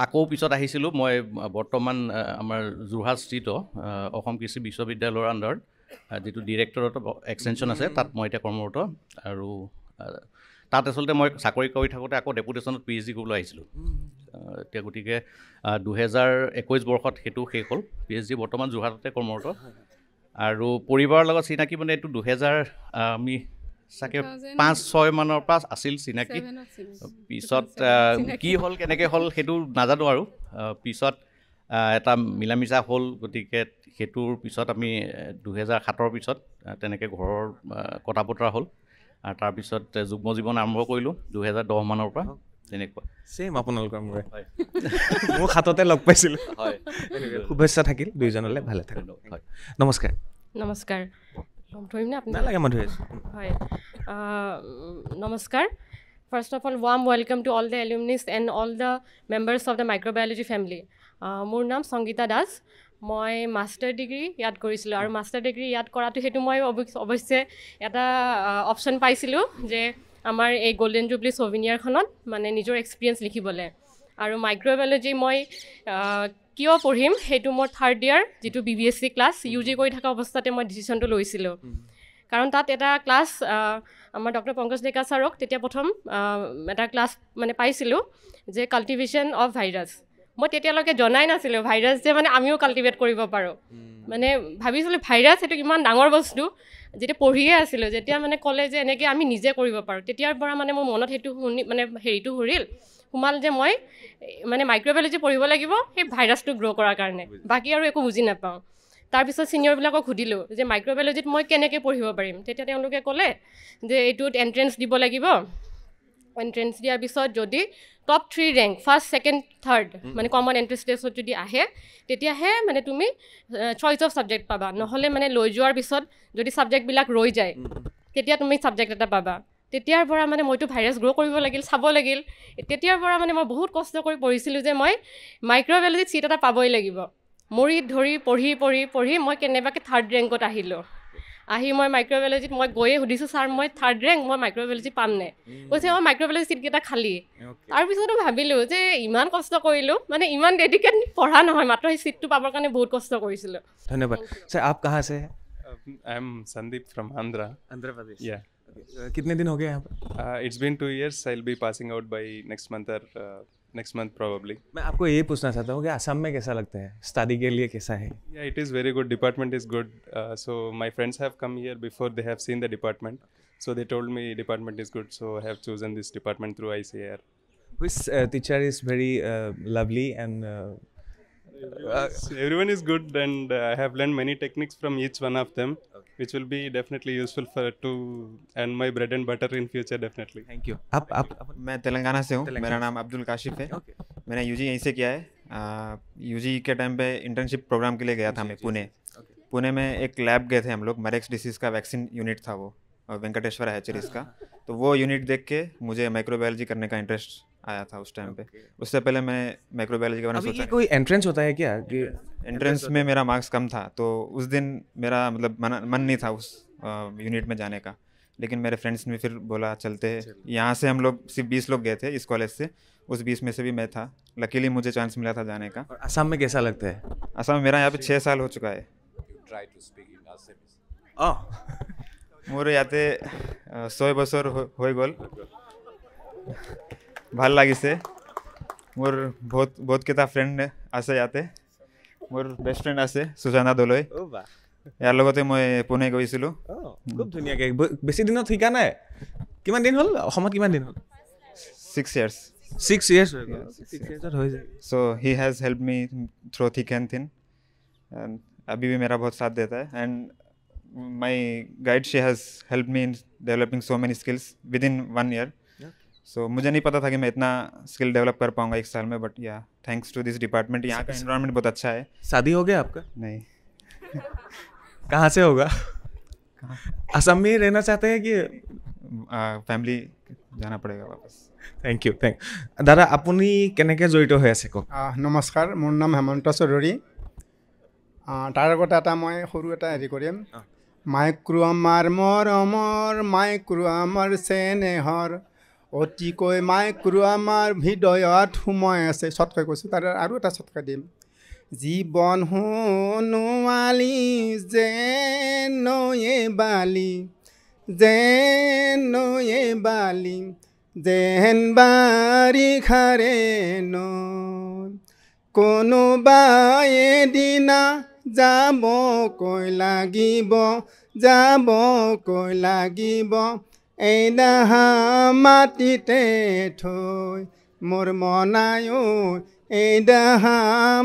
আকৌ পিছত আহিছিলোঁ মই বৰ্তমান আমাৰ যোৰহাট স্থিত অসম কৃষি বিশ্ববিদ্যালয়ৰ আণ্ডাৰত যিটো ডিৰেক্টৰেট অফ এক্সটেনশ্যন আছে, তাত মই এতিয়া কৰ্মৰত। আৰু তাত আচলতে মই চাকৰি কৰি থাকোঁতে আকৌ ডেপুটেশ্যনত PhD কৰিবলৈ আহিছিলোঁ। এতিয়া গতিকে 2021 বৰ্ষত সেইটো শেষ হ'ল। PhD বৰ্তমান যোৰহাটতে কৰ্মৰত। আৰু পৰিবাৰৰ লগত চিনাকি মানে এইটো 2000 আমি চাগে 5-6 মানৰ পৰা আছিল চিনাকি। পিছত কি হ'ল, কেনেকৈ হ'ল সেইটো নাজানো আৰু। পিছত এটা মিলা মিছা হ'ল, গতিকে সেইটোৰ পিছত আমি 2007 পিছত তেনেকৈ ঘৰৰ কথা বতৰা হ'ল, আৰু তাৰপিছত যুগ্ম জীৱন আৰম্ভ কৰিলোঁ 2010 মানৰ পৰা। তেনেকুৱা ছেইম আপোনালোকৰ মোৰে। মোৰ হাততে লগ পাইছিলোঁ। হয়, শুভেচ্ছা থাকিল দুইজনলৈ, ভালে থাকক। হয়, নমস্কাৰ। নমস্কাৰ, ধৰিমনে আপুনি? নালাগে, মই ধৰি আছোঁ। হয়, নমস্কাৰ। First of all warm welcome to all the alumni and all the members of the microbiology family. মোৰ নাম সংগীতা দাস। মই মাষ্টাৰ ডিগ্ৰী ইয়াত কৰিছিলোঁ, আৰু মাষ্টাৰ ডিগ্ৰী ইয়াত কৰাটো সেইটো মই অৱশ্যে এটা অপশ্যন পাইছিলোঁ যে আমাৰ এই গল্ডেন জুবলি ছ'ভিনিয়াৰখনত মানে নিজৰ এক্সপিৰিয়েঞ্চ লিখিবলৈ। আৰু মাইক্ৰ'বায়'লজি মই কিয় পঢ়িম সেইটো মোৰ 3rd year যিটো BBSc ক্লাছ UG কৰি থকা অৱস্থাতে মই ডিচিশ্যনটো লৈছিলোঁ। কাৰণ তাত এটা ক্লাছ আমাৰ ডক্টৰ পংকজ ডেকা ছাৰক তেতিয়া প্ৰথম এটা ক্লাছ মানে পাইছিলোঁ যে কাল্টিভেশ্যন অফ ভাইৰাছ। মই তেতিয়ালৈকে জনাই নাছিলোঁ ভাইৰাছ যে মানে আমিও কাল্টিভেট কৰিব পাৰোঁ। মানে ভাবিছিলোঁ ভাইৰাছ সেইটো ইমান ডাঙৰ বস্তু, যেতিয়া পঢ়িয়ে আছিলোঁ, যেতিয়া মানে ক'লে যে এনেকৈ আমি নিজে কৰিব পাৰোঁ, তেতিয়াৰ পৰা মানে মোৰ মনত সেইটো মানে হেৰিটো সোমাল যে মই মানে মাইক্ৰ'বায়'লজি পঢ়িব লাগিব সেই ভাইৰাছটো গ্ৰ' কৰাৰ কাৰণে, বাকী আৰু একো বুজি নাপাওঁ। তাৰপিছত ছিনিয়ৰবিলাকক সুধিলোঁ যে মাইক্ৰ'বায়'লজিত মই কেনেকৈ পঢ়িব পাৰিম। তেতিয়া তেওঁলোকে ক'লে যে এইটোত এণ্ট্ৰেঞ্চ দিব লাগিব। এণ্ট্ৰেঞ্চ দিয়াৰ পিছত যদি top 3 rank 1st, 2nd, 3rd মানে কমন এণ্ট্ৰেঞ্চ টেষ্টত যদি আহে, তেতিয়াহে মানে তুমি চইচ অফ ছাবজেক্ট পাবা। নহ'লে মানে লৈ যোৱাৰ পিছত যদি ছাবজেক্টবিলাক ৰৈ যায়, তেতিয়া তুমি ছাবজেক্ট এটা পাবা। তেতিয়াৰ পৰা মানে মইতো ভাইৰাছ গ্ৰ' কৰিব লাগিল, চাব লাগিল। তেতিয়াৰ পৰা মানে মই বহুত কষ্ট কৰি পঢ়িছিলোঁ যে মই মাইক্ৰ'বায়'লজিত ছিট এটা পাবই লাগিব। মৰি ধৰি পঢ়ি মই কেনেবাকৈ 3rd ৰেংকত আহিলোঁ। আহি মই মাইক্ৰ'বায়'লজিত মই গৈয়ে সুধিছোঁ, ছাৰ মই 3rd ৰেংক, মই মাইক্ৰ'বায়'লজি পামনে? কৈছে মই মাইক্ৰ'বায়'লজি ছিটকেইটা খালী। তাৰপিছতো ভাবিলোঁ যে ইমান কষ্ট কৰিলোঁ, মানে ইমান ডেডিকেট পঢ়া নহয়, মাত্ৰ সেই ছিটটো পাবৰ কাৰণে বহুত কষ্ট কৰিছিলোঁ। ধন্যবাদ। ছাৰ आप कहाँ से हैं? I am Sandeep from Andhra Pradesh. या कितने दिन हो गए यहाँ पर? It's been 2 years. I will be passing out by next month probably. मैं आपको ये पूछना चाहता हूँ कि असम में कैसा लगता है, स्टडी के लिए कैसा है? Yeah, it is very good. Department is good. So my friends have come here before they have seen the department. So they told me department is good. So I have chosen this department through ICAR. Which teacher is very lovely and everyone is good, and I have learned many techniques from each one of them, which will be definitely useful to earn my bread and butter in future definitely. Thank you. आप मैं तेलंगाना से हूँ। मेरा नाम अब्दुल काशिफ है। मैंने UG यहीं से किया है। UG के टाइम पे इंटर्नशिप प्रोग्राम के लिए गया था मैं पुणे में एक लैब गए थे हम लोग। मरेक्स डिसीज़ का वैक्सीन यूनिट था वो, वेंकटेश्वर हैचरीज का। तो वो यूनिट देख के मुझे माइक्रोबायोलॉजी करने का इंटरेस्ट आया था उस टाइम पे। उससे पहले मैं माइक्रोबायोलॉजी के बारे में सोचा। कोई एंट्रेंस होता है क्या? एंट्रेंस में मेरा मार्क्स कम था, तो उस दिन मेरा मतलब मन नहीं था उस यूनिट में जाने का। लेकिन मेरे फ्रेंड्स ने फिर बोला चलते हैं। यहाँ से हम लोग सिर्फ 20 लोग गए थे इस कॉलेज से, उस 20 में से भी मैं था। लकीली मुझे चांस मिला था जाने का। असम में कैसा लगता है? असम में मेरा यहाँ पे 6 साल हो चुका है। মোৰ ইয়াতে 6 বছৰ হৈ গ'ল ভাল লাগিছে মোৰ বহুতকেইটা ফ্ৰেণ্ড আছে ইয়াতে মোৰ বেষ্ট ফ্ৰেণ্ড আছে সুজানা দলৈ ইয়াৰ লগতে মই পুনে গৈছিলোঁ খুব ধুনীয়াকৈ বেছি দিনত শিকা নাই কিমান দিন হ'ল অসমত কিমান দিন হ'ল 6 years 6 years হৈ গ'ল 6 yearsত হৈ যায় so he has helped me through thick and thin and अभी भी मेरा बहुत साथ देता है and my guide she has helped me in developing so many skills within 1 year so मुझे नहीं पता था कि मैं इतना स्किल डेवलप कर पाऊंगा 1 साल में बट या थैंक्स टू दिस डिपार्टमेंट यहाँ का एनवायरनमेंट बहुत अच्छा है शादी हो गया आपका नहीं कहाँ से होगा असम में रहना चाहते हैं कि फैमिली जाना पड़ेगा वापस थैंक यू दादा আপুনি কেনেকৈ জড়িত হৈ আছে কওক নমস্কাৰ মোৰ নাম হেমন্ত চৌধুৰী তাৰ আগতে এটা মই সৰু এটা হেৰি কৰিম মাইক্ৰু আমাৰ মৰমৰ মাইক্ৰু আমাৰ চেনেহৰ অতিকৈ মাইক্ৰু আমাৰ হৃদয়ত সোমাই আছে চটকৈ কৈছোঁ তাৰ আৰু এটা চটকৈ দিম জীৱন সোণোৱালী যেন নৈ বালি যেন নৈ বালি যেন বাৰিষাৰে নৈ কোনোবাই এদিনা যাবকৈ লাগিব এই দাহা মাটিতে থৈ মোৰ মনাই এই দাহা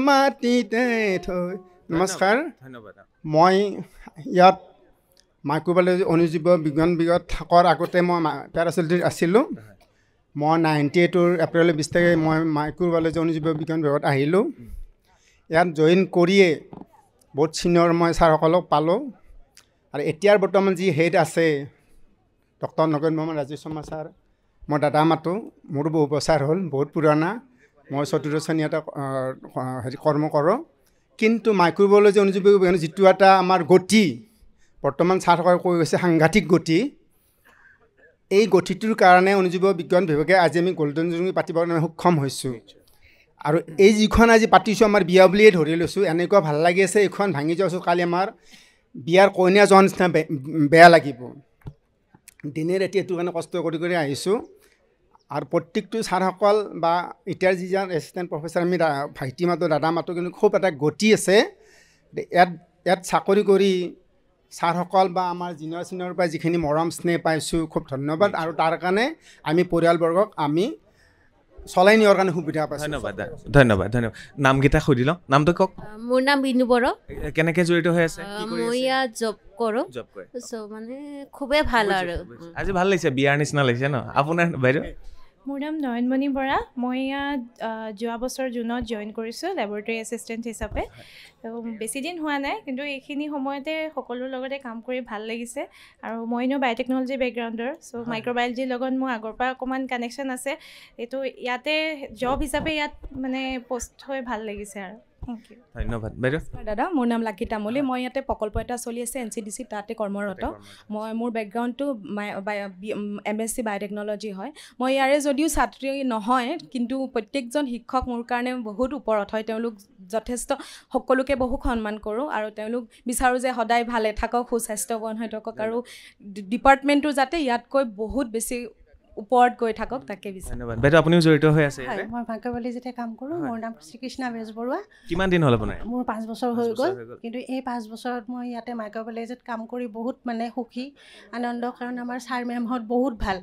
মাটিতে থৈ নমস্কাৰ মই ইয়াত মাইক্ৰ'বায়'লজি অণুজীৱ বিজ্ঞান বিভাগত থকাৰ আগতে মই পেৰাচিলিটিত আছিলোঁ মই 98 এপ্ৰিলৰ 20 তাৰিখে মই মাইক্ৰ'বায়'লজি অণুজীৱ বিজ্ঞান বিভাগত আহিলোঁ ইয়াত জইন কৰিয়ে বহুত ছিনিয়ৰ মই ছাৰসকলক পালোঁ আৰু এতিয়াৰ বৰ্তমান যি হেড আছে ডক্টৰ নগেন মোহাম্মদ ৰাজীৱ শৰ্মা ছাৰ মই দাদা মাতো মোৰ বহু বছৰ হ'ল বহুত পুৰণা মই 14 শ্ৰেণী এটা হেৰি কৰ্ম কৰোঁ কিন্তু মাইক্ৰ'বায়'লজি অণুজীৱ বিজ্ঞান যিটো এটা আমাৰ গতি বৰ্তমান ছাৰসকলে কৈ গৈছে সাংঘাতিক গতি এই গতিটোৰ কাৰণে অণুজীৱ বিজ্ঞান বিভাগে আজি আমি গোল্ডেন জুবলি পাতিবৰ কাৰণে সক্ষম হৈছোঁ আৰু এই যিখন আজি পাতিছোঁ আমাৰ বিয়া বুলিয়ে ধৰি লৈছোঁ এনেকুৱা ভাল লাগি আছে এইখন ভাঙি যোৱাছোঁ কালি আমাৰ বিয়াৰ কইনা যোৱাৰ নিচিনা বেয়া লাগিব দিনে ৰাতি এইটো কাৰণে কষ্ট কৰি আহিছোঁ আৰু প্ৰত্যেকটো ছাৰসকল বা এতিয়াৰ যিজন এছিষ্টেণ্ট প্ৰফেচাৰ আমি ভাইটি মাতো দাদা মাতো কিন্তু খুব এটা গতি আছে ইয়াত চাকৰি কৰি ছাৰসকল বা আমাৰ জিনিয়ৰ পৰা যিখিনি মৰম স্নেহ পাইছোঁ খুব ধন্যবাদ আৰু তাৰ কাৰণে আমি পৰিয়ালবৰ্গক আমি চলাই নিয়াৰ কাৰণে সুবিধা পাইছোঁ ধন্যবাদ নামকেইটা সুধি লওঁ নামটো কওক মোৰ নাম বিনু বড়ো কেনেকৈ জড়িত হৈ আছে মই ইয়াত জব কৰোঁ মানে খুবেই ভাল আৰু আজি ভাল লাগিছে বিয়াৰ নিচিনা লাগিছে ন আপোনাৰ বাইদেউ মোৰ নাম নয়নমণি বৰা মই ইয়াত যোৱা বছৰ জুনত জইন কৰিছোঁ লেবৰেটৰী এছিষ্টেণ্ট হিচাপে বেছি দিন হোৱা নাই কিন্তু এইখিনি সময়তে সকলোৰ লগতে কাম কৰি ভাল লাগিছে আৰু মই এনেও বায়'টেকনলজি বেকগ্ৰাউণ্ডৰ চ' মাইক্ৰ'বায়'লজিৰ লগত মোৰ আগৰ পৰা অকণমান কানেকশ্যন আছে এইটো ইয়াতে জব হিচাপে ইয়াত মানে পষ্ট হৈ ভাল লাগিছে আৰু থেংক ইউ ধন্যবাদ বাইদেউ দাদা মোৰ নাম লাকি তামুলী মই ইয়াতে প্ৰকল্প এটা চলি আছে NCDC তাতে কৰ্মৰত মই মোৰ বেকগ্ৰাউণ্ডটো MSc বায়'টেকনলজি হয় মই ইয়াৰে যদিও ছাত্ৰী নহয় কিন্তু প্ৰত্যেকজন শিক্ষক মোৰ কাৰণে বহুত ওপৰত হয় তেওঁলোক যথেষ্ট সকলোকে বহু সন্মান কৰোঁ আৰু তেওঁলোক বিচাৰোঁ যে সদায় ভালে থাকক সুস্বাস্থ্যৱান হৈ থাকক আৰু ডিপাৰ্টমেণ্টটো যাতে ইয়াতকৈ বহুত বেছি ওপৰত গৈ থাকক তাকে বিচাৰোঁ ধন্যবাদ বাইদেউ আপুনিও জড়িত হৈ আছে হয় মই মাইক্ৰ'বায়'লজিতে কাম কৰোঁ মোৰ নাম শ্ৰীকৃষ্ণা বেজবৰুৱা কিমান দিন হ'ল আপোনাৰ মোৰ 5 বছৰ হৈ গ'ল কিন্তু এই 5 বছৰত মই ইয়াতে মাইক্ৰ'বায়'লজিত কাম কৰি বহুত মানে সুখী আনন্দ কাৰণ আমাৰ ছাৰ মেমহঁত বহুত ভাল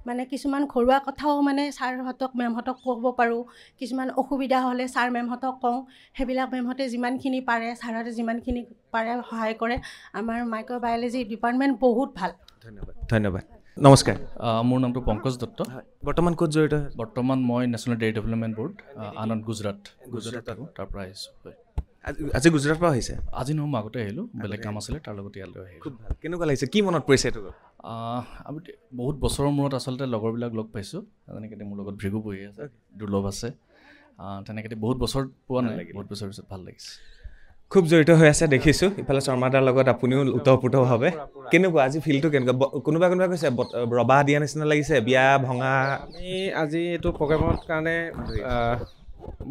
মানে কিছুমান ঘৰুৱা কথাও মানে ছাৰহঁতক মেমহঁতক ক'ব পাৰোঁ কিছুমান অসুবিধা হ'লে ছাৰ মেমহঁতক কওঁ সেইবিলাক মেমহঁতে যিমানখিনি পাৰে ছাৰহঁতে যিমানখিনি পাৰে সহায় কৰে আমাৰ মাইক্ৰ'বায়'লজি ডিপাৰ্টমেণ্ট বহুত ভাল ধন্যবাদ নমস্কাৰ মোৰ নামটো পংকজ দত্ত বৰ্তমান ক'ত জড়িত বৰ্তমান মই নেশ্যনেল ডেইৰী ডেভেলপমেণ্ট বৰ্ড আনন্দ গুজৰাট থাকোঁ তাৰ পৰা আহিছোঁ হয় আজি গুজৰাটৰ পৰা আহিছে আজি নহয় মই আগতে আহিলোঁ বেলেগ কাম আছিলে তাৰ লগত ইয়ালৈ আহিলোঁ খুব ভাল কেনেকুৱা লাগিছে কি মনত পৰিছে এইটো আমি বহুত বছৰৰ মূৰত আচলতে লগৰবিলাক লগ পাইছোঁ তেনেকৈ মোৰ লগত ভৃগু বহি আছে দুৰ্লভ আছে তেনেকৈ বহুত বছৰ পোৱা নাই বহুত বছৰ পিছত ভাল লাগিছে খুব জড়িত হৈ আছে দেখিছোঁ ইফালে শৰ্মাদাৰ লগত আপুনিও ওতঃপ্ৰোতভাৱে কেনেকুৱা আজি ফিলটো কেনেকুৱা কোনোবা কৈছে ৰবা দিয়া নিচিনা লাগিছে বিয়া ভঙা আমি আজি এইটো প্ৰগ্ৰেমৰ কাৰণে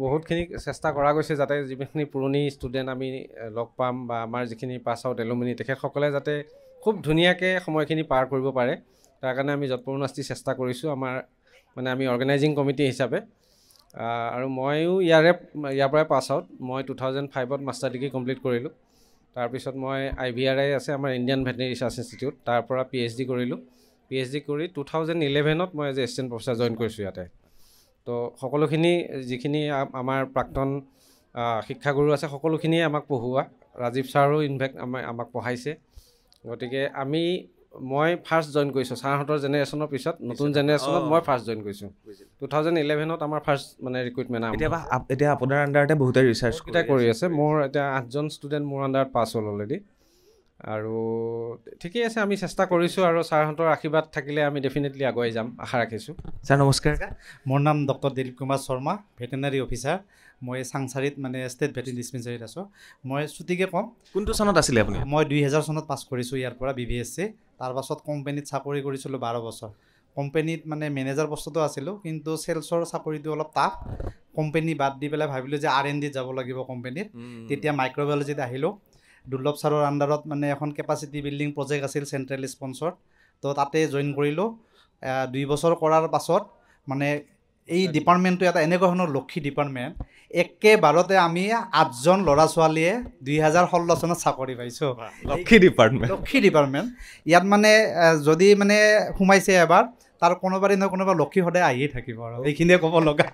বহুতখিনি চেষ্টা কৰা গৈছে যাতে যিখিনি পুৰণি ষ্টুডেণ্ট আমি লগ পাম বা আমাৰ যিখিনি পাছ আউট এলুমিনি তেখেতসকলে যাতে খুব ধুনীয়াকৈ সময়খিনি পাৰ কৰিব পাৰে তাৰ কাৰণে আমি যৎপৰোনাস্তি চেষ্টা কৰিছোঁ আমাৰ মানে আমি অৰ্গেনাইজিং কমিটি হিচাপে আৰু ময়ো ইয়াৰ পৰাই পাছ আউট মই 2005ত মাষ্টাৰ ডিগ্ৰী কমপ্লিট কৰিলোঁ তাৰপিছত মই IVRI আছে আমাৰ ইণ্ডিয়ান ভেটেনেৰী ৰিচাৰ্চ ইনষ্টিটিউট তাৰ পৰা PhD কৰিলোঁ PhD কৰি 2011ত মই as a assistant professor join কৰিছোঁ ইয়াতে তো সকলোখিনি যিখিনি আমাৰ প্ৰাক্তন শিক্ষাগুৰু আছে সকলোখিনিয়ে আমাক পঢ়ুৱা ৰাজীৱ ছাৰো ইনফেক্ট আমাক পঢ়াইছে গতিকে মই ফাৰ্ষ্ট জইন কৰিছোঁ ছাৰহঁতৰ জেনেৰেশ্যনৰ পিছত নতুন জেনেৰেশ্যনত মই ফাৰ্ষ্ট জইন কৰিছোঁ 2011ত আমাৰ ফাৰ্ষ্ট মানে ৰিক্ৰুইটমেণ্ট এতিয়া আপোনাৰ আণ্ডাৰতে বহুতে ৰিচাৰ্চ কৰি আছে মোৰ এতিয়া 8জন ষ্টুডেণ্ট মোৰ আণ্ডাৰত পাছ হ'ল অলৰেডি আৰু ঠিকেই আছে আমি চেষ্টা কৰিছোঁ আৰু ছাৰহঁতৰ আশীৰ্বাদ থাকিলে আমি ডেফিনেটলি আগুৱাই যাম আশা ৰাখিছোঁ ছাৰ নমস্কাৰ মোৰ নাম doctor Dilip Kumar Sharma veterinary officer মই চাংচাৰীত মানে ষ্টেট ভেটেনাৰী ডিছপেঞ্চাৰীত আছোঁ মই ছুটিকৈ ক'ম কোনটো চনত আছিলে আপুনি মই 2000 চনত পাছ কৰিছোঁ ইয়াৰ পৰা BVSC তাৰপাছত কোম্পানীত চাকৰি কৰিছিলোঁ 12 বছৰ কোম্পানীত মানে মেনেজাৰ পষ্টতো আছিলোঁ কিন্তু চেলছৰ চাকৰিটো অলপ টাফ কোম্পানী বাদ দি পেলাই ভাবিলোঁ যে R&Dত যাব লাগিব কোম্পানীত তেতিয়া মাইক্ৰ'বায়'লজিত আহিলোঁ দুৰ্লভ ছাৰৰ আণ্ডাৰত মানে এখন কেপাচিটি বিল্ডিং প্ৰজেক্ট আছিল চেণ্ট্ৰেল স্পন্সৰ তো তাতে জইন কৰিলোঁ 2 বছৰ কৰাৰ পাছত মানে এই ডিপাৰ্টমেণ্টটো এটা এনেকুৱা ধৰণৰ লক্ষী ডিপাৰ্টমেণ্ট একেবাৰতে আমি 8জন ল'ৰা ছোৱালীয়ে 2016 চনত চাকৰি পাইছোঁ লক্ষী ডিপাৰ্টমেণ্ট ইয়াত মানে যদি মানে সোমাইছে এবাৰ তাৰ কোনোবাৰে নহয় কোনোবা লক্ষী সদায় আহিয়ে থাকিব আৰু এইখিনিয়ে ক'ব লগা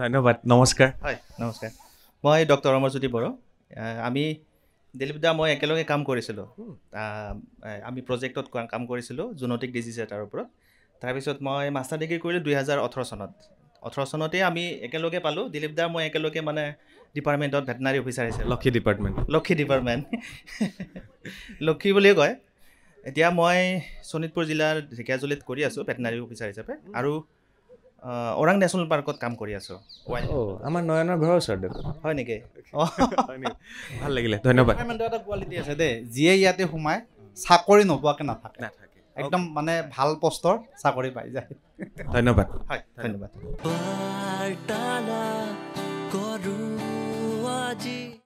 ধন্যবাদ নমস্কাৰ হয় নমস্কাৰ মই ডক্টৰ অমৰজ্যোতি বড়ো আমি দিলীপ দা মই একেলগে কাম কৰিছিলোঁ আমি প্ৰজেক্টত কাম কৰিছিলোঁ জুনটিক ডিজিজ এটাৰ ওপৰত তাৰপিছত মই মাষ্টাৰ ডিগ্ৰী কৰিলোঁ 2018 চনত 18 চনতেই আমি একেলগে পালোঁ দিলীপ দা মই একেলগে মানে ডিপাৰ্টমেণ্টত ভেটেনাৰী অফিচাৰ হিচাপে লক্ষী ডিপাৰ্টমেণ্ট লক্ষী বুলিয়ে কয় এতিয়া মই শোণিতপুৰ জিলাৰ ঢেকীয়াজুলিত কৰি আছোঁ ভেটেনাৰী অফিচাৰ হিচাপে আৰু ওৰাং নেশ্যনেল পাৰ্কত কাম কৰি আছোঁ আমাৰ নয়নৰ ঘৰৰ ওচৰতে হয় নেকি ভাল লাগিলে ধন্যবাদ এটা কোৱালিটি আছে দেই যিয়ে ইয়াতে সোমাই চাকৰি নোপোৱাকৈ নাথাকে একদম মানে ভাল পষ্টৰ চাকৰি পাই যায় ধন্যবাদ হয় ধন্যবাদ